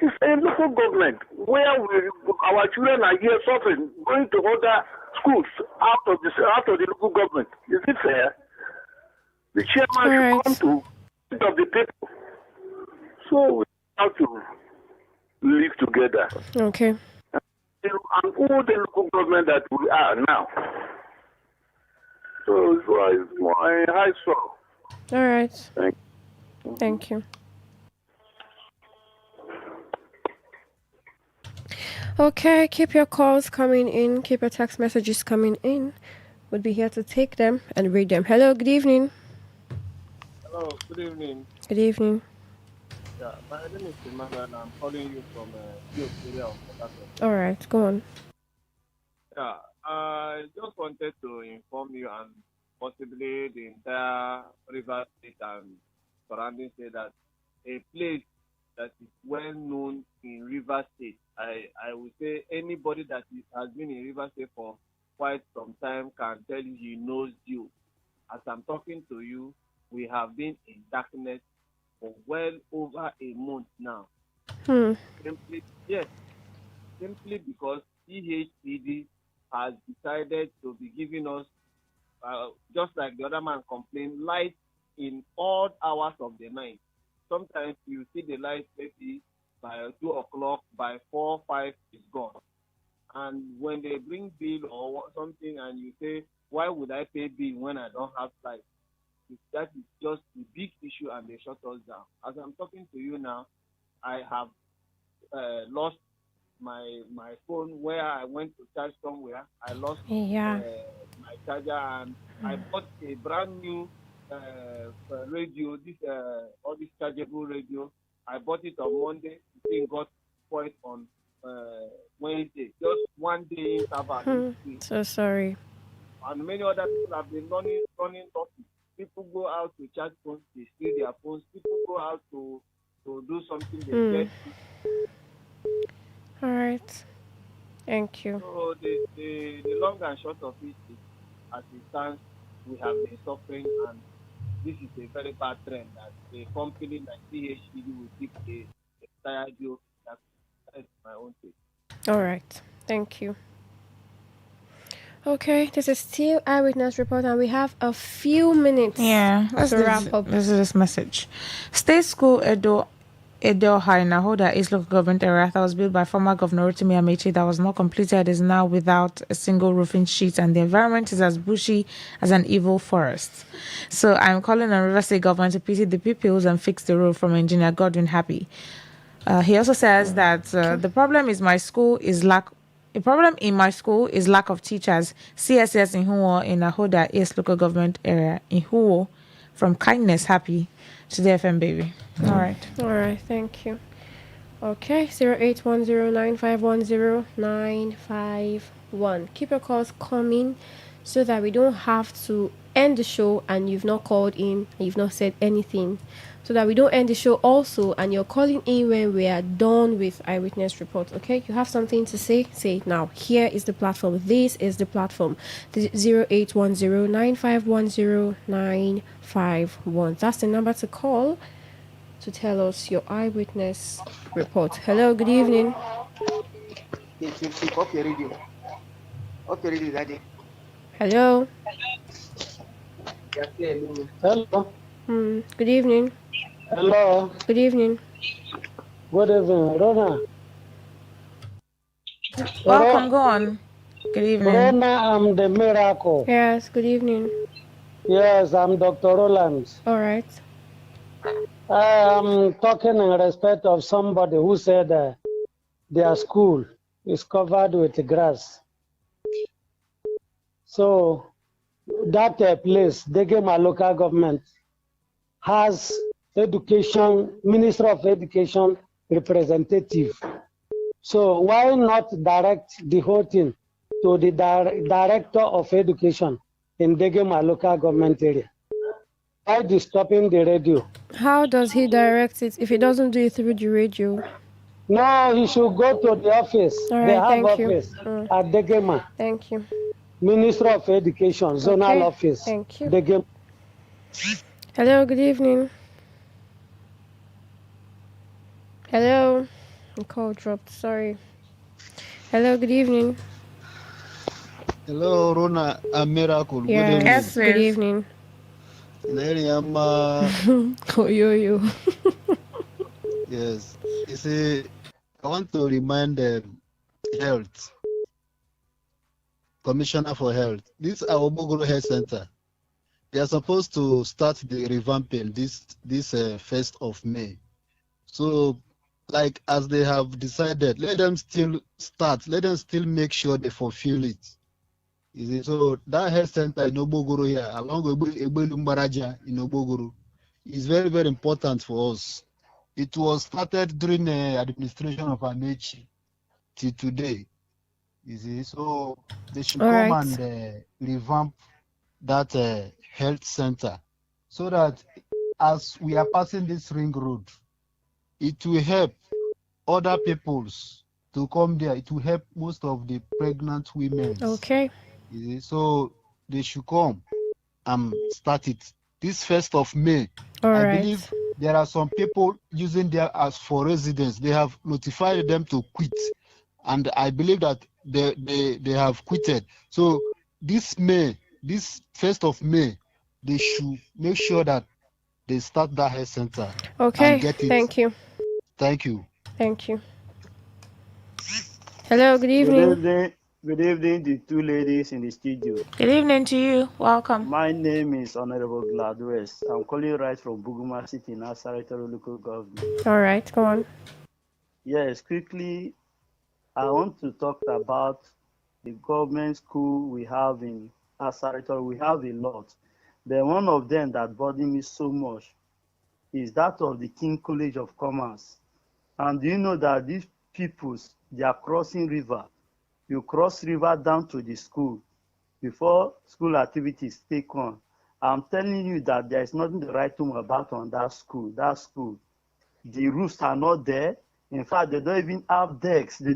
It's a local government where our children are here suffering, going to other schools out of the local government. Is it fair? The chairman should come to of the people. So we have to live together. Okay. And all the local government that we are now. So it's my high soul. All right. Thank you. Okay, keep your calls coming in. Keep your text messages coming in. We'll be here to take them and read them. Hello, good evening. Hello, good evening. Good evening. Yeah, my name is Emmanuel and I'm calling you from the area of Port Harcourt. All right, go on. Yeah, I just wanted to inform you and possibly the entire River State and surrounding state that a place that is well known in River State, I would say anybody that has been in River State for quite some time can tell you he knows you. As I'm talking to you, we have been in darkness for well over a month now. Simply because EHPD has decided to be giving us, just like the other man complained, light in all hours of the night. Sometimes you see the light maybe by 2 o'clock, by 4, 5 is gone. And when they bring bill or something and you say, why would I pay bill when I don't have light? That is just a big issue and they shut us down. As I'm talking to you now, I have lost my phone where I went to charge somewhere. I lost my charger and I bought a brand new radio, all this chargeable radio. I bought it on Monday. The thing got spoiled on Wednesday. Just one day interval. So sorry. And many other people have been running topics. People go out to charge phones, they steal their phones. People go out to do something, they get. All right. Thank you. So the long and short of it is, as it stands, we have been suffering, and this is a very bad trend that a company like CHED will keep a entire deal. That's my own take. All right. Thank you. Okay, this is still Eyewitness Report, and we have a few minutes to wrap up. This is this message. State School Edo High Nahoda East Local Government Area that was built by former Governor Rotimi Amechi that was not completed is now without a single roofing sheet, and the environment is as bushy as an evil forest. So I'm calling on River State government to pity the pupils and fix the roof. From Engineer Godwin Happy. He also says that the problem in my school is lack of teachers. CSS in Huo in Nahoda East Local Government Area in Huo. From Kindness Happy to the FM baby. All right, thank you. Okay, 0810951091. Keep your calls coming. so that we don't have to end the show and you've not called in and you've not said anything. So that we don't end the show also and you're calling in when we are done with eyewitness reports. Okay, you have something to say it now. Here is the platform. This is the platform. 0810-9510-951. That's the number to call to tell us your eyewitness report. Hello, good evening. Hello. Hello. Good evening. Hello. Good evening. Good evening, Rona. Welcome, go on. Good evening. Rona, I'm the miracle. Yes, good evening. Yes, I'm Dr. Roland. All right. I am talking in respect of somebody who said their school is covered with grass. So that place, Degema local government, has Minister of Education representative. So why not direct the whole thing to the Director of Education in Degema local government area? Why disturbing the radio? How does he direct it if he doesn't do it through the radio? No, he should go to the office. All right, they have thank office you. at Degema. Thank you. Minister of Education, zonal office. Thank you. Degema. Hello, good evening. Hello. The call dropped, sorry. Hello, good evening. Hello, Rona, a miracle. Yes, good evening. Yes, good evening. Yo. Yes. You see, I want to remind the health, Commissioner for Health. This is our Bogoro Health Center. They are supposed to start the revamping this 1st of May. So, like as they have decided, let them still start. Let them still make sure they fulfill it. So that health center in Obogoro here, along with Ebelu in Obogoro, is very, very important for us. It was started during the administration of Amechi till today. So they should come and revamp that health center so that as we are passing this ring road, it will help other peoples to come there. It will help most of the pregnant women. Okay. So they should come and start it this 1st of May. I believe there are some people using there as for residence. They have notified them to quit, and I believe that they have quitted. So this 1st of May, they should make sure that they start that health center. Okay. And get it. Thank you. Thank you. Thank you. Hello, good evening. Good evening, the two ladies in the studio. Good evening to you. Welcome. My name is Honorable Gladwes. I'm calling right from Buguma City, Nasarato local government. All right, go on. Yes, quickly, I want to talk about the government school we have in Nasarato. We have a lot. Then one of them that bothered me so much is that of the King College of Commerce. And do you know that these peoples, they are crossing river? You cross river down to the school before school activities take on. I'm telling you that there is nothing to write home about on that school. The roofs are not there. In fact, they don't even have decks. The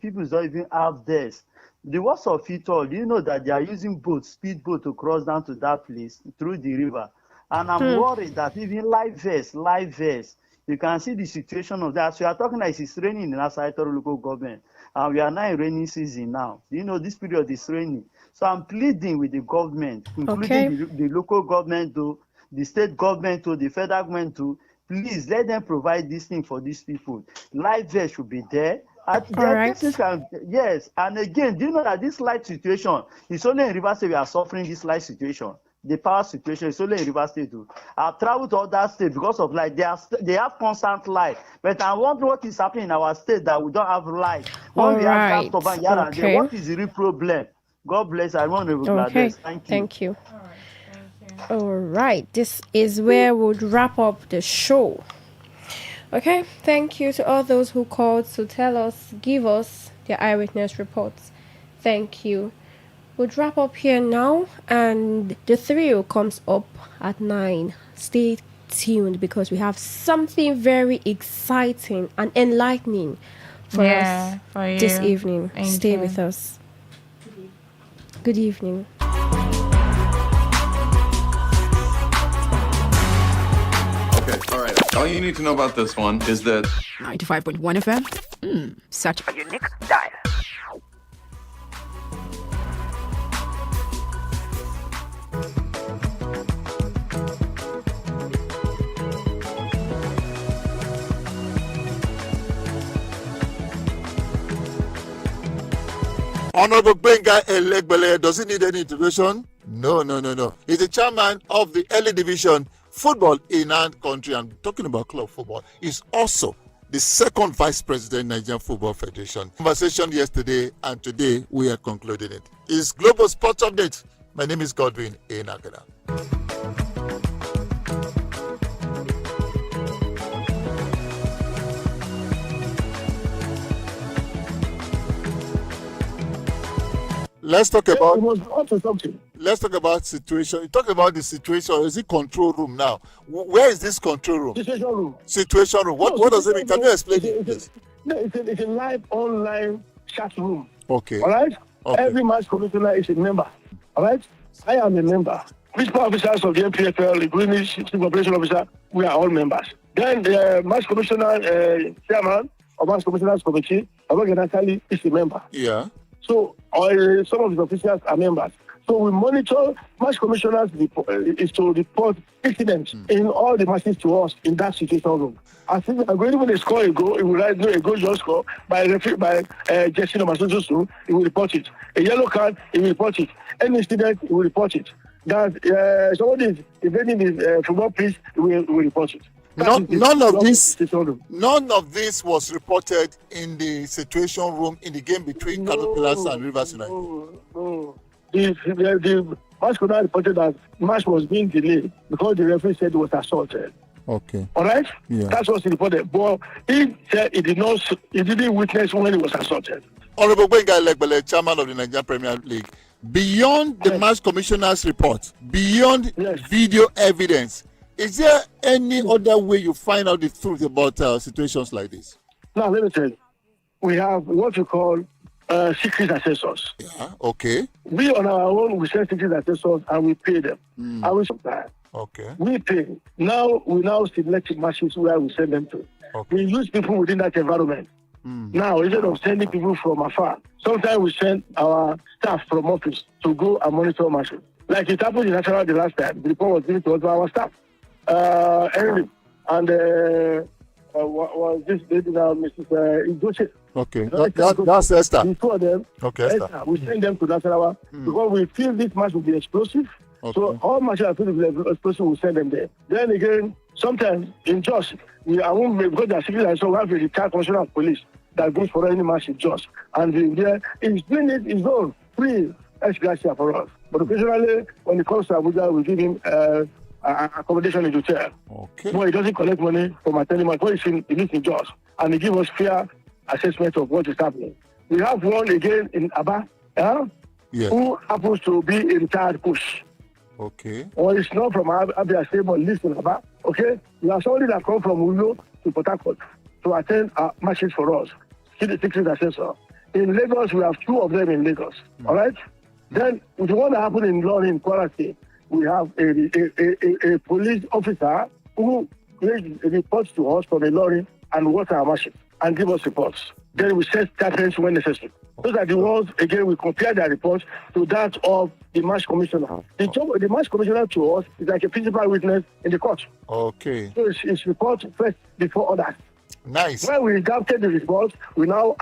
people don't even have desks. The worst of it all, do you know that they are using speedboat to cross down to that place through the river? And I'm worried that even live vests, you can see the situation of that. So we are talking like it's raining in Nasarato local government. And we are now in rainy season now. You know, this period is raining. So I'm pleading with the government, including the local government, the state government, the federal government, please let them provide this thing for these people. Life there should be there. Yes. And again, do you know that this light situation is only in Rivers State we are suffering this light situation? The power situation is only in Rivers State too. I've traveled to other states because of light. They have constant light. But I wonder what is happening in our state that we don't have light. When we have what is the real problem? God bless. I want to Bangladesh. Thank you. All right. This is where we'll wrap up the show. Okay. Thank you to all those who called to give us their eyewitness reports. Thank you. We'll wrap up here now, and the thrill comes up at 9. Stay tuned because we have something very exciting and enlightening for us this evening. Stay with us. Good evening. Okay, all right. All you need to know about this one is that 95.1 FM. Such a unique dial. Honorable Benga Elegbele, does he need any introduction? No. He's the chairman of the early division football in our country. I'm talking about club football. He's also the second vice president Nigerian Football Federation. Conversation yesterday and today we are concluding it. It's Global Sports Update. My name is Godwin Enagada. Let's talk about situation. You talk about the situation. Is it control room now? Where is this control room? Situation room. What does it mean? Can you explain it, please? It's a live online chat room. Okay. All right. Okay. Every match commissioner is a member. All right. I am a member. Principal officers of the MPFL, the Greenwich Chief Operation Officer, we are all members. Then the match commissioner, chairman of match commissioners committee, Abaganakali, is a member. Yeah. So some of the officials are members. So we monitor match commissioners is to report incidents in all the matches to us in that situation room. I think when they score a goal, it will write a goal just score by Jesse Nomasusu, it will report it. A yellow card, it will report it. Any incident, it will report it. That somebody is invading the football pitch, it will report it. None of this was reported in the situation room in the game between Caterpillars and Rivers United. No. The match could not reported that the match was being delayed because the referee said it was assaulted. Okay. All right? Yeah. That's what's reported. But he said he didn't witness when he was assaulted. Honorable Benga Elegbele, chairman of the Nigerian Premier League, beyond the match commissioner's report, beyond video evidence, is there any other way you find out the truth about situations like this? Now, let me tell you. We have what we call secret assessors. Yeah, okay. We on our own, we send secret assessors and we pay them. And we supply. Okay. We pay. Now, we select matches where we send them to. Okay. We use people within that environment. Now, instead of sending people from afar, sometimes we send our staff from office to go and monitor matches. Like it happened in National the last time. The report was given to us by our staff. Henry and was this lady now, Mrs. Idoche. Okay, that's Esther. The two of them. Okay, Esther. We send them to Nasarawa because we feel this match will be explosive. Okay. So all matches that feel will be explosive, we send them there. Then again, sometimes in Jos, because they are secret and so we have a retired commissioner of police that goes for any match in Jos. And he's doing it his own, free ex-gratia for us. But occasionally, when it comes to Abuja, we give him accommodation in the hotel. Okay. But he doesn't collect money from attending match. He lives in Jos. And he gives us fair assessment of what is happening. We have one again in Aba, who happens to be a retired coach. Okay. Or it's not from Abia State, but lives in Aba. Okay? We have somebody that come from Uyo to Port Harcourt to attend matches for us. See the secret assessor. In Lagos, we have two of them in Lagos. All right? Then, the one that happened in Lorry in Kwara State, we have a police officer who reports to us from a lorry and watch our matches and give us reports. Then we set statements when necessary. Those are the ones, again, we compare their reports to that of the match commissioner. The match commissioner to us is like a principal witness in the court. Okay. So it's report first before others. Nice. When we adapted the report, we now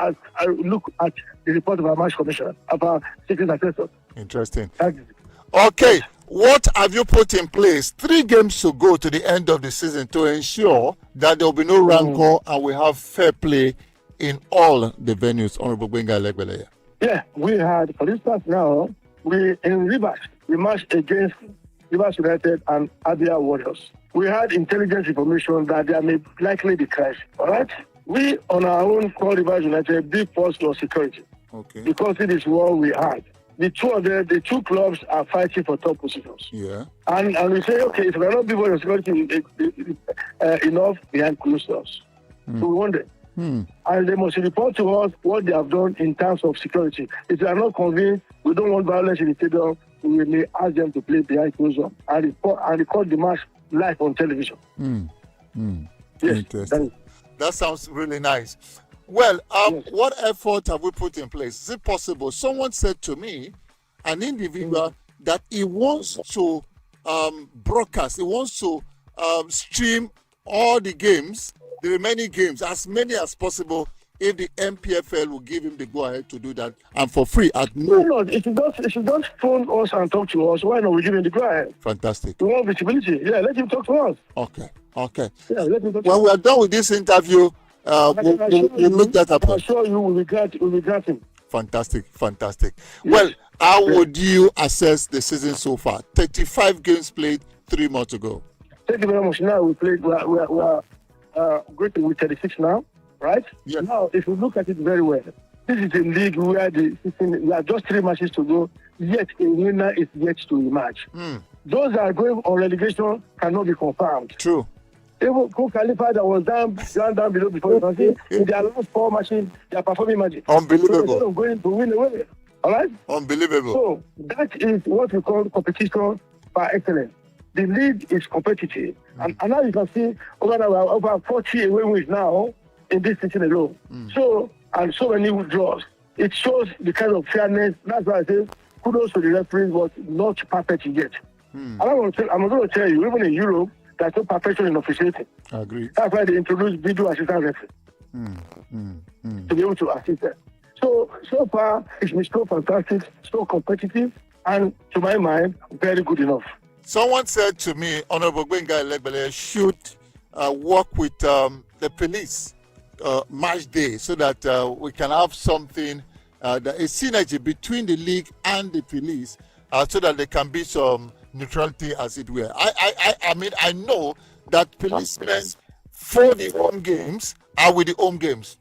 look at the report of our match commissioner, of our secret assessor. Interesting. Okay. What have you put in place? 3 games to go to the end of the season to ensure that there will be no rancor and we have fair play in all the venues, Honorable Benga Elegbele? Yeah, we had, for instance, now, in Rivers, we matched against Rivers United and Abia Warriors. We had intelligence information that there may likely be crash. All right? We, on our own, called Rivers United, big force for security. Okay. Because it is what we had. the two clubs are fighting for top positions. Yeah. And we say, okay, if we are not giving the security enough behind closed doors, so we want them. And they must report to us what they have done in terms of security. If they are not convinced, we don't want violence in the stadium, we may ask them to play behind closed doors and record the match live on television. Yes, interesting. That sounds really nice. Well, what effort have we put in place? Is it possible? Someone said to me, an individual, that he wants to broadcast, he wants to stream all the games, the remaining games, as many as possible, if the MPFL will give him the go-ahead to do that, and for free at no. If you just phone us and talk to us, why not we give him the go-ahead? Fantastic. We want visibility. Yeah, let him talk to us. Okay. Yeah, let him talk when we are done with this interview, we'll make that happen. I'm sure you will regret him. Fantastic. Yes. Well, how would you assess the season so far? 35 games played, 3 more to go. Thank you very much. Now we are going with 36 now, right? Yes. Now, if you look at it very well, this is a league where we are just 3 matches to go, yet a winner is yet to emerge. Those that are going on relegation cannot be confirmed. True. Even Khalifa that was down below before, in their last 4 matches, they are performing magic. Unbelievable. So instead of going to win away, all right? Unbelievable. So that is what we call competition by excellence. The league is competitive. And now you can see over 40 away wins now in this season alone. So many withdrawals. It shows the kind of fairness. That's why I say kudos to the referees, but not perfect yet. And I'm going to tell you, even in Europe, there's no perfection in officiating. I agree. That's why they introduced video assistant referee to be able to assist them. So far, it's been so fantastic, so competitive, and to my mind, very good enough. Someone said to me, Honorable Gbenga Elegbele should work with the police match day so that we can have something, a synergy between the league and the police so that there can be some neutrality, as it were. I mean, I know that policemen for the home games are with the home games.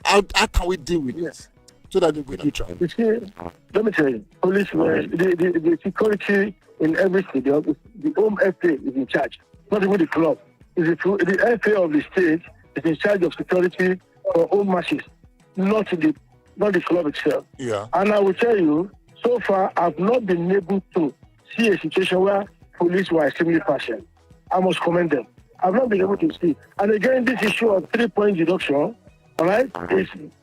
How can we deal with this so that they will be neutral? You see, let me tell you, policemen, the security in every stadium, the home FA is in charge, not even the club. The FA of the state is in charge of security for home matches, not the club itself. Yeah. And I will tell you, so far, I've not been able to see a situation where police were extremely partial. I must commend them. I've not been able to see. And again, this issue of 3-point deduction, all right,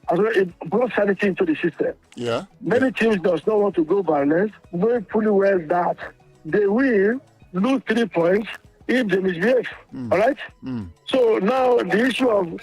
it brought sanity into the system. Yeah. Many teams does not want to go violence, knowing fully well that they will lose 3 points if they misbehave. All right? So now the issue of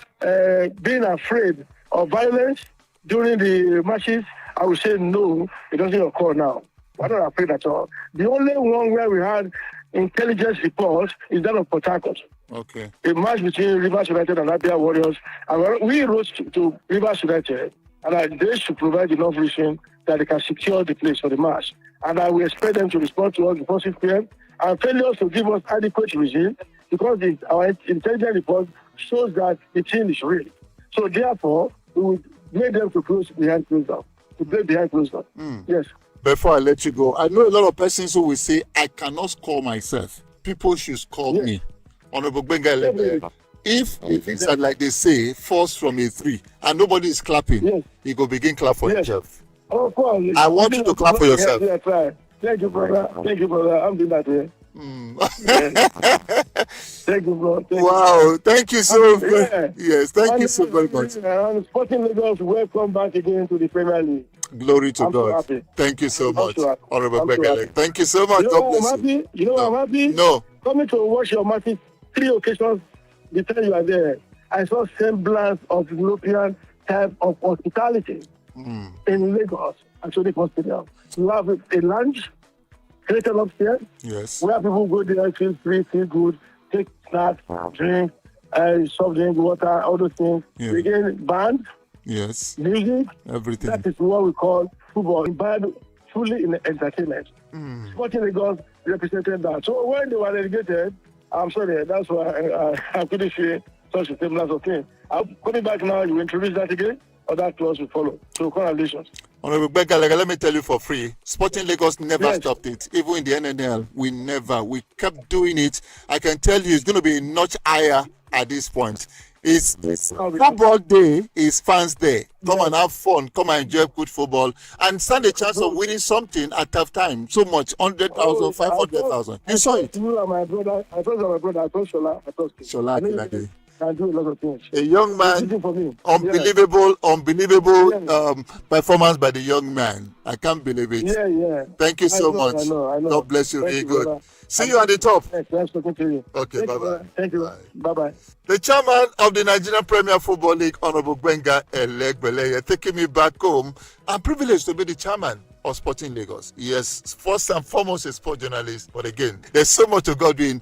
being afraid of violence during the matches, I would say no, it doesn't occur now. We're not afraid at all. The only one where we had intelligence reports is that of Port Harcourt. Okay. A match between Rivers United and Abia Warriors. And we wrote to Rivers United, and they should provide enough reason that they can secure the place for the match. And I will expect them to respond to us before 6 p.m. And failures to give us adequate reason because our intelligence report shows that the team is real. So therefore, we will make them to close behind closed doors, to play behind closed doors. Yes. Before I let you go, I know a lot of persons who will say, I cannot score myself. People should call me. Honorable Gbenga Elegbele. If it's like they say, force from a 3, and nobody is clapping, you go begin clap for yourself. Oh, course. I want you to clap for yourself. Yes, right. Thank you, brother. I'm doing that here. Thank you, bro. Wow, thank you so much. Yes, thank you so very much. Sporting Lagos, welcome back again to the Premier League. Glory to I'm God. So thank you so much, so Honorable Gbenga. Thank you so much. God bless you. You know I'm happy? No. Coming to watch your matches 3 occasions the time you are there, I saw semblance of European type of hospitality in Lagos, actually Stadium. You have a lounge created upstairs, where people go there, feel free, feel good, take snacks, drink, soft drink, water, all those things. Again, band, music, everything. That is what we call football, embodied fully in entertainment. Sporting Lagos represented that. So when they were relegated, I'm sorry, that's why I couldn't see such a similar thing. I'm coming back now, you introduce that again, or that clause will follow. So congratulations. Honorable Begalega, let me tell you for free, Sporting Lagos never stopped it. Even in the NNL, we kept doing it. I can tell you it's going to be much higher at this point. It's football day, is fans day. Come and have fun, come and enjoy good football, and stand a chance of winning something at tough time. So much, 100,000, 500,000. You saw it. You are my brother. I told my brother. I told Shola. I told Shola Akilade. Can do a lot of things. A young man, unbelievable performance by the young man. I can't believe it. Yeah. Thank you so much. I know. God bless you. Very good. Brother. See you at the top. Nice talking to you. Okay, bye-bye. Thank you. Bye-bye. The chairman of the Nigerian Premier Football League, Honorable Gbenga Elegbeleye, taking me back home. I'm privileged to be the chairman of Sporting Lagos. Yes, first and foremost a sport journalist, but again, there's so much to Godwin,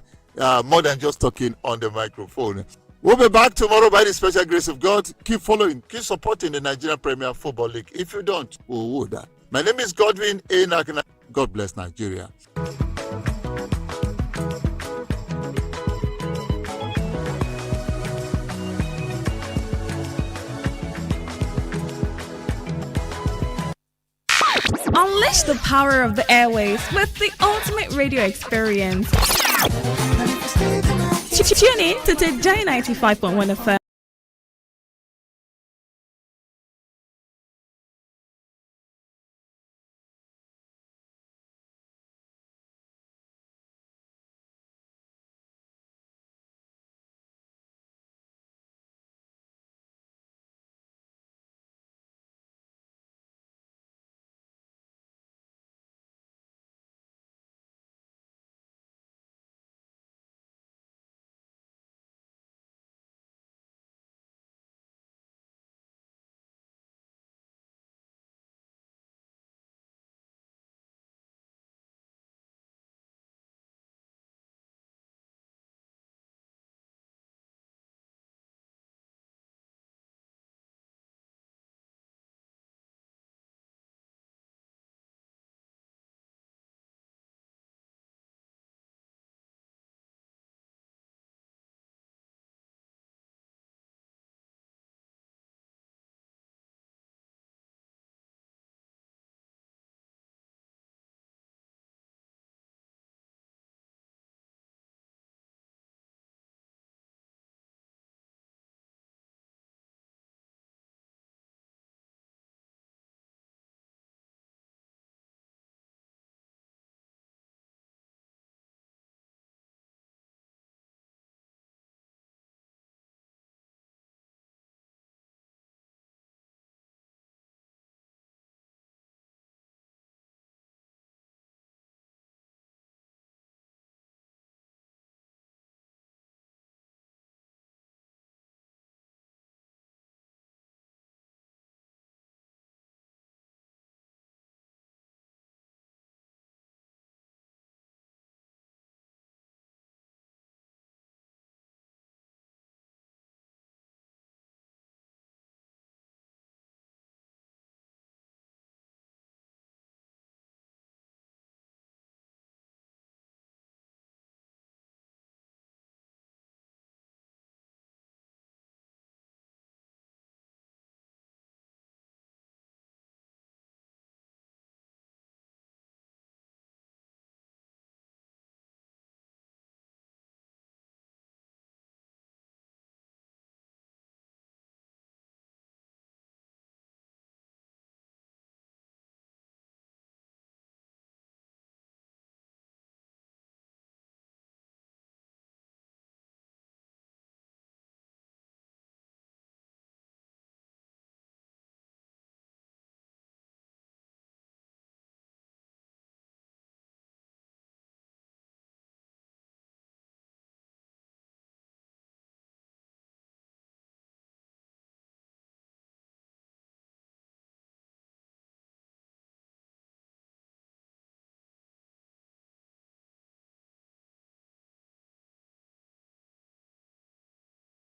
more than just talking on the microphone. We'll be back tomorrow by the special grace of God. Keep following, keep supporting the Nigerian Premier Football League. If you don't, who would that? My name is Godwin A. Nakana. God bless Nigeria. Unleash the power of the airwaves with the ultimate radio experience. Tune in to Today 95.1 FM.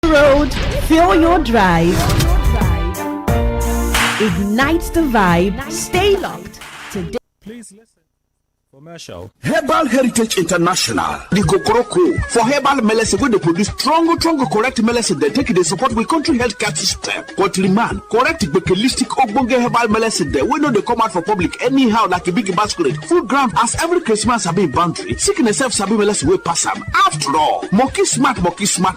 Road, fill your drive. Ignite the vibe. Stay locked. Today. Please listen. Commercial. Herbal Heritage International, the Kokoroko for herbal medicine wey dey produce strong correct medicine dem take dey support we country healthcare system. Countryman, correct gbekelistic ogbonge herbal medicine dem wey no dey come out for public anyhow like a big masquerade. Full ground as every Christmas sabi boundary. Sickness sef sabi medicine wey pass am. After all, monkey smart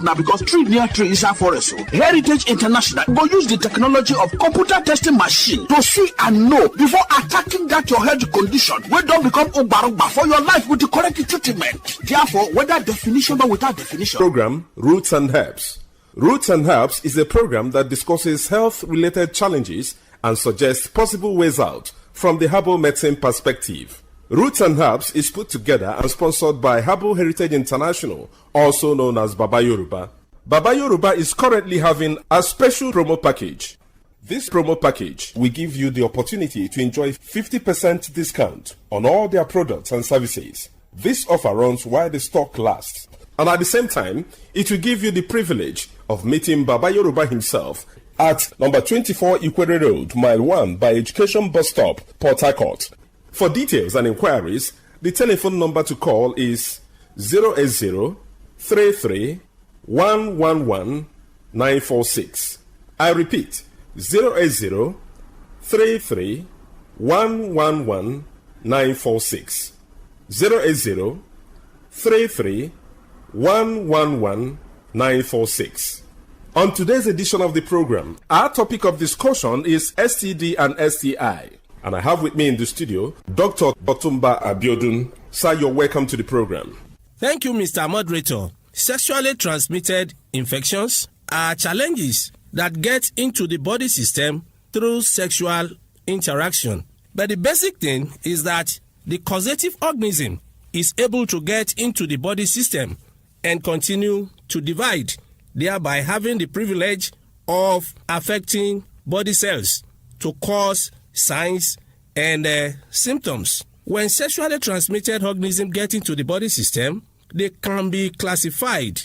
na because tree near tree inside forest. Heritage International go use the technology of computer testing machine to see and know before attacking that your health condition wey don become for your life with the correct treatment. Therefore, whether definition or without definition. Program Roots and Herbs. Roots and Herbs is a program that discusses health-related challenges and suggests possible ways out from the herbal medicine perspective. Roots and Herbs is put together and sponsored by Herbal Heritage International, also known as Baba Yoruba. Baba Yoruba is currently having a special promo package. This promo package will give you the opportunity to enjoy 50% discount on all their products and services. This offer runs while the stock lasts. And at the same time, it will give you the privilege of meeting Baba Yoruba himself at number 24 Ikwere Road, Mile 1 by Education Bus Stop, Port Harcourt. For details and inquiries, the telephone number to call is 080 33 111 946. I repeat, 080 33 111 946. 080 33 111 946. On today's edition of the program, our topic of discussion is STD and STI. And I have with me in the studio Dr. Botumba Abiodun. Sir, you're welcome to the program. Thank you, Mr. Moderator. Sexually transmitted infections are challenges that get into the body system through sexual interaction. But the basic thing is that the causative organism is able to get into the body system and continue to divide, thereby having the privilege of affecting body cells to cause signs and symptoms. When sexually transmitted organisms get into the body system, they can be classified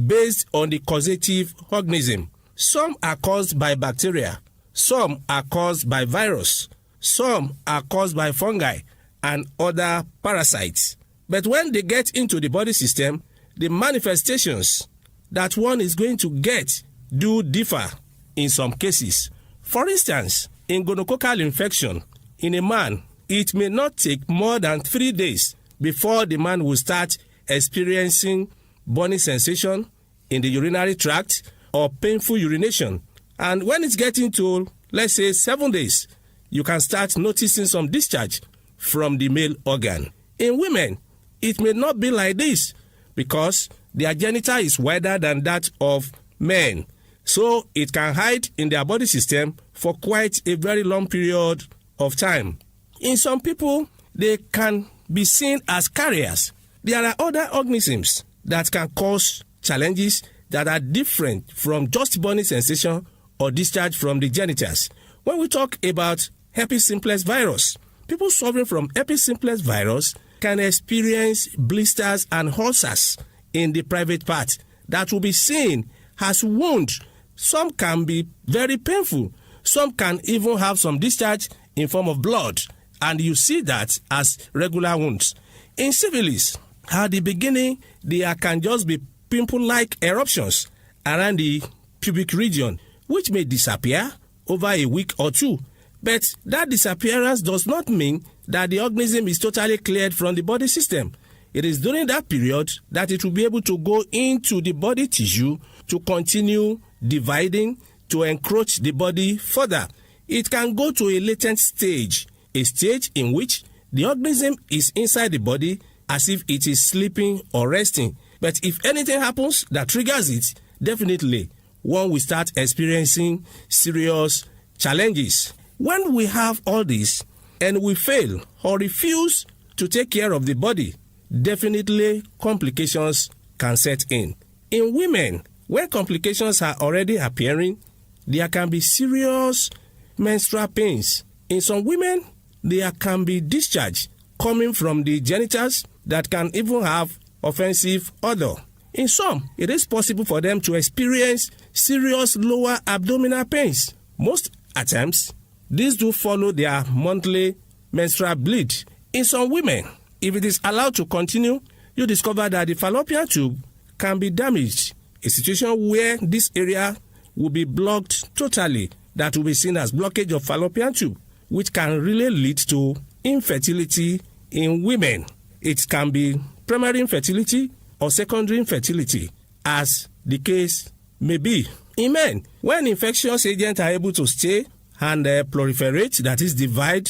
based on the causative organism. Some are caused by bacteria, some are caused by virus, some are caused by fungi and other parasites. But when they get into the body system, the manifestations that one is going to get do differ in some cases. For instance, in gonococcal infection, in a man, it may not take more than 3 days before the man will start experiencing burning sensation in the urinary tract or painful urination. And when it's getting to, let's say, 7 days, you can start noticing some discharge from the male organ. In women, it may not be like this because their genital is wider than that of men. So it can hide in their body system for quite a very long period of time. In some people, they can be seen as carriers. There are other organisms that can cause challenges that are different from just burning sensation or discharge from the genitals. When we talk about herpes simplex virus, people suffering from herpes simplex virus can experience blisters and ulcers in the private part that will be seen as wounds. Some can be very painful. Some can even have some discharge in form of blood, and you see that as regular wounds. In syphilis, at the beginning, there can just be pimple-like eruptions around the pubic region, which may disappear over a week or two. But that disappearance does not mean that the organism is totally cleared from the body system. It is during that period that it will be able to go into the body tissue to continue dividing, to encroach the body further. It can go to a latent stage, a stage in which the organism is inside the body as if it is sleeping or resting. But if anything happens that triggers it, definitely one will start experiencing serious challenges. When we have all this and we fail or refuse to take care of the body, definitely complications can set in. In women, when complications are already appearing, there can be serious menstrual pains. In some women, there can be discharge coming from the genitals that can even have offensive odor. In some, it is possible for them to experience serious lower abdominal pains. Most attempts, these do follow their monthly menstrual bleed. In some women, If it is allowed to continue, you discover that the fallopian tube can be damaged, a situation where this area will be blocked totally. That will be seen as blockage of fallopian tube, which can really lead to infertility in women. It can be primary infertility or secondary infertility, as the case may be. In men, when infectious agents are able to stay and proliferate, that is divide,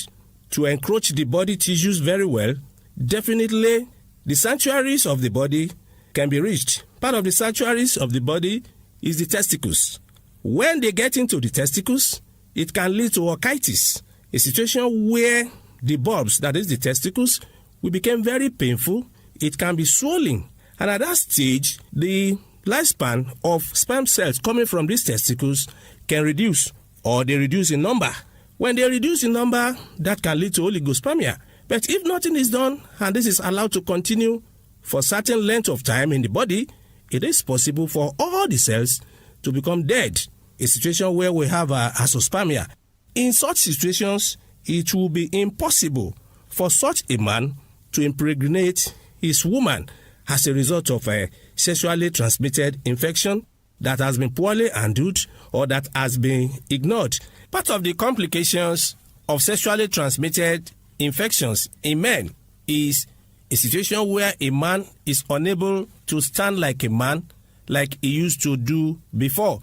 to encroach the body tissues very well, definitely the sanctuaries of the body can be reached. Part of the sanctuaries of the body is the testicles. When they get into the testicles, it can lead to orchitis, a situation where the bulbs, that is the testicles, will become very painful. It can be swollen. And at that stage, the lifespan of sperm cells coming from these testicles can reduce, or they reduce in number. When they reduce in number, that can lead to oligospermia. But if nothing is done, and this is allowed to continue for a certain length of time in the body, it is possible for all the cells to become dead, a situation where we have azoospermia. In such situations, it will be impossible for such a man to impregnate his woman as a result of a sexually transmitted infection that has been poorly handled or that has been ignored. Part of the complications of sexually transmitted infections in men is a situation where a man is unable to stand like a man like he used to do before.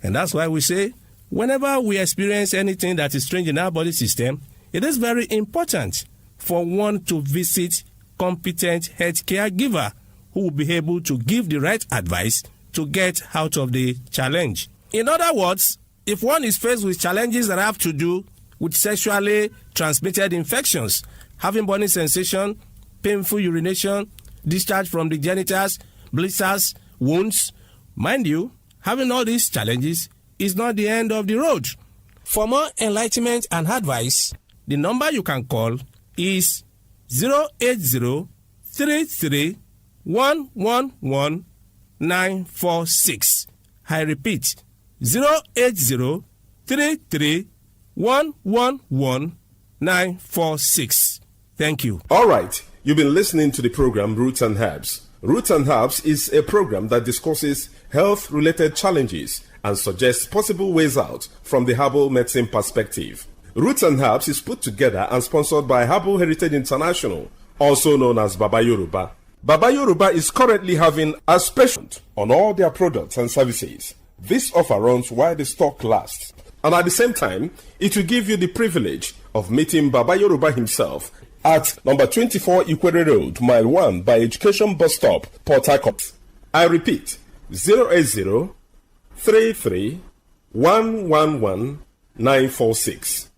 And that's why we say, whenever we experience anything that is strange in our body system, it is very important for one to visit competent healthcare giver who will be able to give the right advice to get out of the challenge. In other words, if one is faced with challenges that have to do with sexually transmitted infections, having burning sensation, painful urination, discharge from the genitals, blisters, wounds, mind you, having all these challenges is not the end of the road. For more enlightenment and advice, the number you can call is 080-33-111-946. I repeat, 080-33-111-946. Thank you. All right. You've been listening to the program Roots and Herbs. Roots and Herbs is a program that discusses health-related challenges and suggests possible ways out from the herbal medicine perspective. Roots and Herbs is put together and sponsored by Herbal Heritage International, also known as Baba Yoruba. Baba Yoruba is currently having a special on all their products and services. This offer runs while the stock lasts. And at the same time, it will give you the privilege of meeting Baba Yoruba himself at number 24 Ikwere Road, Mile 1 by Education Bus Stop, Port Harcourt. I repeat, 080-33-111-946.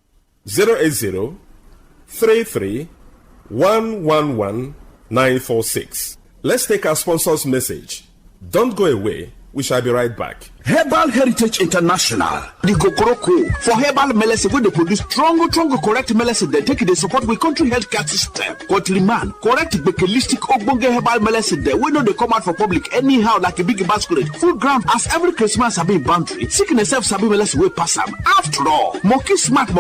080-33-111-946. Let's take our sponsor's message. Don't go away. We shall be right back. Herbal Heritage International, the Kokoroko for herbal medicine where they produce strong, correct medicine. They take it, they support with country healthcare system. Kotliman, correct bekelistic ogbonge herbal medicine. They we know they come out for public anyhow like a big basket. Full ground as every Christmas have been boundary. Sickness self sabi medicine we pass them. After all, monkey smart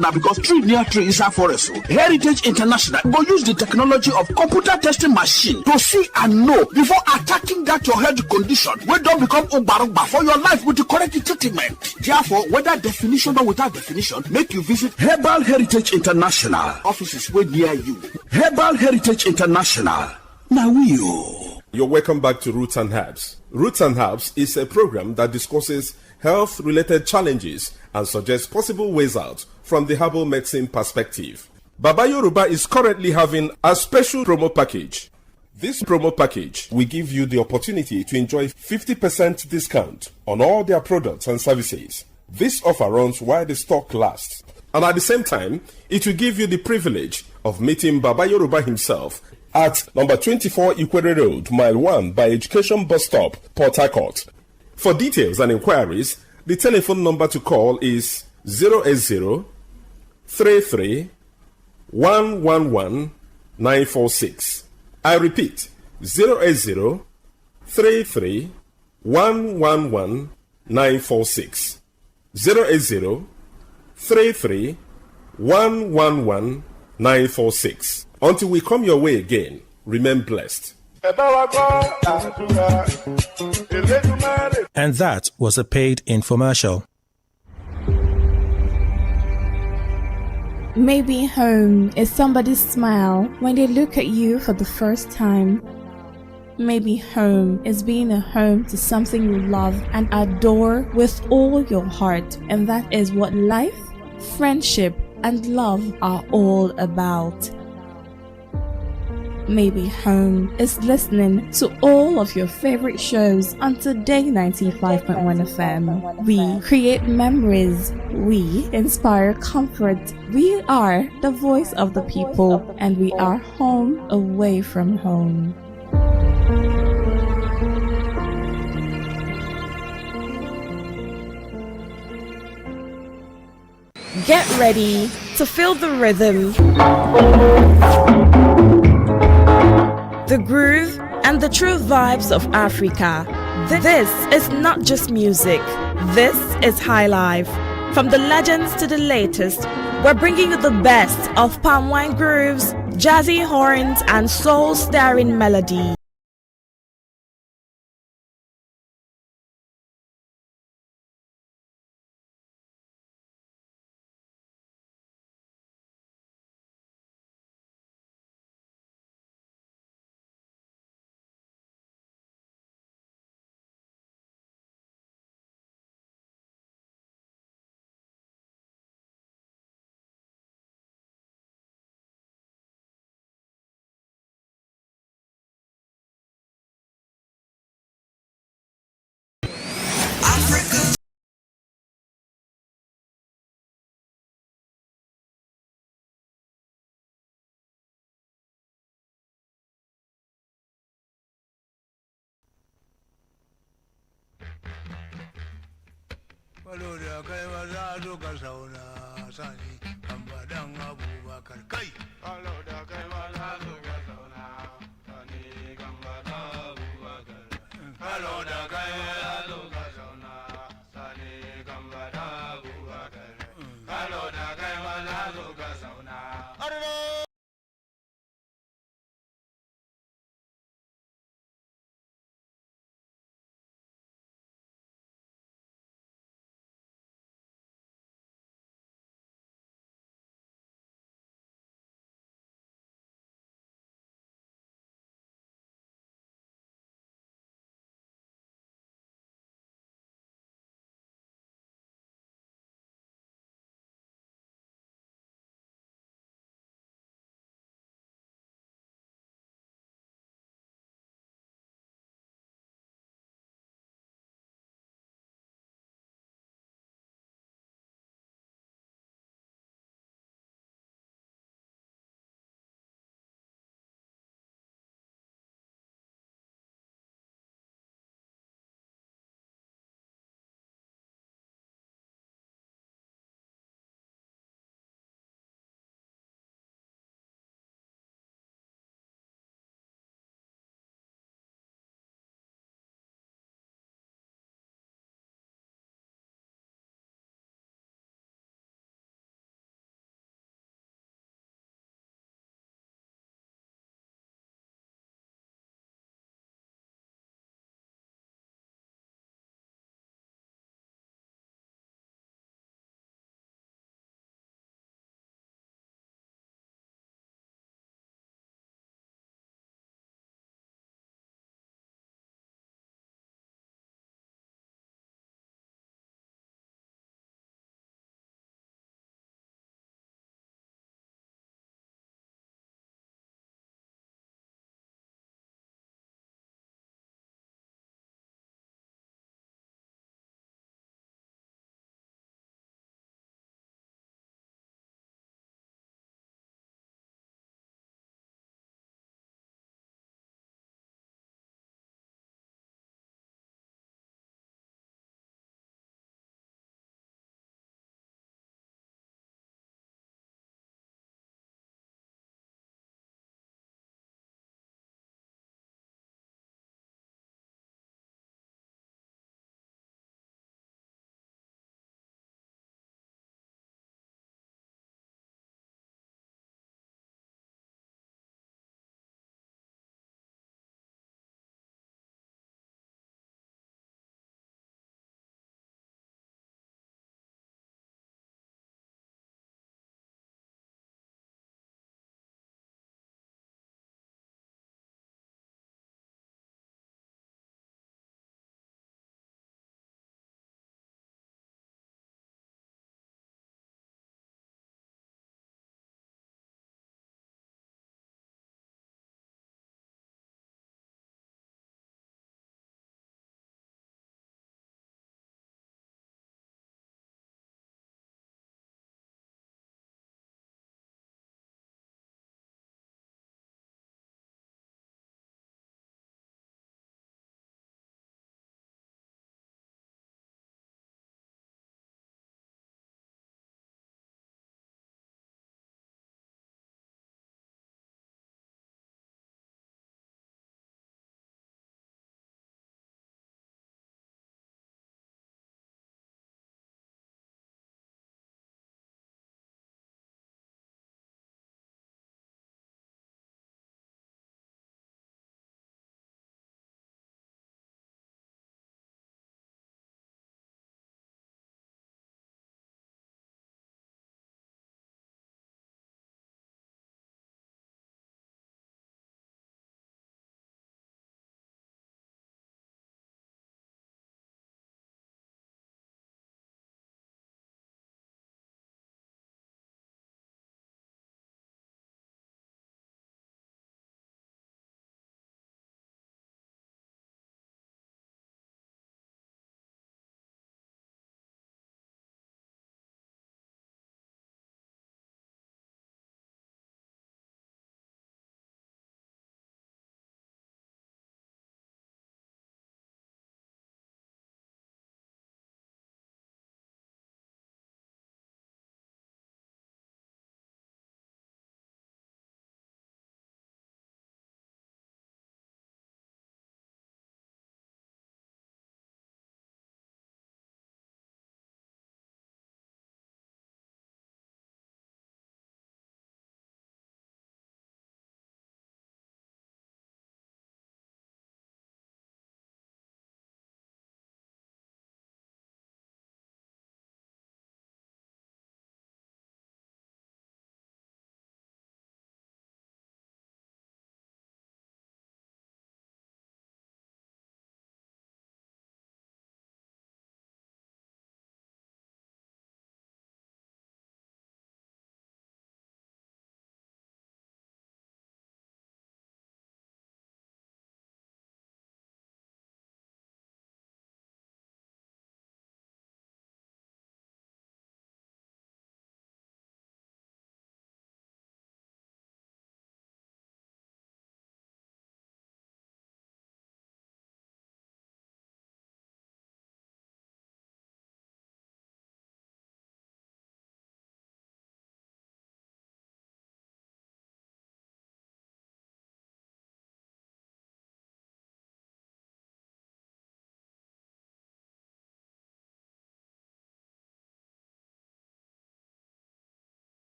now because tree near tree is a forest. Heritage International go use the technology of computer testing machine to see and know before attacking that your health condition. We don't become umbarumba for your life with the correct treatment. Therefore, whether definition or without definition, make you visit Herbal Heritage International offices way near you. Herbal Heritage International. Now You're welcome back to Roots and Herbs. Roots and Herbs is a program that discusses health-related challenges and suggests possible ways out from the herbal medicine perspective. Baba Yoruba is currently having a special promo package. This promo package will give you the opportunity to enjoy 50% discount on all their products and services. This offer runs while the stock lasts. And at the same time, it will give you the privilege of meeting Baba Yoruba himself at number 24 Ikwere Road, Mile 1 by Education Bus Stop, Port Harcourt. For details and inquiries, the telephone number to call is 080-33-111-946. I repeat, 080-33-111-946. 080-33-111-946. Until we come your way again, remain blessed. And that was a paid infomercial. Maybe home is somebody's smile when they look at you for the first time. Maybe home is being a home to something you love and adore with all your heart, and that is what life, friendship, and love are all about. Maybe home is listening to all of your favorite shows on Today 95.1 FM. We create memories. We inspire comfort. We are the voice of the people, and we are home away from home. Get ready to feel the rhythm, the groove, and the true vibes of Africa. This is not just music. This is high life. From the legends to the latest, we're bringing you the best of palm wine grooves, jazzy horns, and soul-stirring melody.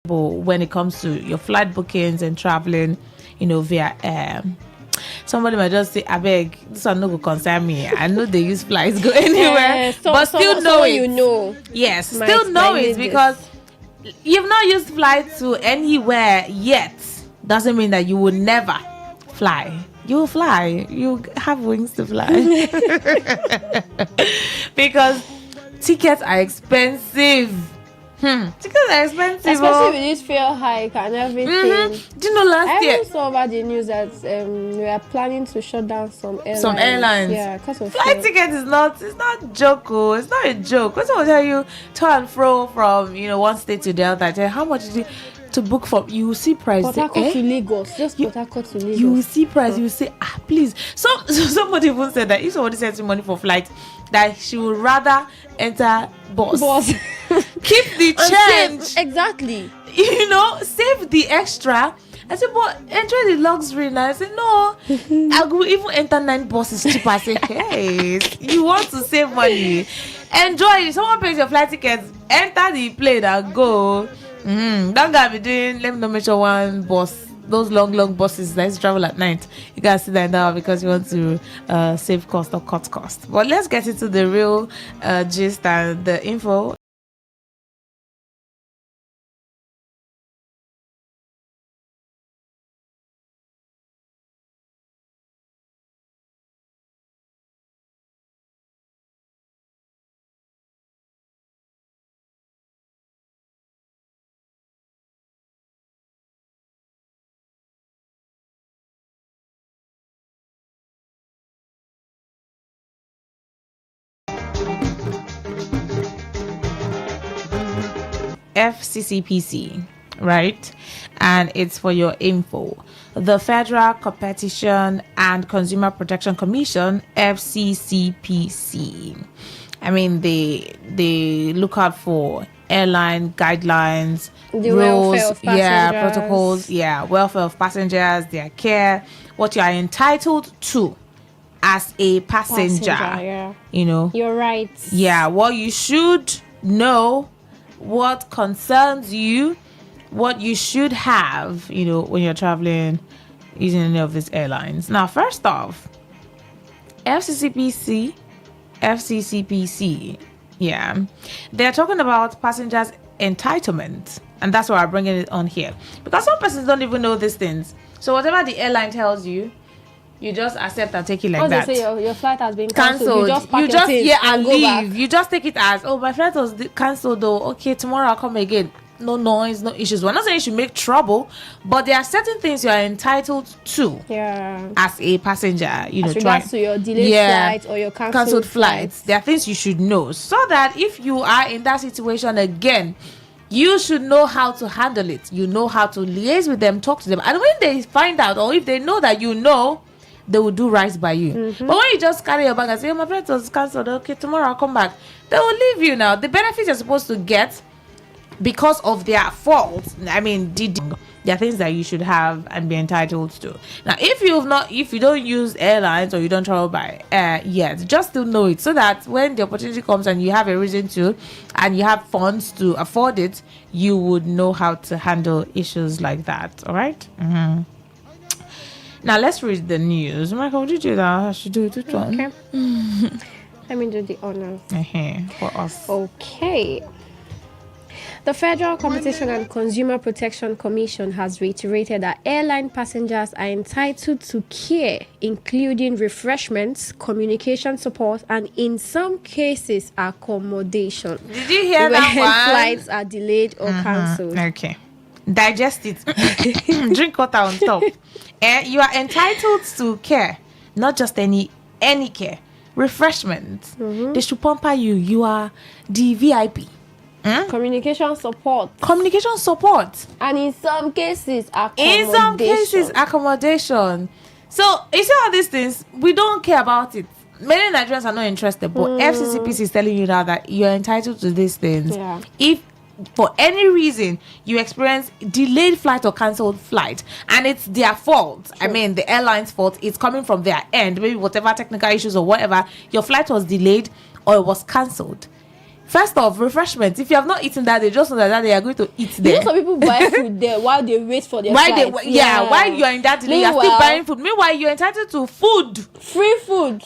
when it comes to your flight bookings and traveling, via air. Somebody might just say, I beg, this one no go concern me. I know they use flights go anywhere, but still know it. Yes, still know it because you've not used flights to anywhere yet. Doesn't mean that you will never fly. You will fly. You have wings to fly. Because tickets are expensive. Tickets are expensive. Especially with this fare hike and everything. Do you know last year? I saw about the news that we are planning to shut down some airlines. Yeah, because of flight ticket is not joke. It's not a joke. What I will tell you, to and fro from one state to the other. How much is it to book from? You will see price. Port Harcourt to Lagos. Just Port Harcourt to Lagos. You will see price. You will say, please. So somebody even said that if somebody sends you money for flight, that she would rather enter bus. Keep the change. Save. Exactly. Save the extra. I said, but enjoy the luxury now. I said, no, I will even enter 9 buses cheaper. I said, hey, you want to save money? Enjoy it. Someone pays your flight tickets, enter the plane and go. Don't gotta be doing, let me not mention one bus. Those long buses that used to travel at night. You gotta sit there now because you want to save cost or cut cost. But let's get into the real gist and the info. FCCPC, right? And it's for your info. The Federal Competition and Consumer Protection Commission, FCCPC. I mean, they look out for airline guidelines, the rules, protocols, welfare of passengers, their care, what you are entitled to as a passenger. You're right. Yeah, what you should know, what concerns you, what you should have, when you're traveling using any of these airlines. Now, first off, FCCPC, they're talking about passengers' entitlement, and that's why I'm bringing it on here, because some persons don't even know these things. So whatever the airline tells you, you just accept and take it like that. They say your flight has been cancelled. You just and leave. You just take it as, my flight was cancelled though. Okay, tomorrow I'll come again. No noise, no issues. We're not saying you should make trouble, but there are certain things you are entitled to as a passenger. As regards to your delayed flight or your cancelled flights. There are things you should know, so that if you are in that situation again, you should know how to handle it. You know how to liaise with them, talk to them, and when they find out, or if they know that they will do right by you. But when you just carry your bag and say, my flight was cancelled, okay, tomorrow I'll come back, they will leave you. Now the benefits you're supposed to get because of their fault, I mean, there are things that you should have and be entitled to. Now if you don't use airlines or you don't travel by air yet, just still know it, so that when the opportunity comes and you have a reason to, and you have funds to afford it, you would know how to handle issues like that. All right. Now let's read the news. Michael, would you do that? I should do it. Which one? Okay. Let me do the honors for us. Okay. The Federal Competition and Consumer Protection Commission has reiterated that airline passengers are entitled to care, including refreshments, communication support, and in some cases, accommodation. Did you hear that when one? Flights are delayed or cancelled. Okay. Digest it. Drink water on top. You are entitled to care, not just any care. Refreshment. They should pamper you. You are the VIP. Communication support. And in some cases, accommodation. So, you see all these things, we don't care about it. Many Nigerians are not interested, but FCCPC is telling you now that you're entitled to these things. If for any reason you experience delayed flight or cancelled flight, and it's their fault, I mean the airline's fault, it's coming from their end, maybe whatever technical issues or whatever, your flight was delayed or it was cancelled, First off, refreshment. If you have not eaten that day, just know that day you are going to eat there. You know, some people buy food there while they wait for their flight. While you are in that delay, you are still buying food. Meanwhile, you're entitled to food. Free food.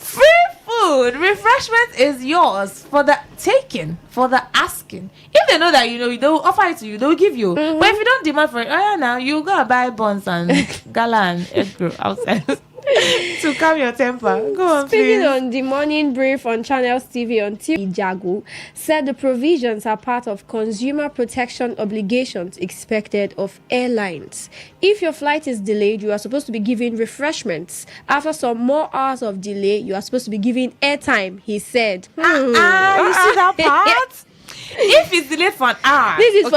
Refreshment is yours for the taking, for the asking. If they know that they'll offer it to you, they'll give you. But if you don't demand for it, now you go and buy buns and gala and egg roll outside. To calm your temper. Go on, Speaking please. on the morning brief on Channels TV on TV, Ijagu said the provisions are part of consumer protection obligations expected of airlines. If your flight is delayed, you are supposed to be given refreshments. After some more hours of delay, you are supposed to be given airtime, he said. You see that part? If it's delayed for an hour. This is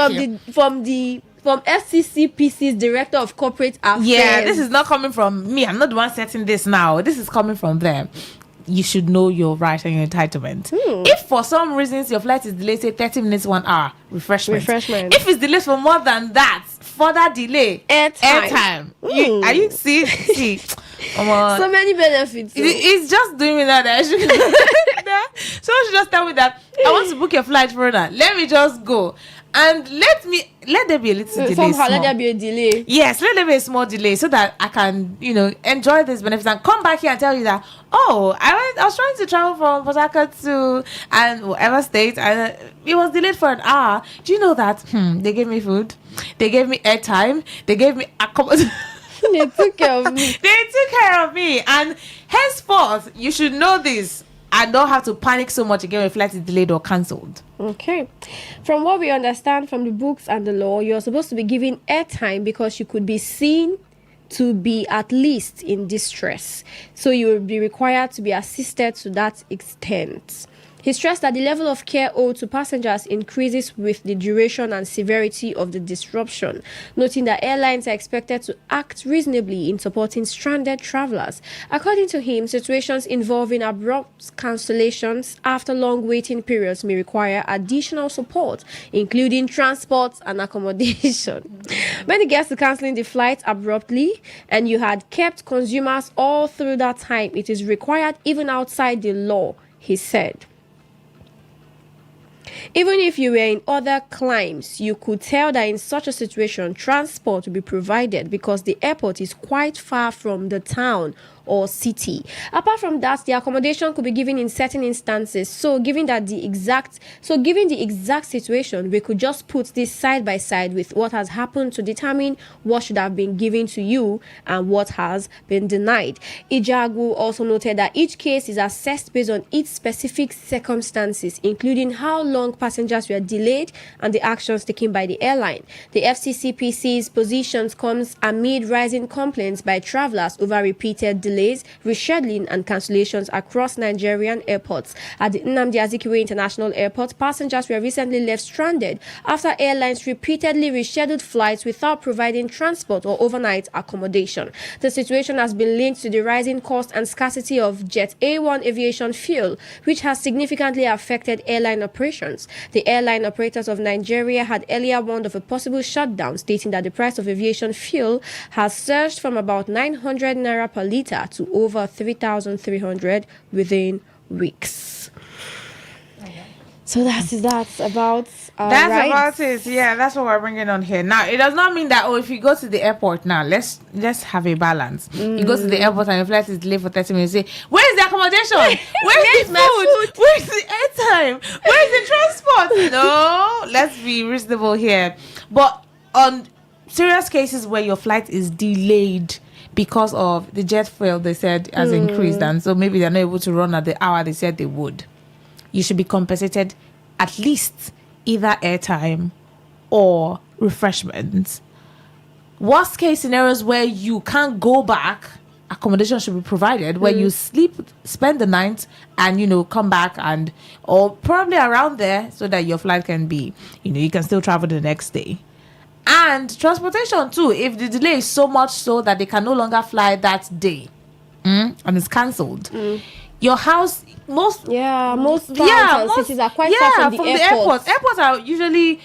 from FCCPC's Director of Corporate Affairs. Yeah, this is not coming from me. I'm not the one setting this now. This is coming from them. You should know your right and your entitlement. If for some reasons your flight is delayed, say 30 minutes, 1 hour, refreshment. If it's delayed for more than that, further delay, airtime. Are you see? So many benefits. It's just doing me that. Someone should just tell me that I want to book a flight for that. Let me just go. And let there be a little delay. Somehow let there be a delay. Yes, let there be a small delay so that I can, enjoy this benefits and come back here and tell you that, I was trying to travel from Port Harcourt to and whatever state, and it was delayed for an hour. Do you know that? They gave me food, they gave me airtime, they gave me accommodation. They took care of me. And henceforth, you should know this. I don't have to panic so much again when flight is delayed or cancelled. Okay. From what we understand from the books and the law, you're supposed to be given airtime because you could be seen to be at least in distress. So you will be required to be assisted to that extent. He stressed that the level of care owed to passengers increases with the duration and severity of the disruption, noting that airlines are expected to act reasonably in supporting stranded travelers. According to him, situations involving abrupt cancellations after long waiting periods may require additional support, including transport and accommodation. When it gets to cancelling the flight abruptly and you had kept consumers all through that time, it is required even outside the law, he said. Even if you were in other climes, you could tell that in such a situation, transport will be provided because the airport is quite far from the town or city. Apart from that, the accommodation could be given in certain instances. So given the exact situation, we could just put this side by side with what has happened to determine what should have been given to you and what has been denied. Ijagu also noted that each case is assessed based on its specific circumstances, including how long passengers were delayed and the actions taken by the airline. The FCCPC's positions comes amid rising complaints by travelers over repeated delays, rescheduling and cancellations across Nigerian airports. At the Nnamdi Azikiwe International Airport, passengers were recently left stranded after airlines repeatedly rescheduled flights without providing transport or overnight accommodation. The situation has been linked to the rising cost and scarcity of Jet A1 aviation fuel, which has significantly affected airline operations. The airline operators of Nigeria had earlier warned of a possible shutdown, stating that the price of aviation fuel has surged from about 900 naira per litre to over 3,300 within weeks. So that's about it. Yeah, that's what we're bringing on here. Now, it does not mean that if you go to the airport now, let's have a balance. You go to the airport and your flight is delayed for 30 minutes. You say, where's the accommodation? Where's the food? Where's the airtime? Where's the transport? No, let's be reasonable here. But on serious cases where your flight is delayed because of the jet fuel, they said, has increased, and so maybe they're not able to run at the hour they said they would, you should be compensated at least either airtime or refreshments. Worst case scenarios where you can't go back, accommodation should be provided where you spend the night and come back or probably around there so that your flight can be, you can still travel the next day. And transportation too, if the delay is so much so that they can no longer fly that day and it's cancelled. Your house, most towns and cities are quite far from the airport. Airports are usually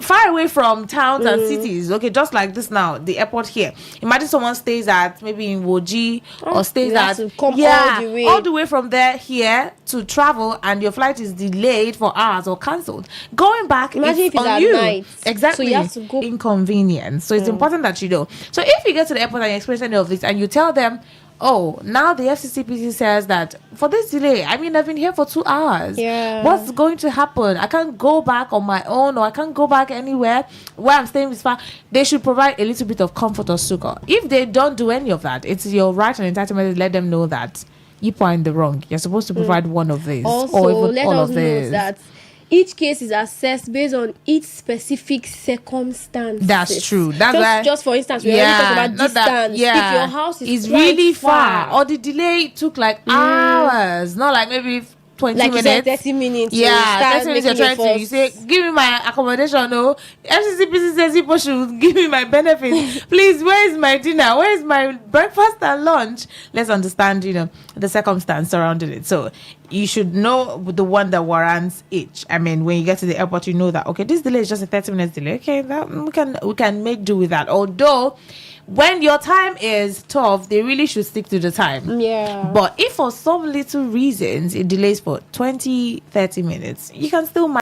far away from towns and cities. Okay, just like this now, the airport here. Imagine someone stays at maybe in Woji or stays at all the way from there here to travel, and your flight is delayed for hours or cancelled. Going back, imagine if it's on you. Night. Exactly. So you have to go. Inconvenience. So it's important that you know. So if you get to the airport and you experience any of this, and you tell them, oh, now the FCCPC says that for this delay, I mean, I've been here for 2 hours. Yeah. What's going to happen? I can't go back on my own, or I can't go back anywhere where I'm staying is far. They should provide a little bit of comfort or succor. If they don't do any of that, it's your right and entitlement to let them know that you are in the wrong. You're supposed to provide one of these. Also, or even let all us of know this. that each case is assessed based on each specific circumstance. That's true. That's just for instance, we already talked about distance. If your house is really far, or the delay took like hours, not like maybe 20 like minutes. You said 30 minutes. Yeah, 30 minutes. You're trying to. You say, give me my accommodation. No, FCCPC says people should give me my benefits. Please, where is my dinner? Where is my breakfast and lunch? Let's understand, the circumstance surrounding it. So you should know the one that warrants each. I mean, when you get to the airport, you know that okay, this delay is just a 30 minutes delay. Okay, that we can make do with that. Although, when your time is tough, they really should stick to the time. Yeah. But if for some little reasons it delays for 20-30 minutes, you can still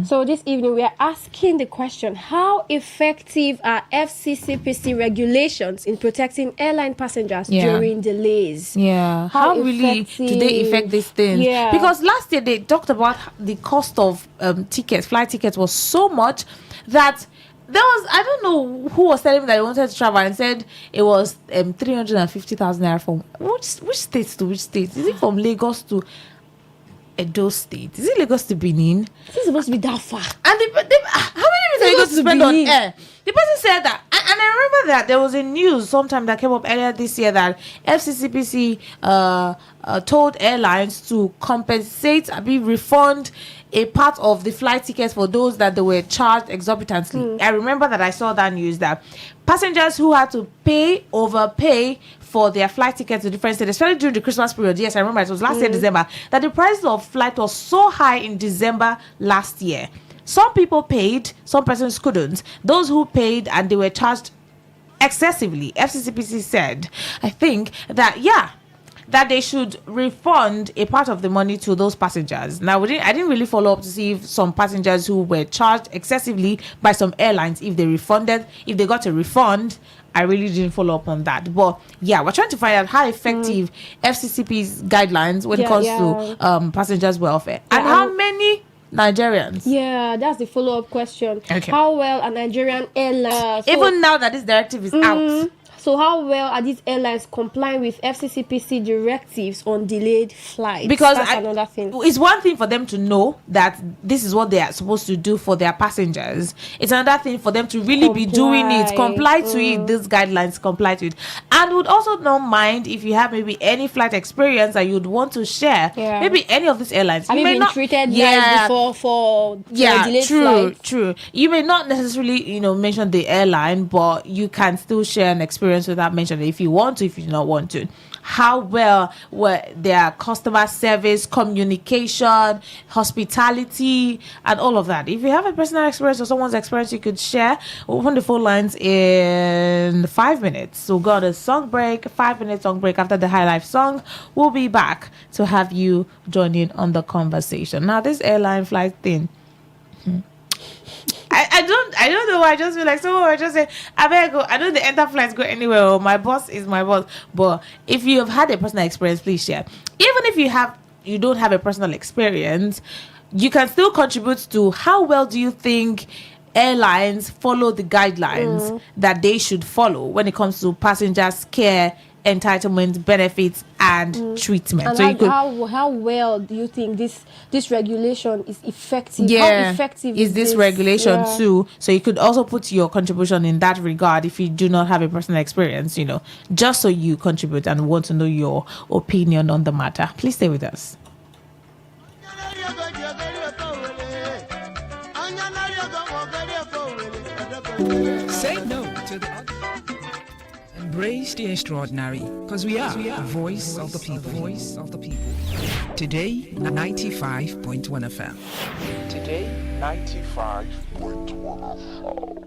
So this evening we are asking the question: how effective are FCCPC regulations in protecting airline passengers during delays? Yeah. How really do they affect these things? Yeah. Because last year they talked about the cost of flight tickets was so much that I don't know who was telling me that they wanted to travel and said it was 350,000 naira from which state to which state? Is it from Lagos to Edo State? Is it Lagos to Benin? Is it supposed to be that far? And how many minutes are you going to spend on air? The person said that, and I remember that there was a news sometime that came up earlier this year that FCCPC told airlines to compensate, refund a part of the flight tickets for those that they were charged exorbitantly. I remember that I saw that news that passengers who had to overpay for their flight tickets to different states, especially during the Christmas period. Yes, I remember it was last year December, that the price of flight was so high in December last year. Some people paid, some persons couldn't. Those who paid and they were charged excessively, FCCPC said, I think that that they should refund a part of the money to those passengers. Now, I didn't really follow up to see if some passengers who were charged excessively by some airlines, if they got a refund. I really didn't follow up on that. But we're trying to find out how effective FCCP's guidelines when it comes to passengers' welfare. And how many Nigerians? Yeah, that's the follow-up question. Okay. How well are Nigerian airlines... Even now that this directive is out... So how well are these airlines complying with FCCPC directives on delayed flights? Because that's another thing. It's one thing for them to know that this is what they are supposed to do for their passengers. It's another thing for them to really be doing it, comply to it, these guidelines, comply to it. And would also not mind if you have maybe any flight experience that you'd want to share. Yeah. Maybe any of these airlines. Have you been treated nice before for delayed flights? True. You may not necessarily, mention the airline, but you can still share an experience without mentioning if you want to, if you do not want to. How well were their customer service, communication, hospitality, and all of that. If you have a personal experience or someone's experience you could share, we'll open the phone lines in 5 minutes. So we'll go on a song break, 5-minute song break. After the High Life song, we'll be back to have you join in on the conversation. Now, this airline flight thing, I don't know why. I just feel like someone will just say, I better go. I know the enter flights go anywhere. Or my boss is my boss. But if you have had a personal experience, please share. Even if you don't have a personal experience, you can still contribute to how well do you think airlines follow the guidelines that they should follow when it comes to passengers' care, entitlement, benefits, and treatment. And so how well do you think this regulation is effective? Yeah. How effective is this regulation too? So you could also put your contribution in that regard if you do not have a personal experience, just so you contribute and want to know your opinion on the matter. Please stay with us. Say no to the Embrace the extraordinary, because we are the voice of the people. Today 95.1 FM. Today 95.1 FM.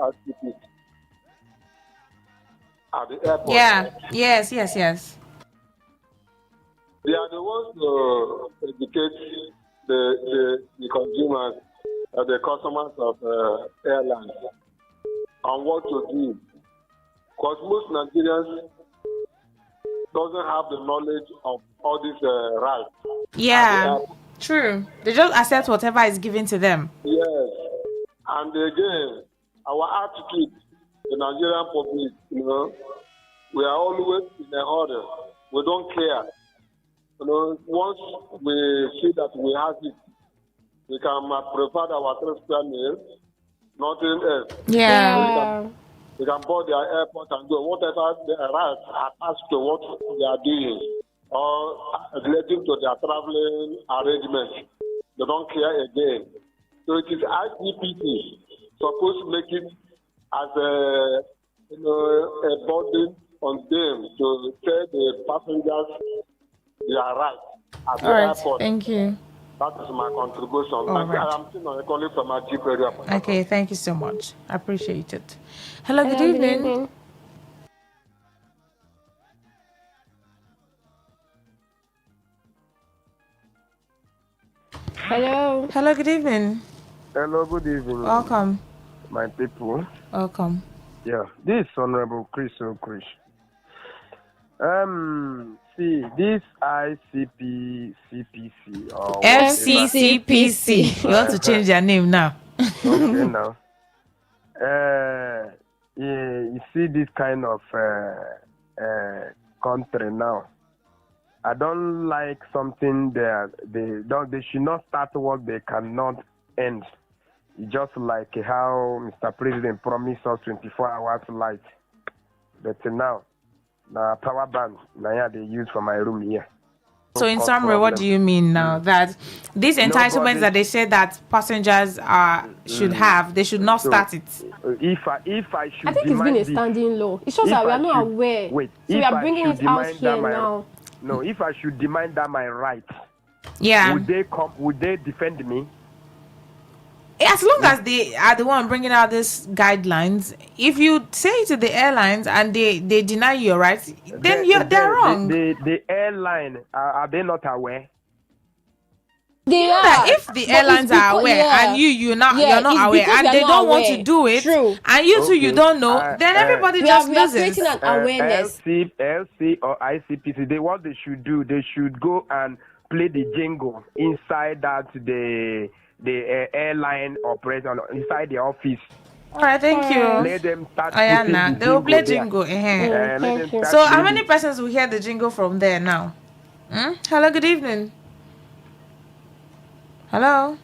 RCP at the airport. Yeah. Yes. They are the ones to educate the consumers, the customers of airlines on what to do. Because most Nigerians doesn't have the knowledge of all these rights. Yeah. True. They just accept whatever is given to them. Yes. And again, our attitude, the Nigerian public, we are always in a hurry. We don't care. Once we see that we have it, we can provide our 3 square meals, nothing else. Yeah. We can board their airport and do whatever the rights attached to what they are doing or relating to their traveling arrangements. They don't care again. So it is ICPC supposed to make it as a burden on them to tell the passengers their rights at the airport. Thank you. That is my contribution. All right. I am still calling from my Jeep area. Okay, thank you so much. I appreciate it. Hello, good evening. Hello. Hello, good evening. Hello, good evening. Welcome. My people. Welcome. Yeah, this is Honorable Chris Okrish. See, this ICPCPC or FCCPC. You want to change their name now? Okay, now. You see this kind of country now. I don't like something that they should not start what they cannot end. It's just like how Mr. President promised us 24 hours light. But now, the power bank now they use for my room here. So in summary, what do you mean now? That these entitlements that they say that passengers should have, they should not start it? If I should, I think it's been a standing law. It's just that we are not aware. Wait, so we are bringing it out here now. No, if I should demand that my right, would they defend me? As long as they are the one bringing out these guidelines, if you say to the airlines and they deny your rights, then they're wrong. The airline, are they not aware? They are. That if the airlines are aware and you're not aware and they don't want to do it, and you too you don't know, then everybody just loses. We are creating an awareness. LC or ICPC, what they should do, they should go and play the jingle inside that the airline operator inside the office. All right, thank you. Let them start. They will play jingle. So how many persons will hear the jingle from there now? Hello, good evening. Hello.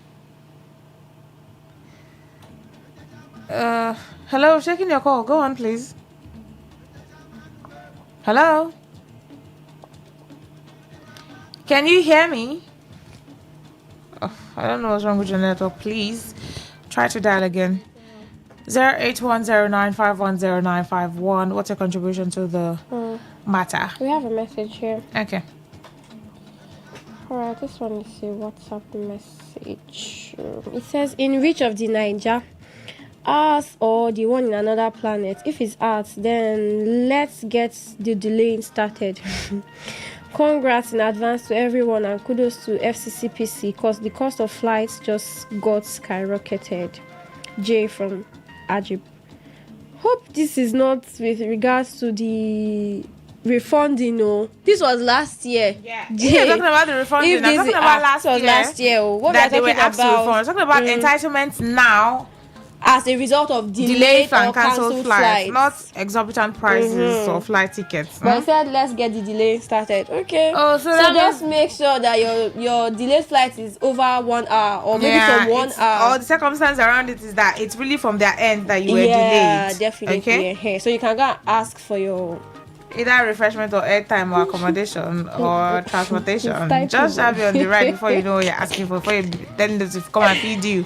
Hello, checking your call. Go on, please. Hello. Can you hear me? Oh, I don't know what's wrong with your network. Please try to dial again. 08109510951. What's your contribution to the matter? We have a message here. Okay. Alright, this one is a WhatsApp message. It says, in reach of the Niger, Earth or the one in another planet. If it's Earth, then let's get the delaying started. Congrats in advance to everyone and kudos to FCCPC because the cost of flights just got skyrocketed. Jay from Ajib. Hope this is not with regards to the refunding. This was last year. Yeah. You're talking about the refunding. I'm talking about last year. What that they were asked to refund. I'm talking about entitlements now. As a result of delayed and or cancelled flights, not exorbitant prices or flight tickets. But I said, let's get the delay started. Okay. Oh, so just make sure that your delayed flight is over 1 hour or maybe from 1 hour. Or the circumstance around it is that it's really from their end that you were delayed. Yeah, definitely. Okay. So you can go and ask for your either refreshment or airtime or accommodation or transportation. Just have you on the ride before you know what you're asking for. Before you then them to come and feed you.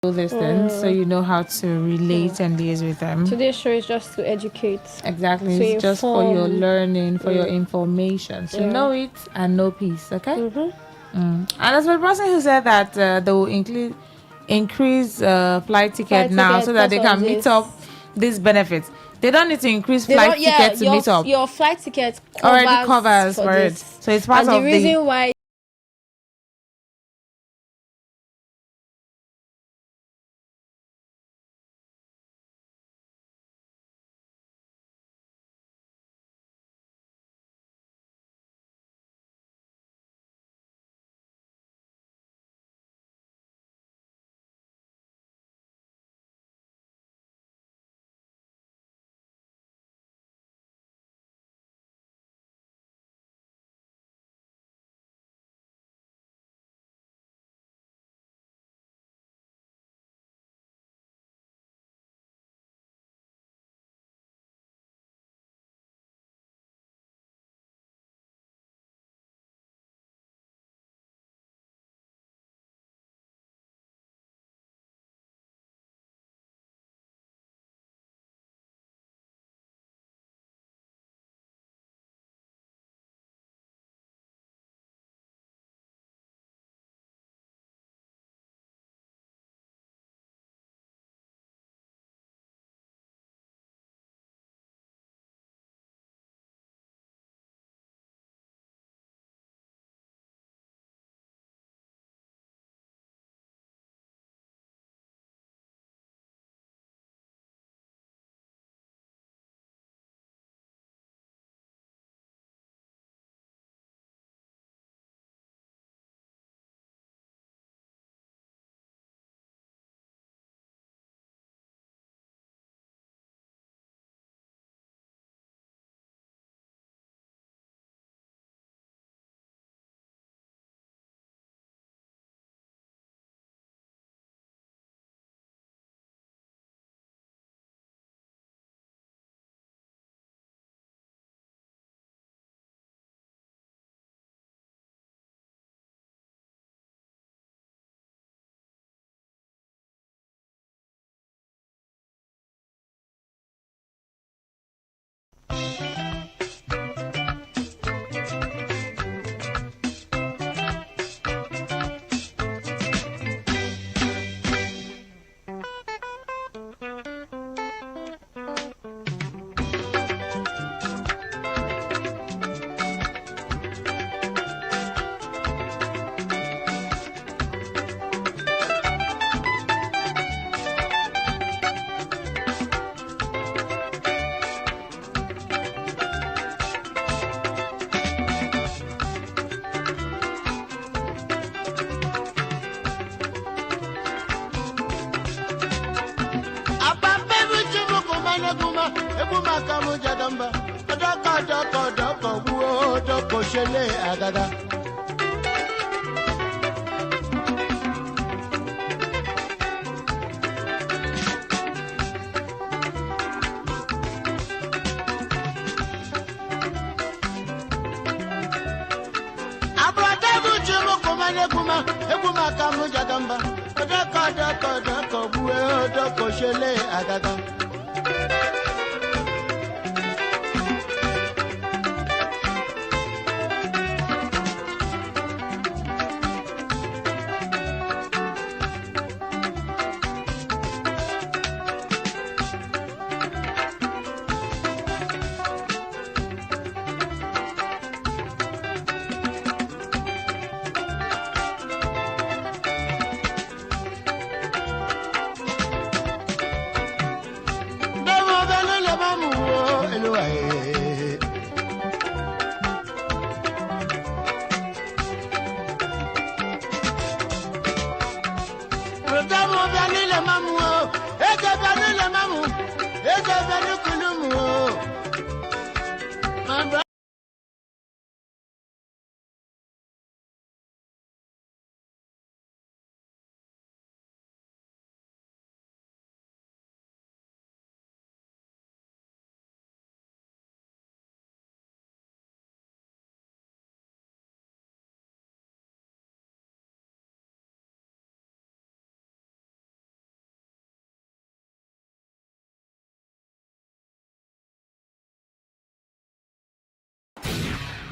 these things, so you know how to relate and liaise with them. Today's show is just to educate. Exactly, to it's inform. just for your learning, for your information. So know it and know peace, okay? And as for the person who said that they will increase flight ticket now so that they can meet up these benefits. They don't need to increase flight ticket to meet up. Your flight ticket already covers for it. So it's part of the reason why.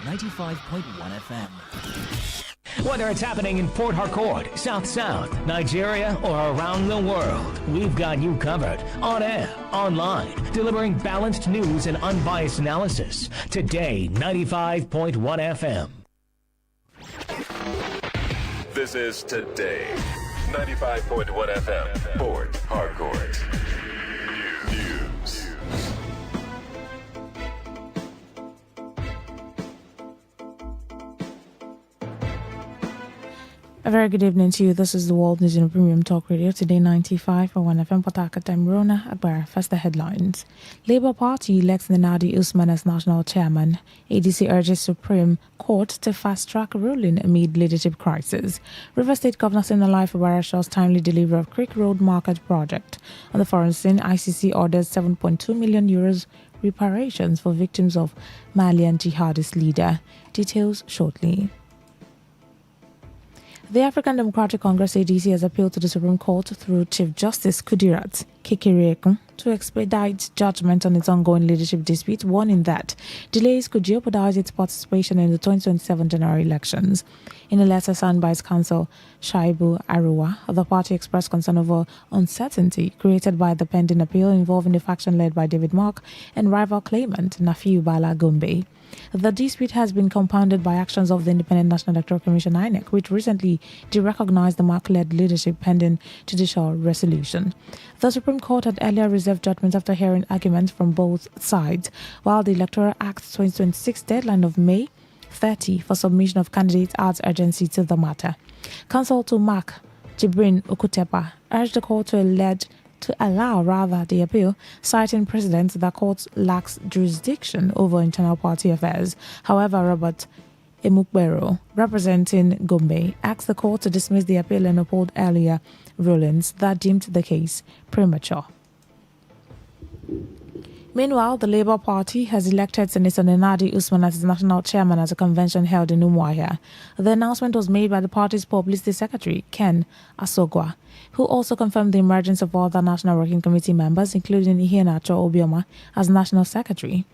95.1 FM. Whether it's happening in Port Harcourt, South South, Nigeria, or around the world, we've got you covered. On air, online, delivering balanced news and unbiased analysis. Today, 95.1 FM. This is Today, 95.1 FM, Port Harcourt. News. A very good evening to you. This is the World News in Premium Talk Radio. Today, 95.1 FM, Port Harcourt. I'm Rona Agbara. First, the headlines. Labour Party elects Nenadi Usman as national chairman. ADC urges Supreme Court to fast-track ruling amid leadership crisis. River State Governor Siminalayi Fubara assures timely delivery of Creek Road Market project. On the foreign scene, ICC orders 7.2 million euros reparations for victims of Malian jihadist leader. Details shortly. The African Democratic Congress ADC has appealed to the Supreme Court through Chief Justice Kudirat Kekereekun to expedite judgment on its ongoing leadership dispute, warning that delays could jeopardize its participation in the 2027 general elections. In a letter signed by its counsel, Shaibu Arua, the party expressed concern over uncertainty created by the pending appeal involving the faction led by David Mark and rival claimant Nafiu Bala Gombe. The dispute has been compounded by actions of the Independent National Electoral Commission (INEC), which recently derecognized the Mark-led leadership pending judicial resolution. The Supreme Court had earlier reserved judgment after hearing arguments from both sides, while the Electoral Act 2026 deadline of May 30 for submission of candidates adds urgency to the matter. Counsel to Mark Jibrin Okutepa urged the court to allow the appeal, citing precedent that court lacks jurisdiction over internal party affairs. However, Robert Emukbero, representing Gombe, asked the court to dismiss the appeal and uphold earlier rulings that deemed the case premature. Meanwhile, the Labour Party has elected Senator Nenadi Usman as its national chairman at a convention held in Umuahia. The announcement was made by the party's publicity secretary, Ken Asogwa, who also confirmed the emergence of other National Working Committee members, including Iheanacho Obioma as national secretary,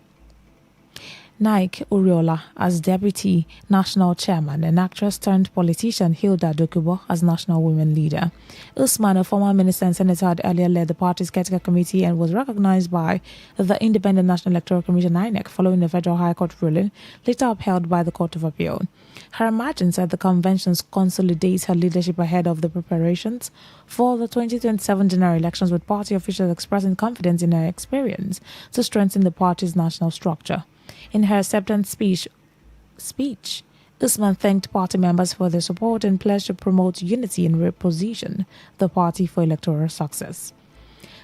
Nike Uriola as deputy national chairman, and actress-turned-politician Hilda Dokubo as national women leader. Usman, a former minister and senator, had earlier led the party's caretaker committee and was recognized by the Independent National Electoral Commission (INEC) following a federal high court ruling, later upheld by the Court of Appeal. Her emergence at the conventions consolidates her leadership ahead of the preparations for the 2027 general elections, with party officials expressing confidence in her experience to strengthen the party's national structure. In her acceptance speech, Usman thanked party members for their support and pledged to promote unity and reposition the party for electoral success.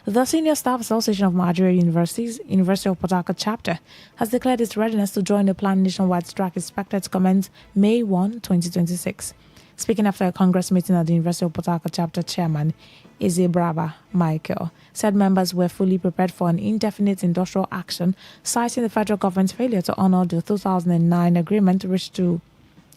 The Senior Staff Association of Nigeria Universities, University of Port Harcourt chapter, has declared its readiness to join a planned nationwide strike expected to commence May 1, 2026. Speaking after a Congress meeting at the University of Port Harcourt chapter, chairman Izebraba Michael said members were fully prepared for an indefinite industrial action, citing the federal government's failure to honor the 2009 agreement reached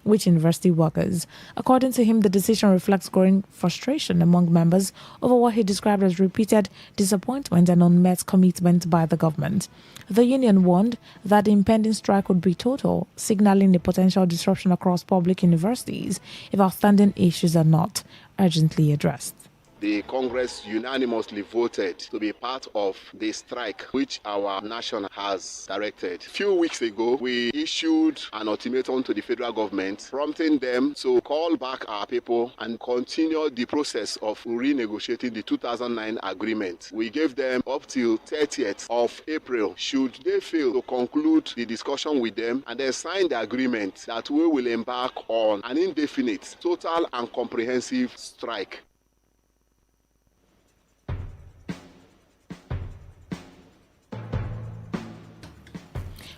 with university workers. According to him, the decision reflects growing frustration among members over what he described as repeated disappointment and unmet commitment by the government. The union warned that the impending strike would be total, signaling a potential disruption across public universities if outstanding issues are not urgently addressed. The Congress unanimously voted to be part of the strike which our nation has directed. A few weeks ago, we issued an ultimatum to the federal government, prompting them to call back our people and continue the process of renegotiating the 2009 agreement. We gave them up till 30th of April. Should they fail to conclude the discussion with them and then sign the agreement, that we will embark on an indefinite, total and comprehensive strike.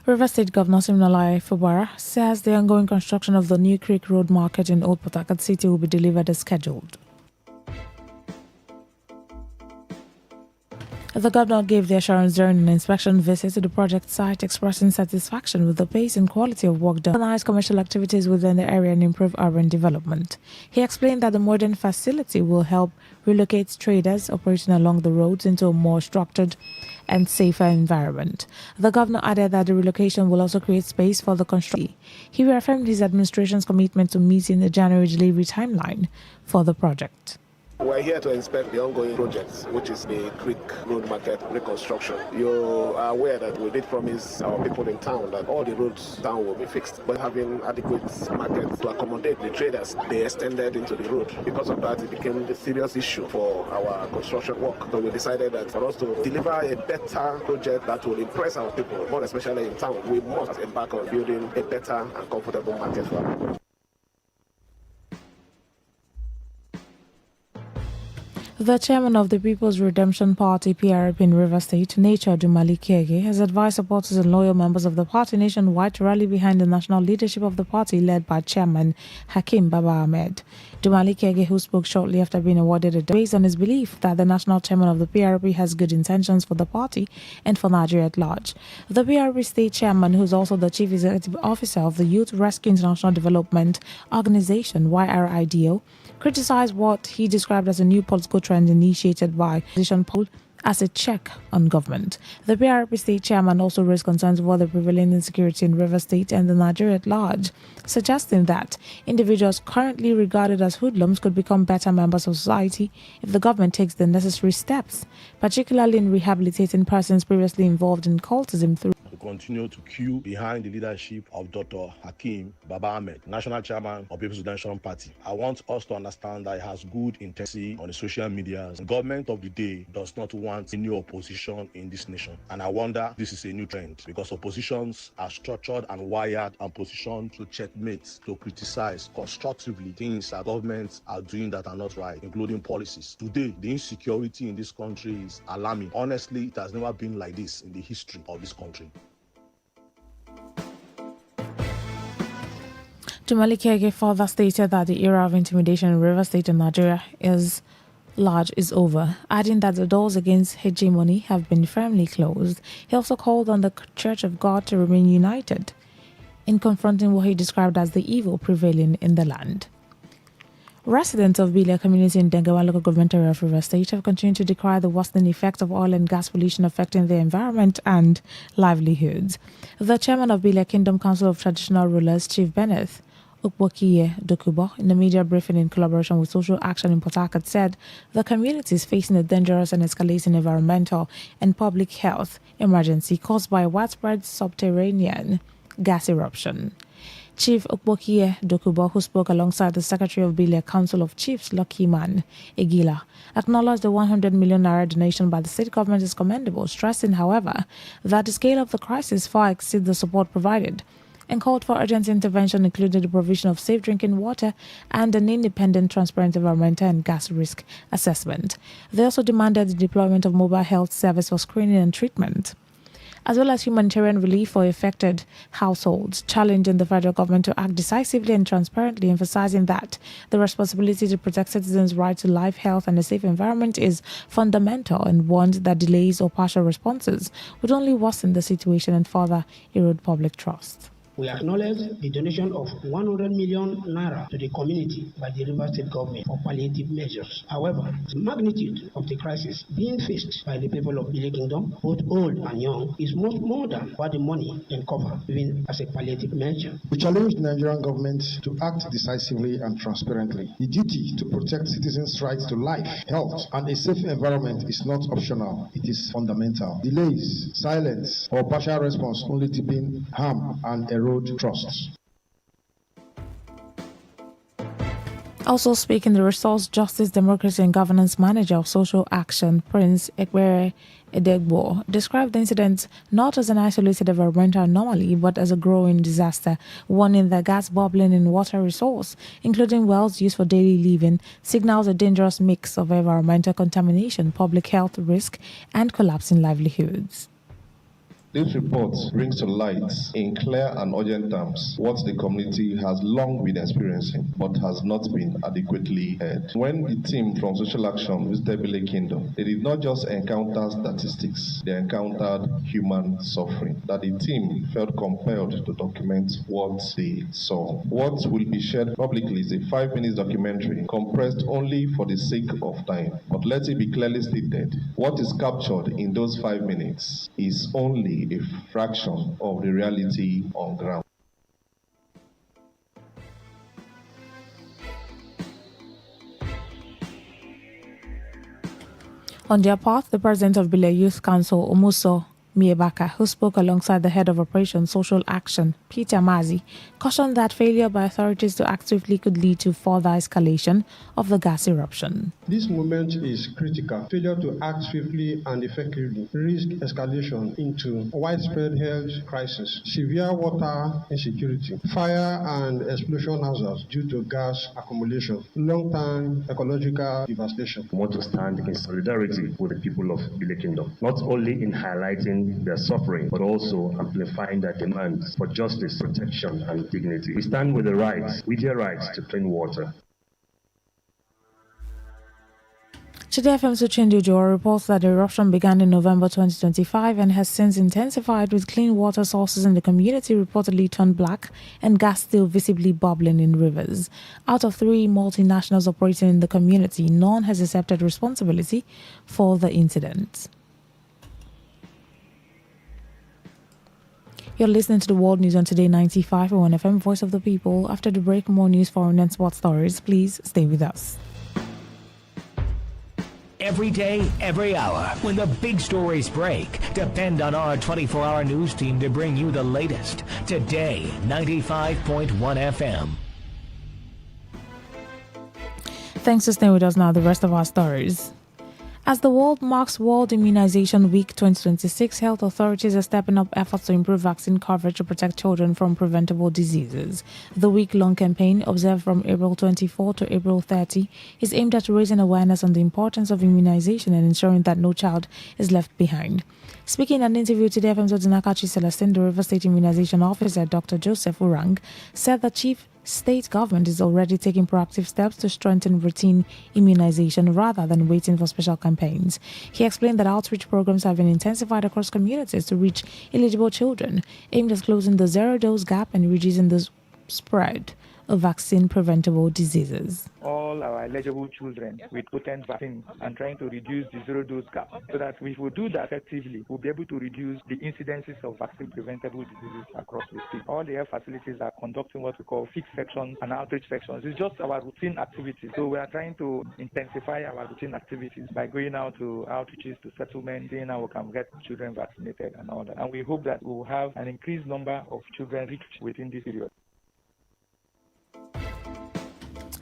River State Governor Siminalayi Fubara says the ongoing construction of the new Creek Road Market in Old Port Harcourt City will be delivered as scheduled. The governor gave the assurance during an inspection visit to the project site, expressing satisfaction with the pace and quality of work done to organize commercial activities within the area and improve urban development. He explained that the modern facility will help relocate traders operating along the roads into a more structured and safer environment. The governor added that the relocation will also create space for the construction. He reaffirmed his administration's commitment to meeting the January delivery timeline for the project. We're here to inspect the ongoing projects, which is the Creek Road Market reconstruction. You are aware that we did promise our people in town that all the roads down will be fixed. But having adequate markets to accommodate the traders, they extended into the road. Because of that, it became a serious issue for our construction work. So we decided that for us to deliver a better project that will impress our people, more especially in town, we must embark on building a better and comfortable market for our people. The chairman of the People's Redemption Party (PRP) in Rivers State, Nature Dumali Kege, has advised supporters and loyal members of the party nationwide to rally behind the national leadership of the party led by Chairman Hakim Baba Ahmed. Dumali Kege, who spoke shortly after being awarded a based on his belief that the national chairman of the PRP has good intentions for the party and for Nigeria at large. The PRP state chairman, who is also the chief executive officer of the Youth Rescue International Development Organization (YRIDO), criticized what he described as a new political trend initiated by opposition poll as a check on government. The PRP state chairman also raised concerns over the prevailing insecurity in Rivers State and the Nigeria at large, suggesting that individuals currently regarded as hoodlums could become better members of society if the government takes the necessary steps, particularly in rehabilitating persons previously involved in cultism through to continue to queue behind the leadership of Dr. Hakim Baba Ahmed, National Chairman of People's Redemption Party. I want us to understand that he has good intention on the social media. The government of the day does not want any opposition in this nation. And I wonder this is a new trend because oppositions are structured and wired and positioned to checkmate, to criticize constructively things that governments are doing that are not right, including policies. Today, the insecurity in this country is alarming. Honestly, it has never been like this in the history of this country. Dumali Kege further stated that the era of intimidation in Rivers State and Nigeria is over, adding that the doors against hegemony have been firmly closed. He also called on the Church of God to remain united in confronting what he described as the evil prevailing in the land. Residents of Bilia community in Dengawa local government area of Rivers State have continued to decry the worsening effect of oil and gas pollution affecting their environment and livelihoods. The chairman of Bilia Kingdom Council of Traditional Rulers, Chief Bennett Ukbokiye Dokubo, in a media briefing in collaboration with Social Action in Port Harcourt, said the community is facing a dangerous and escalating environmental and public health emergency caused by a widespread subterranean gas eruption. Chief Ukbokiye Dokubo, who spoke alongside the Secretary of Bilia Council of Chiefs, Lucky Man Egila, acknowledged the 100 million naira donation by the state government is commendable, stressing, however, that the scale of the crisis far exceeds the support provided, and called for urgent intervention, including the provision of safe drinking water and an independent, transparent environmental and gas risk assessment. They also demanded the deployment of mobile health service for screening and treatment, as well as humanitarian relief for affected households, challenging the federal government to act decisively and transparently, emphasizing that the responsibility to protect citizens' right to life, health, and a safe environment is fundamental, and warned that delays or partial responses would only worsen the situation and further erode public trust. We acknowledge the donation of 100 million naira to the community by the Rivers State government for palliative measures. However, the magnitude of the crisis being faced by the people of Bilia Kingdom, both old and young, is much more than what the money can cover, even as a palliative measure. We challenge the Nigerian government to act decisively and transparently. The duty to protect citizens' rights to life, health, and a safe environment is not optional. It is fundamental. Delays, silence, or partial response only deepen harm and erode trusts. Also speaking, the Resource, Justice, Democracy and Governance Manager of Social Action, Prince Ekbere Edegbo, described the incident not as an isolated environmental anomaly but as a growing disaster, warning that gas bubbling in water resource, including wells used for daily living, signals a dangerous mix of environmental contamination, public health risk and collapsing livelihoods. This report brings to light in clear and urgent terms what the community has long been experiencing but has not been adequately heard. When the team from Social Action visited Bile Kingdom, they did not just encounter statistics, they encountered human suffering, that the team felt compelled to document what they saw. What will be shared publicly is a 5-minute documentary compressed only for the sake of time. But let it be clearly stated, what is captured in those 5 minutes is only a fraction of the reality on ground. On their part, the president of Bile Youth Council, Omuso Miebaka, who spoke alongside the head of Operation Social Action, Peter Mazi, cautioned that failure by authorities to act swiftly could lead to further escalation of the gas eruption. This moment is critical. Failure to act swiftly and effectively risk escalation into widespread health crisis, severe water insecurity, fire and explosion hazards due to gas accumulation, long-term ecological devastation. We want to stand in solidarity with the people of Bile Kingdom, not only in highlighting their suffering, but also amplifying their demands for justice, protection, and dignity. We stand with their rights to clean water. Today FM's Uchendu reports that the eruption began in November 2025 and has since intensified, with clean water sources in the community reportedly turned black and gas still visibly bubbling in rivers. Out of 3 multinationals operating in the community, none has accepted responsibility for the incident. You're listening to the World News on Today 95.1 FM, Voice of the People. After the break, more news, foreign and sports stories. Please stay with us. Every day, every hour, when the big stories break, depend on our 24-hour news team to bring you the latest. Today 95.1 FM. Thanks for staying with us now. The rest of our stories. As the world marks World Immunization Week 2026, health authorities are stepping up efforts to improve vaccine coverage to protect children from preventable diseases. The week-long campaign, observed from April 24 to April 30, is aimed at raising awareness on the importance of immunization and ensuring that no child is left behind. Speaking in an interview today, FM's Odinakachi Celestine, the River State Immunization Officer, Dr. Joseph Urang, said the chief state government is already taking proactive steps to strengthen routine immunization rather than waiting for special campaigns. He explained that outreach programs have been intensified across communities to reach eligible children, aimed at closing the zero-dose gap and reducing the spread of vaccine-preventable diseases. All our eligible children with potent vaccine and trying to reduce the zero-dose gap, so that if we do that effectively, we'll be able to reduce the incidences of vaccine-preventable diseases across the state. All the health facilities are conducting what we call fixed sections and outreach sections. It's just our routine activities. So we are trying to intensify our routine activities by going out to outreaches, to settlements, seeing how we can get children vaccinated and all that. And we hope that we will have an increased number of children reached within this period.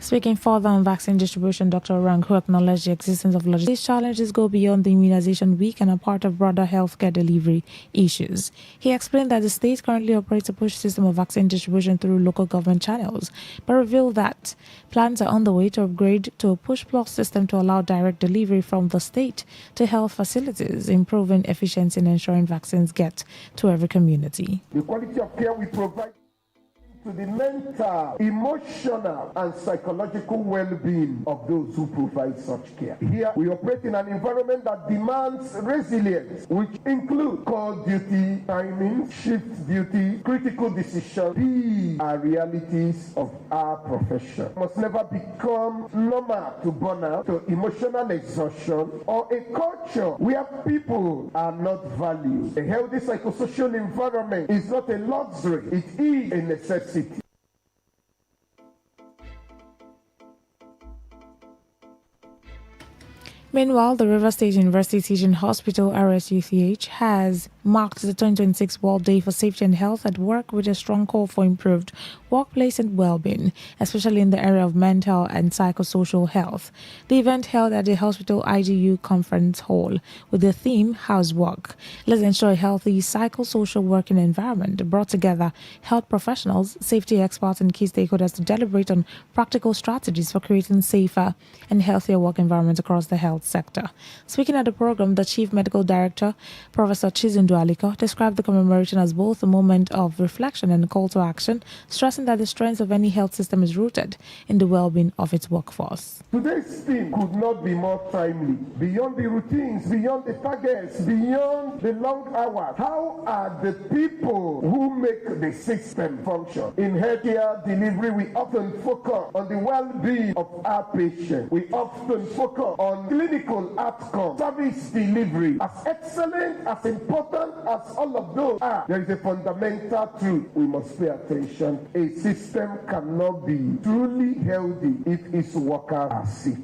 Speaking further on vaccine distribution, Dr. Rang, who acknowledged the existence of logistics challenges, go beyond the immunization week and are part of broader healthcare delivery issues. He explained that the state currently operates a push system of vaccine distribution through local government channels, but revealed that plans are on the way to upgrade to a push-plus system to allow direct delivery from the state to health facilities, improving efficiency and ensuring vaccines get to every community. The quality of care we provide to the mental, emotional, and psychological well-being of those who provide such care. Here, we operate in an environment that demands resilience, which include call duty, timing, shift duty, critical decisions. These are realities of our profession. It must never become normal to burnout, to emotional exhaustion, or a culture where people are not valued. A healthy psychosocial environment is not a luxury, it is a necessity. Meanwhile, the River State University Teaching Hospital, RSUTH, has marked the 2026 World Day for Safety and Health at Work with a strong call for improved workplace and well-being, especially in the area of mental and psychosocial health. The event held at the hospital IGU Conference Hall with the theme, How's Work? Let's ensure a healthy psychosocial working environment, brought together health professionals, safety experts, and key stakeholders to deliberate on practical strategies for creating safer and healthier work environments across the health sector. Speaking at the program, the Chief Medical Director, Professor Chizundu Aliko described the commemoration as both a moment of reflection and a call to action, stressing that the strength of any health system is rooted in the well-being of its workforce. Today's theme could not be more timely. Beyond the routines, beyond the targets, beyond the long hours, how are the people who make the system function? In healthcare delivery, we often focus on the well-being of our patients. We often focus on clinical outcomes, service delivery. As excellent, as important as all of those are, there is a fundamental truth we must pay attention. A system cannot be truly healthy if its workers are sick.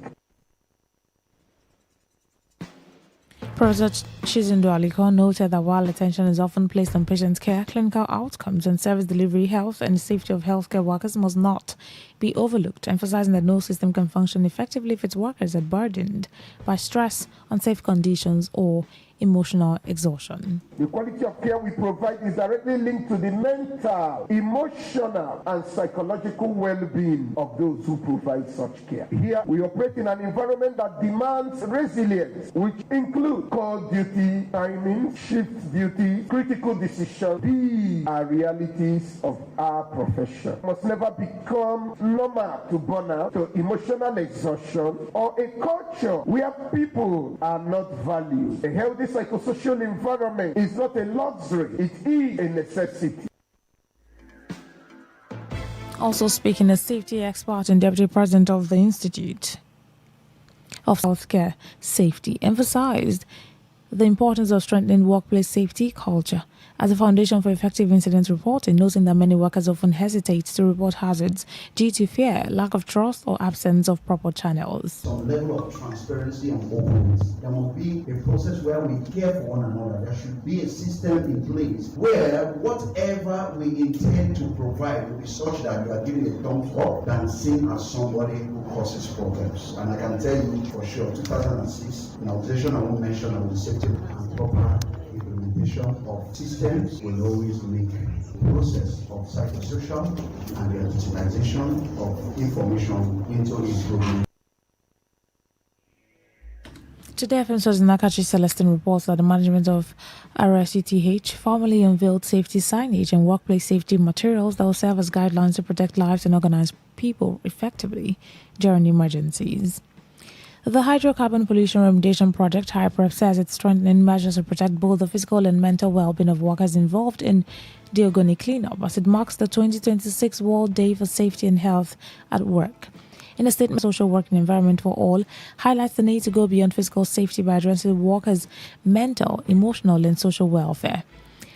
Professor Chizindo Aliko noted that while attention is often placed on patient care, clinical outcomes and service delivery, health and safety of healthcare workers must not be overlooked, emphasizing that no system can function effectively if its workers are burdened by stress, unsafe conditions, or emotional exhaustion. The quality of care we provide is directly linked to the mental, emotional, and psychological well-being of those who provide such care. Here, we operate in an environment that demands resilience, which includes call duty, timing, shift duty, critical decisions. These are realities of our profession. It must never become normal to burnout, to emotional exhaustion, or a culture where people are not valued. A healthy psychosocial environment is not a luxury, it is a necessity. Also speaking, a safety expert and deputy president of the Institute of Healthcare Safety emphasized the importance of strengthening workplace safety culture as a foundation for effective incident reporting, noting that many workers often hesitate to report hazards due to fear, lack of trust, or absence of proper channels. Some level of transparency and openness. There must be a process where we care for one another. There should be a system in place where whatever we intend to provide will be such that you are giving a thumbs up than seen as somebody who causes problems. And I can tell you for sure, 2006, in organization I won't mention about the safety and proper implementation of systems will always make the process of psychosocial and the utilization of information into improvement. Today, FM's Nakachi Celestine reports that the management of RSUTH formally unveiled safety signage and workplace safety materials that will serve as guidelines to protect lives and organize people effectively during emergencies. The Hydrocarbon Pollution Remediation Project, HYPREP, says it's strengthening measures to protect both the physical and mental well-being of workers involved in the Ogoni cleanup as it marks the 2026 World Day for Safety and Health at Work. In a statement, Social Work and Environment for All highlights the need to go beyond physical safety by addressing workers' mental, emotional, and social welfare.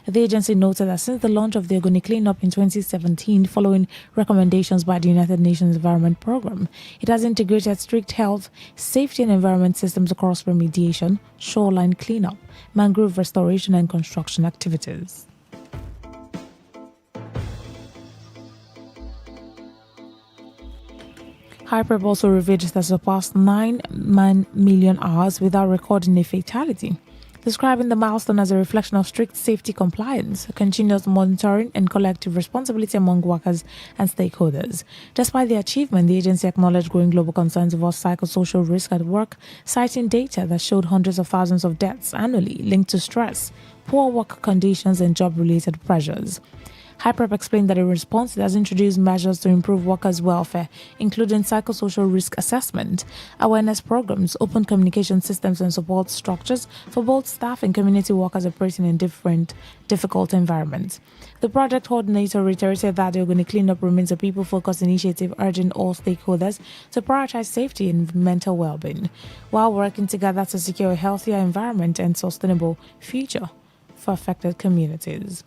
The agency noted that since the launch of the Ogoni cleanup in 2017, following recommendations by the United Nations Environment Programme, it has integrated strict health, safety, and environment systems across remediation, shoreline cleanup, mangrove restoration, and construction activities. HYPREP also revealed it has surpassed 9 million hours without recording a fatality, describing the milestone as a reflection of strict safety compliance, continuous monitoring, and collective responsibility among workers and stakeholders. Despite the achievement, the agency acknowledged growing global concerns about psychosocial risk at work, citing data that showed hundreds of thousands of deaths annually linked to stress, poor work conditions, and job-related pressures. HYPREP explained that in response, it has introduced measures to improve workers' welfare, including psychosocial risk assessment, awareness programs, open communication systems, and support structures for both staff and community workers operating in difficult environments. The project coordinator reiterated that the Ogoni cleanup remains a people-focused initiative, urging all stakeholders to prioritize safety and mental well-being, while working together to secure a healthier environment and sustainable future for affected communities.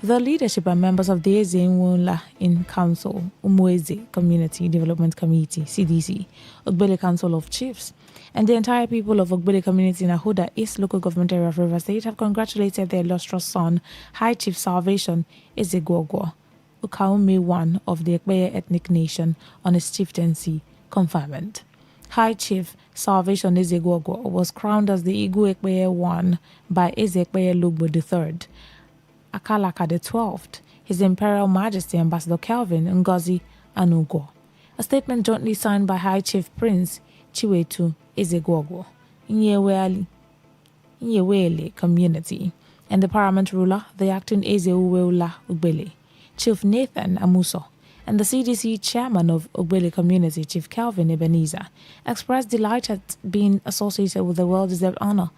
The leadership and members of the Ezenwola in Council, Umueze Community Development Committee, CDC, Ogbele Council of Chiefs, and the entire people of Ogbele Community in Ahoda East Local Government Area of Rivers State have congratulated their illustrious son, High Chief Salvation Ezegwogwo, Ukaume I of the Ekpeye ethnic nation, on his chieftaincy conferment. High Chief Salvation Ezegwogwo was crowned as the Igu Ekpeye I by Eze Ekpeye Lugbo III, Akalaka the 12th, His Imperial Majesty Ambassador Kelvin Ngozi Anugo. A statement jointly signed by High Chief Prince Chiwetu Ezegwogwo, Nyewele Community, and the paramount ruler, the acting Ezeuweula Ugbele, Chief Nathan Amuso, and the CDC chairman of Ugbele community, Chief Calvin Ebenezer, expressed delight at being associated with the well-deserved honor,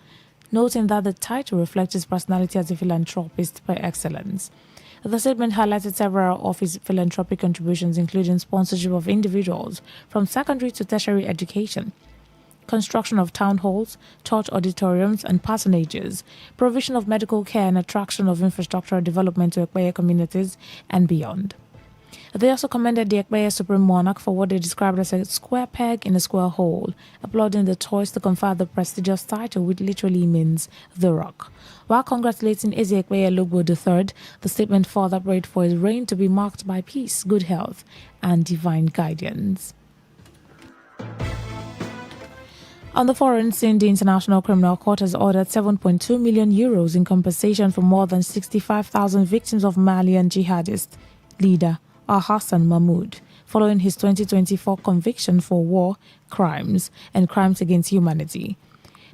noting that the title reflects his personality as a philanthropist by excellence. The statement highlighted several of his philanthropic contributions, including sponsorship of individuals from secondary to tertiary education, construction of town halls, church auditoriums and pathonages, provision of medical care and attraction of infrastructural development to Ekpeye communities and beyond. They also commended the Ekpeye Supreme Monarch for what they described as a square peg in a square hole, applauding the choice to confer the prestigious title, which literally means the rock. While congratulating Eze Ekpeye Logbo III, the statement further prayed for his reign to be marked by peace, good health, and divine guidance. On the foreign scene, the International Criminal Court has ordered 7.2 million euros in compensation for more than 65,000 victims of Malian jihadist leader Al-Hassan Mahmoud, following his 2024 conviction for war crimes and crimes against humanity.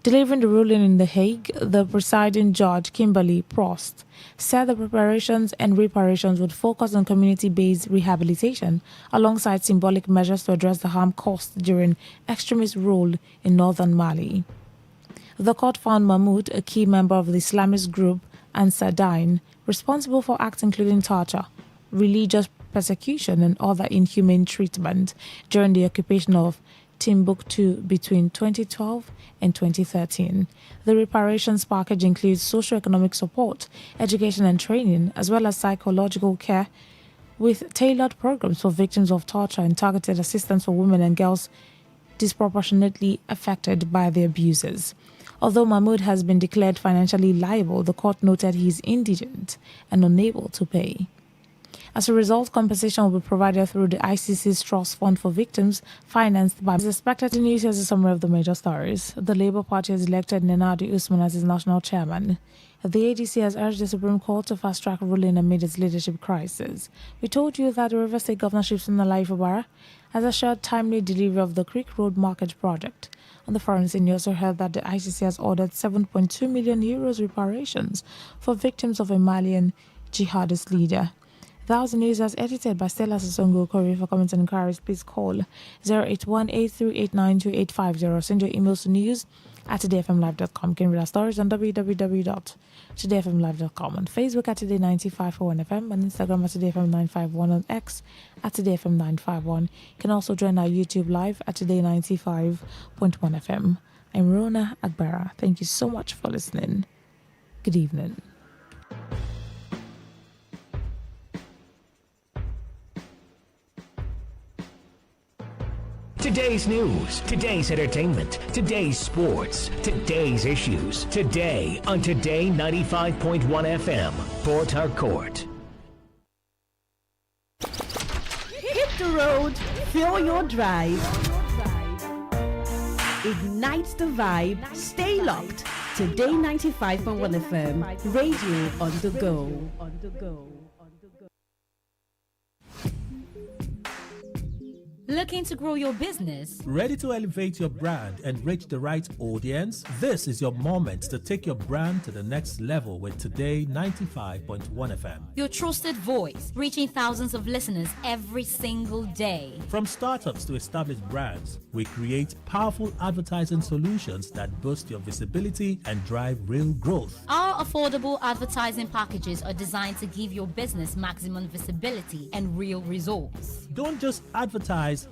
Delivering the ruling in The Hague, the presiding judge, Kimberly Prost, said the preparations and reparations would focus on community-based rehabilitation alongside symbolic measures to address the harm caused during extremist rule in northern Mali. The court found Mahmoud, a key member of the Islamist group Ansar Dine, responsible for acts including torture, religious persecution and other inhumane treatment during the occupation of Timbuktu between 2012 and 2013. The reparations package includes socio-economic support, education and training, as well as psychological care, with tailored programs for victims of torture and targeted assistance for women and girls disproportionately affected by the abuses. Although Mahmoud has been declared financially liable, the court noted he is indigent and unable to pay. As a result, compensation will be provided through the ICC's Trust Fund for Victims, financed by... As expected, the news here's a summary of the major stories. The Labour Party has elected Nenadi Usman as its national chairman. The ADC has urged the Supreme Court to fast-track ruling amid its leadership crisis. We told you that the River State Governorship Sunalai Fubara has assured timely delivery of the Creek Road Market project. On the foreign scene, you also heard that the ICC has ordered 7.2 million euros reparations for victims of a Malian jihadist leader. That was the news as edited by Stella Sasongo Kori. For comments and inquiries, please call 081-838-92850. Send your emails to news@todayfmlive.com. You can read our stories on www.todayfmlive.com. On Facebook at Today95.1fm. On Instagram at TodayFM951. On X at TodayFM951. You can also join our YouTube live at Today95.1fm. I'm Rona Agbara. Thank you so much for listening. Good evening. Today's news, today's entertainment, today's sports, today's issues. Today on Today 95.1 FM, Port Harcourt. Hit the road, fill your drive. Ignite the vibe, stay locked. Today 95.1 FM, radio on the go. Looking to grow your business? Ready to elevate your brand and reach the right audience? This is your moment to take your brand to the next level with Today 95.1 FM. Your trusted voice, reaching thousands of listeners every single day. From startups to established brands, we create powerful advertising solutions that boost your visibility and drive real growth. Our affordable advertising packages are designed to give your business maximum visibility and real results. Don't just advertise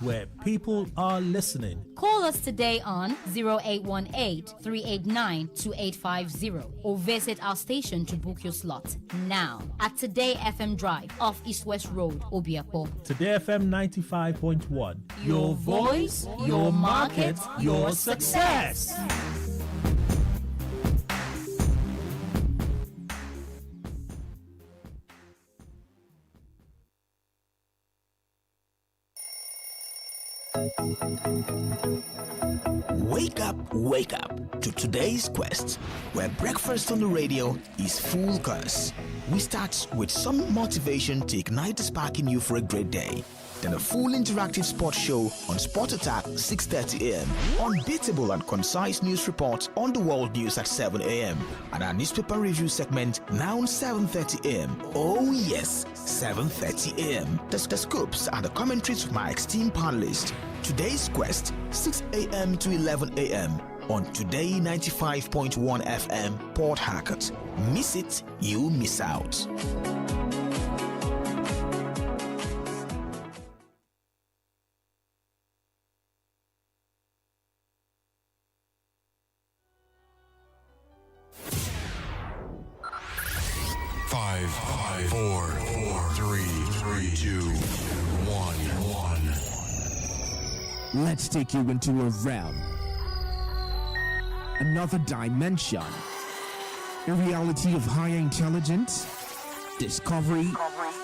where people are listening. Call us today on 0818-389-2850 or visit our station to book your slot now at Today FM Drive off East West Road, Obiapo. Today FM 95.1. Your voice, your market, your success. Wake up to today's quest, where breakfast on the radio is full course. We start with some motivation to ignite the spark in you for a great day. then a full interactive sports show on Sport Attack 6:30 a.m. Unbeatable and concise news reports on the world news at 7 a.m. and our newspaper review segment now 7:30 a.m. Oh yes, 7:30 a.m. The scoops and the commentaries from my esteemed panelists. Today's quest, 6 a.m. to 11 a.m. on Today 95.1 FM, Port Harcourt. Miss it, you miss out. Five, four, three, two, one. Let's take you into a realm, another dimension, a reality of higher intelligence, discovery,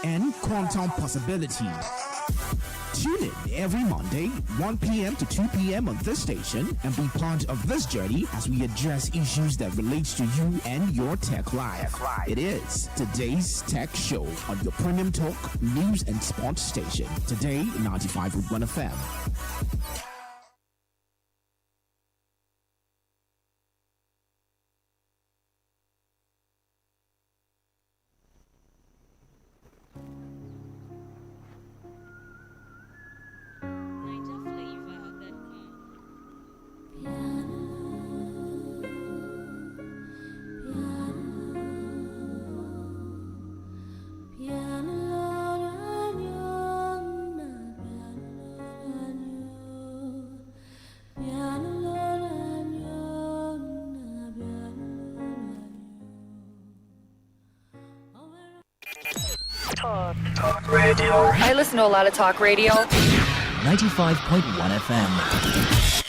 and quantum possibilities. Tune in every Monday, 1 p.m. to 2 p.m. on this station and be part of this journey as we address issues that relate to you and your tech life. It is Today's Tech Show on your premium talk, news and sports station. Today, 95.1 FM. Talk radio. I listen to a lot of talk radio. 95.1 FM.